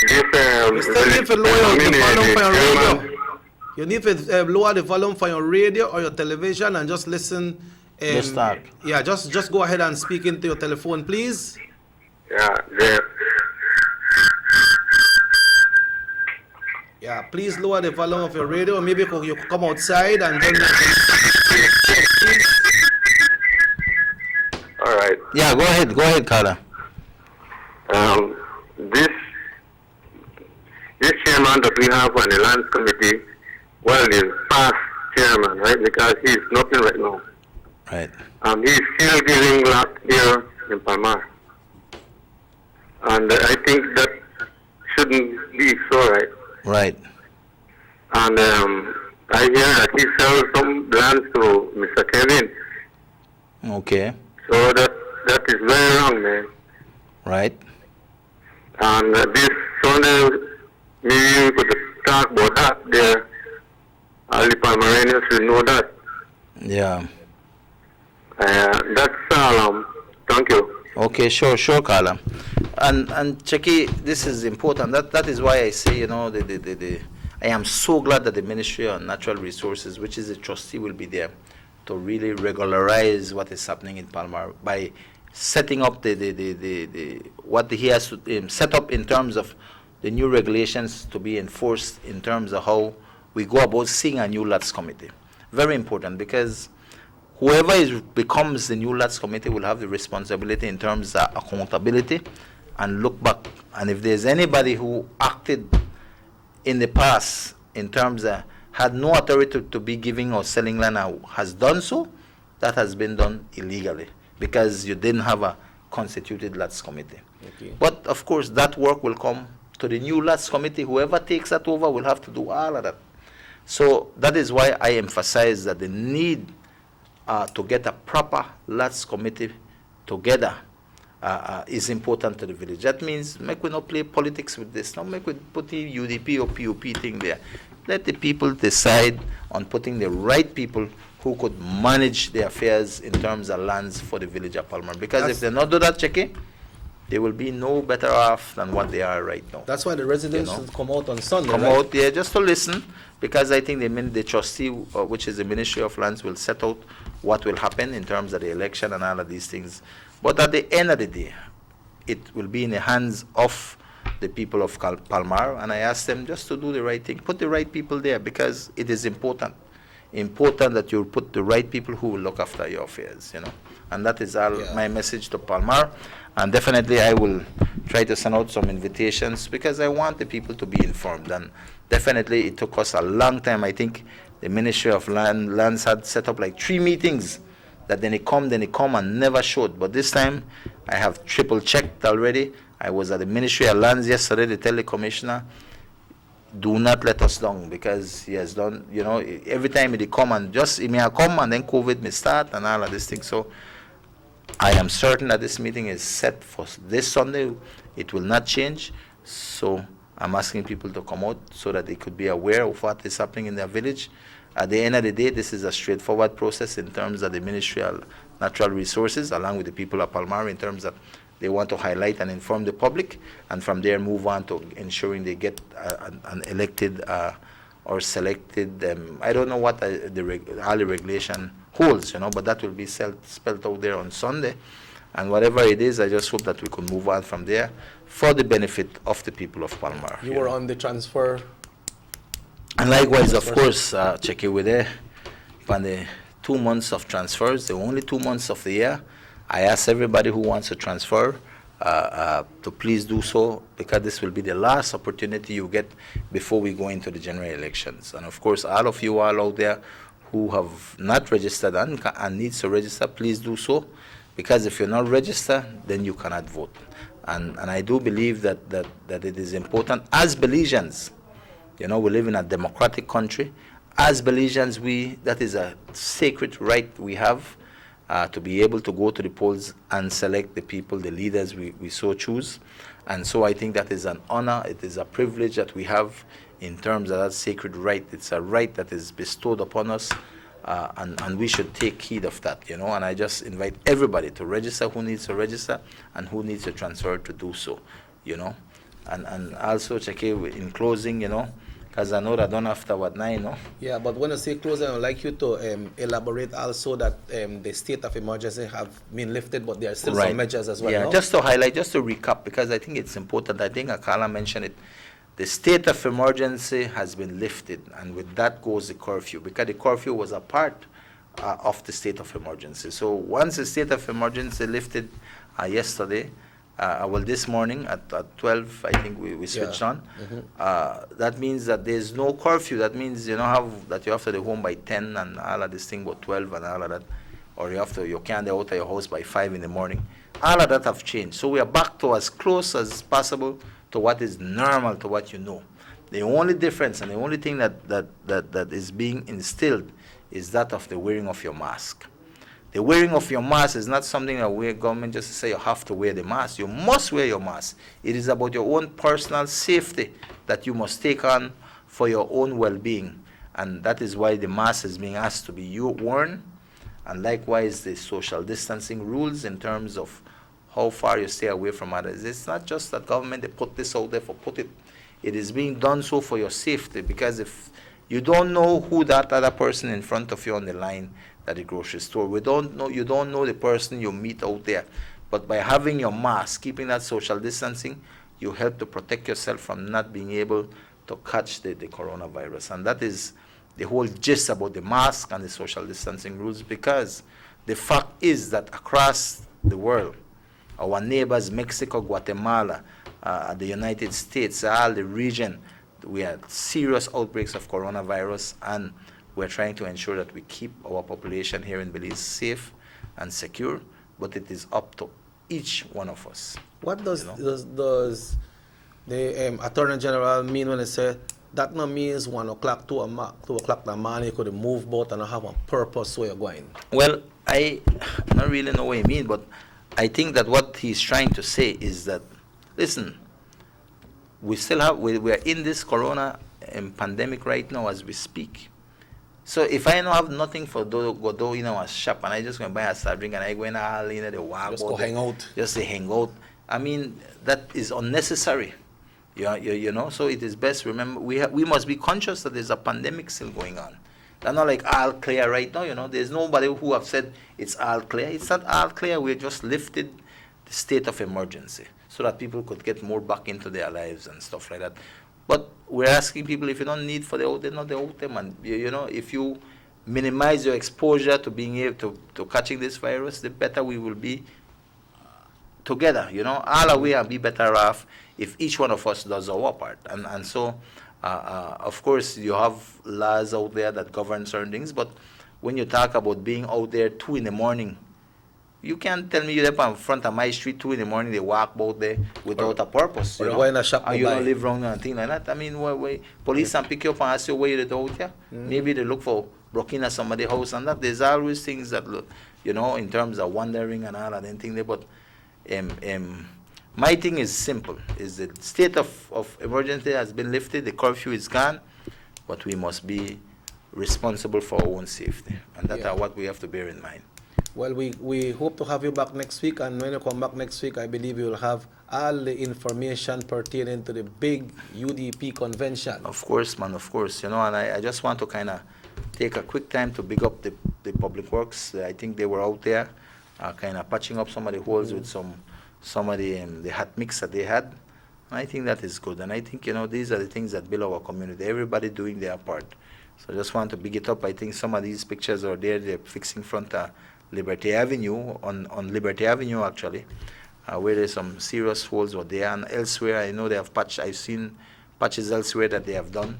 [SPEAKER 2] still need to lower the volume for your radio. You need to lower the volume for your radio or your television and just listen.
[SPEAKER 16] Just start.
[SPEAKER 2] Yeah, just go ahead and speak into your telephone, please.
[SPEAKER 8] Yeah,
[SPEAKER 2] Yeah, please lower the volume of your radio. Maybe you could come outside and then.
[SPEAKER 8] all right.
[SPEAKER 16] Yeah, go ahead, Carla.
[SPEAKER 8] This chairman that we have on the Lands Committee, well, he's past chairman, right? Because he's nothing right now.
[SPEAKER 16] Right.
[SPEAKER 8] He's still giving lot here in Palmar. And I think that shouldn't be so, right?
[SPEAKER 16] Right.
[SPEAKER 8] And I hear that he sells some lands to Mr. Kevin.
[SPEAKER 16] Okay.
[SPEAKER 8] So that is very wrong, man.
[SPEAKER 16] Right.
[SPEAKER 8] And this Sunday, maybe we could talk about that there. All the Palmarians will know that.
[SPEAKER 16] Yeah.
[SPEAKER 8] That's all. Thank you.
[SPEAKER 16] Okay, sure, Carla. And Checky, this is important. That is why I say, you know, I am so glad that the Ministry of Natural Resources, which is the trustee, will be there to really regularize what is happening in Palmar by setting up what he has to set up in terms of the new regulations to be enforced in terms of how we go about seeing a new LATS committee. Very important, because whoever becomes the new LATS committee will have the responsibility in terms of accountability and look back. And if there's anybody who acted in the past in terms of had no authority to be giving or selling land has done so, that has been done illegally because you didn't have a constituted LATS committee.
[SPEAKER 2] Okay.
[SPEAKER 16] But of course that work will come to the new LATS committee. Whoever takes that over will have to do all of that. So that is why I emphasize that the need to get a proper LATS committee together is important to the village. That means make we not play politics with this. Not make we put the UDP or PUP thing there. Let the people decide on putting the right people who could manage the affairs in terms of lands for the village of Palmar. Because if they not do that, Checky, they will be no better off than what they are right now.
[SPEAKER 2] That's why the residents should come out on Sunday.
[SPEAKER 16] Come out there just to listen, because I think the trustee, which is the Ministry of Lands, will set out what will happen in terms of the election and all of these things. But at the end of the day, it will be in the hands of the people of Palmar, and I ask them just to do the right thing. Put the right people there, because it is important that you put the right people who will look after your affairs, you know. And that is all my message to Palmar. And definitely I will try to send out some invitations, because I want the people to be informed. And definitely it took us a long time. I think the Ministry of Lands had set up like 3 meetings that then it come and never showed. But this time I have triple checked already. I was at the Ministry of Lands yesterday to tell the commissioner, do not let us down, because he has done, you know, every time he come and he may come and then COVID may start and all of these things. So I am certain that this meeting is set for this Sunday. It will not change. So I'm asking people to come out so that they could be aware of what is happening in their village. At the end of the day, this is a straightforward process in terms of the Ministry of Natural Resources, along with the people of Palmar, in terms of they want to highlight and inform the public, and from there move on to ensuring they get an elected or selected. I don't know what all the regulation holds, you know, but that will be spelled out there on Sunday. And whatever it is, I just hope that we can move on from there for the benefit of the people of Palmar.
[SPEAKER 2] You were on the transfer.
[SPEAKER 16] And likewise, of course, Checky, we're there for the 2 months of transfers, the only 2 months of the year. I ask everybody who wants to transfer to please do so, because this will be the last opportunity you get before we go into the general elections. And of course, all of you all out there who have not registered and needs to register, please do so, because if you're not registered, then you cannot vote. And I do believe that it is important as Belizeans. You know, we live in a democratic country. As Belizeans, that is a sacred right we have to be able to go to the polls and select the people, the leaders we so choose. And so I think that is an honor, it is a privilege that we have in terms of that sacred right. It's a right that is bestowed upon us, and we should take heed of that, you know. And I just invite everybody to register who needs to register and who needs to transfer to do so, you know. And also, Cheke, in closing, because I know that done after 9, no?
[SPEAKER 2] Yeah, but when I say closing, I'd like you to elaborate also that the state of emergency have been lifted, but there are still some measures as well.
[SPEAKER 16] Yeah,
[SPEAKER 2] no?
[SPEAKER 16] just to highlight, just to recap, because I think it's important. I think Akala mentioned it. The state of emergency has been lifted, and with that goes the curfew, because the curfew was a part of the state of emergency. So once the state of emergency lifted yesterday, this morning at 12, I think we switched on. That means that there's no curfew. That means you have to be home by 10 and all of this thing about 12 and all of that, or you can't be out of your house by 5 in the morning. All of that have changed. So we are back to as close as possible to what is normal, to what you know. The only difference and the only thing that is being instilled is that of the wearing of your mask. The wearing of your mask is not something that we government just say you have to wear the mask. You must wear your mask. It is about your own personal safety that you must take on for your own well-being. And that is why the mask is being asked to be worn. And likewise, the social distancing rules in terms of how far you stay away from others. It's not just that government, they put this out there for put it. It is being done so for your safety, because if you don't know who that other person in front of you on the line at the grocery store, you don't know the person you meet out there. But by having your mask, keeping that social distancing, you help to protect yourself from not being able to catch the coronavirus. And that is the whole gist about the mask and the social distancing rules, because the fact is that across the world, our neighbors, Mexico, Guatemala, the United States, all the region, we had serious outbreaks of coronavirus, and we're trying to ensure that we keep our population here in Belize safe and secure, but it is up to each one of us.
[SPEAKER 2] What does the Attorney General mean when they say that no means 1 o'clock, 2 o'clock in the morning, you could move boat and have a purpose where you're going?
[SPEAKER 16] Well, I don't really know what he means, but I think that what he's trying to say is that, listen, we are in this corona pandemic right now as we speak. So if I don't have nothing for go do in our shop and I just go and buy a soft drink and I go in the walk,
[SPEAKER 2] just go hang out.
[SPEAKER 16] Just to hang out. I mean, that is unnecessary. You know, so it is best, remember, we must be conscious that there's a pandemic still going on. They're not like all clear right now, There's nobody who have said it's all clear. It's not all clear. We just lifted the state of emergency so that people could get more back into their lives and stuff like that. But we're asking people, if you don't need for the out there, not the out there, man. If you minimize your exposure to being able to catching this virus, the better we will be together, all our way and be better off if each one of us does our part. And so, of course, you have laws out there that govern certain things, but when you talk about being out there 2 in the morning, you can't tell me you're up in front of my street 2 in the morning, they walk out there without a purpose.
[SPEAKER 2] Or go in a shop
[SPEAKER 16] and you don't live wrong and things like that. I mean, police and pick you up and ask you where you're out here. Maybe they look for broke in at somebody's house and that. There's always things that, in terms of wandering and all of that thing there. But my thing is simple, is the state of emergency has been lifted, the curfew is gone, but we must be responsible for our own safety. And that's what we have to bear in mind.
[SPEAKER 2] Well, we hope to have you back next week, and when you come back next week, I believe you will have all the information pertaining to the big UDP convention.
[SPEAKER 16] Of course, man, of course. And I just want to kind of take a quick time to big up the public works. I think they were out there kind of patching up some of the holes with some of the hot mix that they had. And I think that is good. And I think, these are the things that build our community. Everybody doing their part. So I just want to big it up. I think some of these pictures are there. They're fixing front Liberty Avenue, on Liberty Avenue actually, where there's some serious holes were there, and elsewhere I know they have patched. I've seen patches elsewhere that they have done,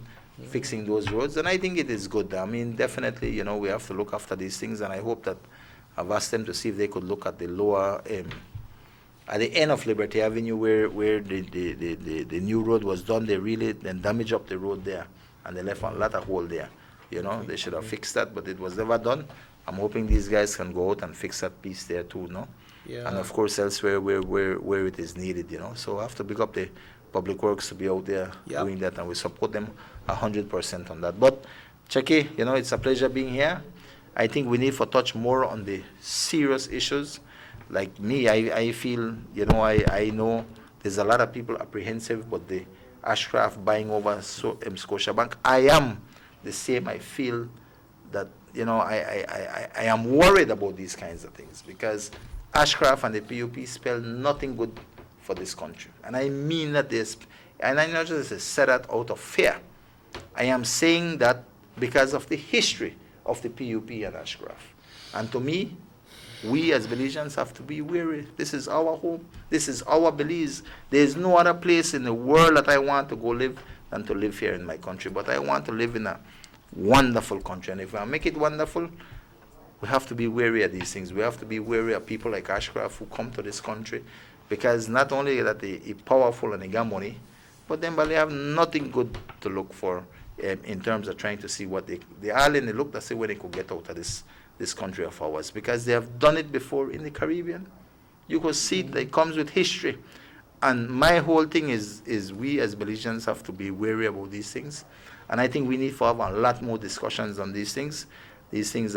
[SPEAKER 16] fixing those roads, and I think it is good. I mean, definitely, we have to look after these things, and I hope that I've asked them to see if they could look at the lower, at the end of Liberty Avenue where the new road was done. They really then damaged up the road there, and they left a lot of hole there. They should have fixed that, but it was never done. I'm hoping these guys can go out and fix that piece there too, no? Yeah. And of course elsewhere where it is needed, So I have to pick up the public works to be out there doing that, and we support them 100% on that. But Cheki, it's a pleasure being here. I think we need to touch more on the serious issues. Like me, I feel, I know there's a lot of people apprehensive about the Ashcraft buying over Scotiabank. I am the same. I feel that, I am worried about these kinds of things because Ashcraft and the PUP spell nothing good for this country. And I mean that and I not just say that out of fear. I am saying that because of the history of the PUP and Ashcraft. And to me, we as Belizeans have to be wary. This is our home. This is our Belize. There is no other place in the world that I want to go live than to live here in my country. But I want to live in a wonderful country. And if I make it wonderful, we have to be wary of these things. We have to be wary of people like Ashcraft who come to this country because not only that they are powerful and they got money, but then they have nothing good to look for in terms of trying to see what they all in the look to see where they could get out of this country of ours, because they have done it before in the Caribbean. You could see it comes with history. And my whole thing is we as Belizeans have to be wary about these things. And I think we need to have a lot more discussions on these things. These things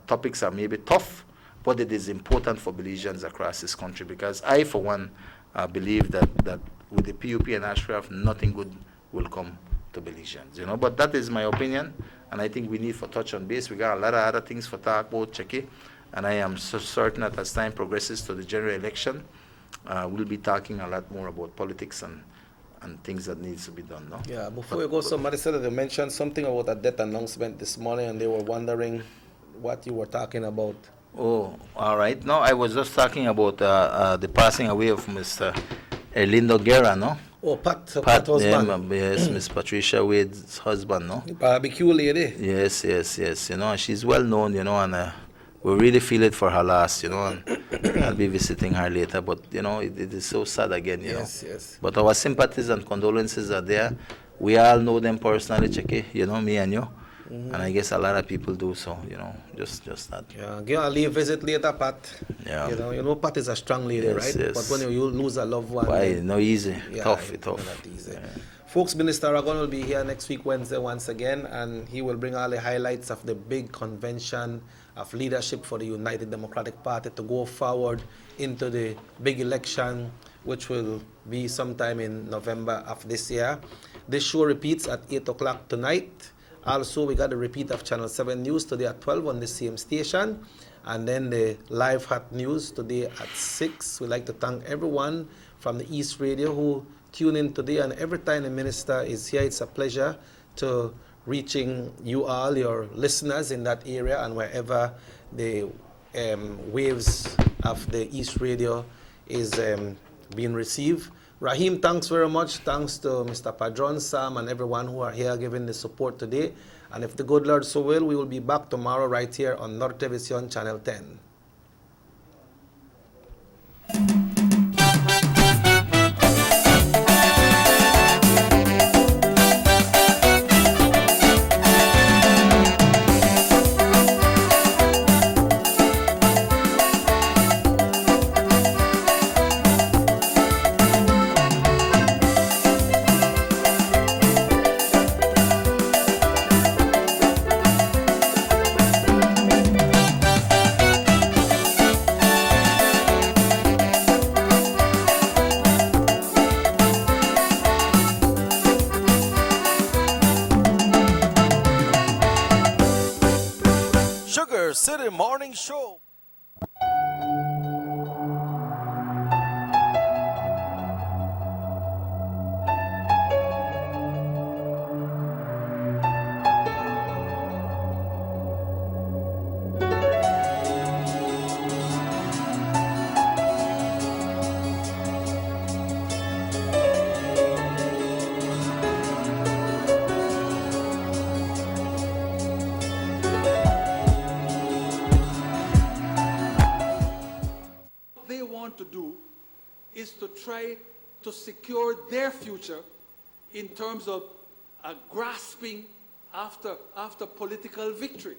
[SPEAKER 16] topics are maybe tough, but it is important for Belizeans across this country, because I, for one, believe that with the PUP and Ashcraft, nothing good will come to Belizeans, But that is my opinion, and I think we need to touch on base. We got a lot of other things for talk about, Checky, and I am so certain that as time progresses to the general election, we'll be talking a lot more about politics and things that needs to be done, no?
[SPEAKER 2] Yeah, before we go, somebody said that they mentioned something about a death announcement this morning, and they were wondering what you were talking about.
[SPEAKER 16] Oh, all right. No, I was just talking about the passing away of Mr. Erlindo Guerra, no?
[SPEAKER 2] Oh, Pat husband.
[SPEAKER 16] Yes, Miss Patricia Wade's husband, no?
[SPEAKER 2] Barbecue lady.
[SPEAKER 16] Yes. She's well known, and we really feel it for her loss, and I'll be visiting her later, but, it is so sad again,
[SPEAKER 2] Yes.
[SPEAKER 16] But our sympathies and condolences are there. We all know them personally, Checky, me and you. Mm-hmm. And I guess a lot of people do so, just that.
[SPEAKER 2] Yeah, give a leave visit later, Pat.
[SPEAKER 16] Yeah.
[SPEAKER 2] Pat is a strong lady, right?
[SPEAKER 16] Yes.
[SPEAKER 2] But when you lose a loved one...
[SPEAKER 16] Why? No easy.
[SPEAKER 2] Yeah,
[SPEAKER 16] tough.
[SPEAKER 2] Not easy.
[SPEAKER 16] Yeah.
[SPEAKER 2] Folks, Minister Aragon will be here next week, Wednesday, once again, and he will bring all the highlights of the big convention of leadership for the United Democratic Party to go forward into the big election, which will be sometime in November of this year. This show repeats at 8 o'clock tonight. Also, we got a repeat of Channel 7 News today at 12 on the same station. And then the live hot news today at 6. We'd like to thank everyone from the East Radio who tune in today. And every time the minister is here, it's a pleasure to reaching you all, your listeners in that area and wherever the waves of the East Radio is being received. Rahim, thanks very much. Thanks to Mr. Padron, Sam, and everyone who are here giving the support today. And if the good Lord so will, we will be back tomorrow right here on Nortevision Channel 10.
[SPEAKER 9] SugarCity Morning Show.
[SPEAKER 10] To do is to try to secure their future in terms of grasping after political victory.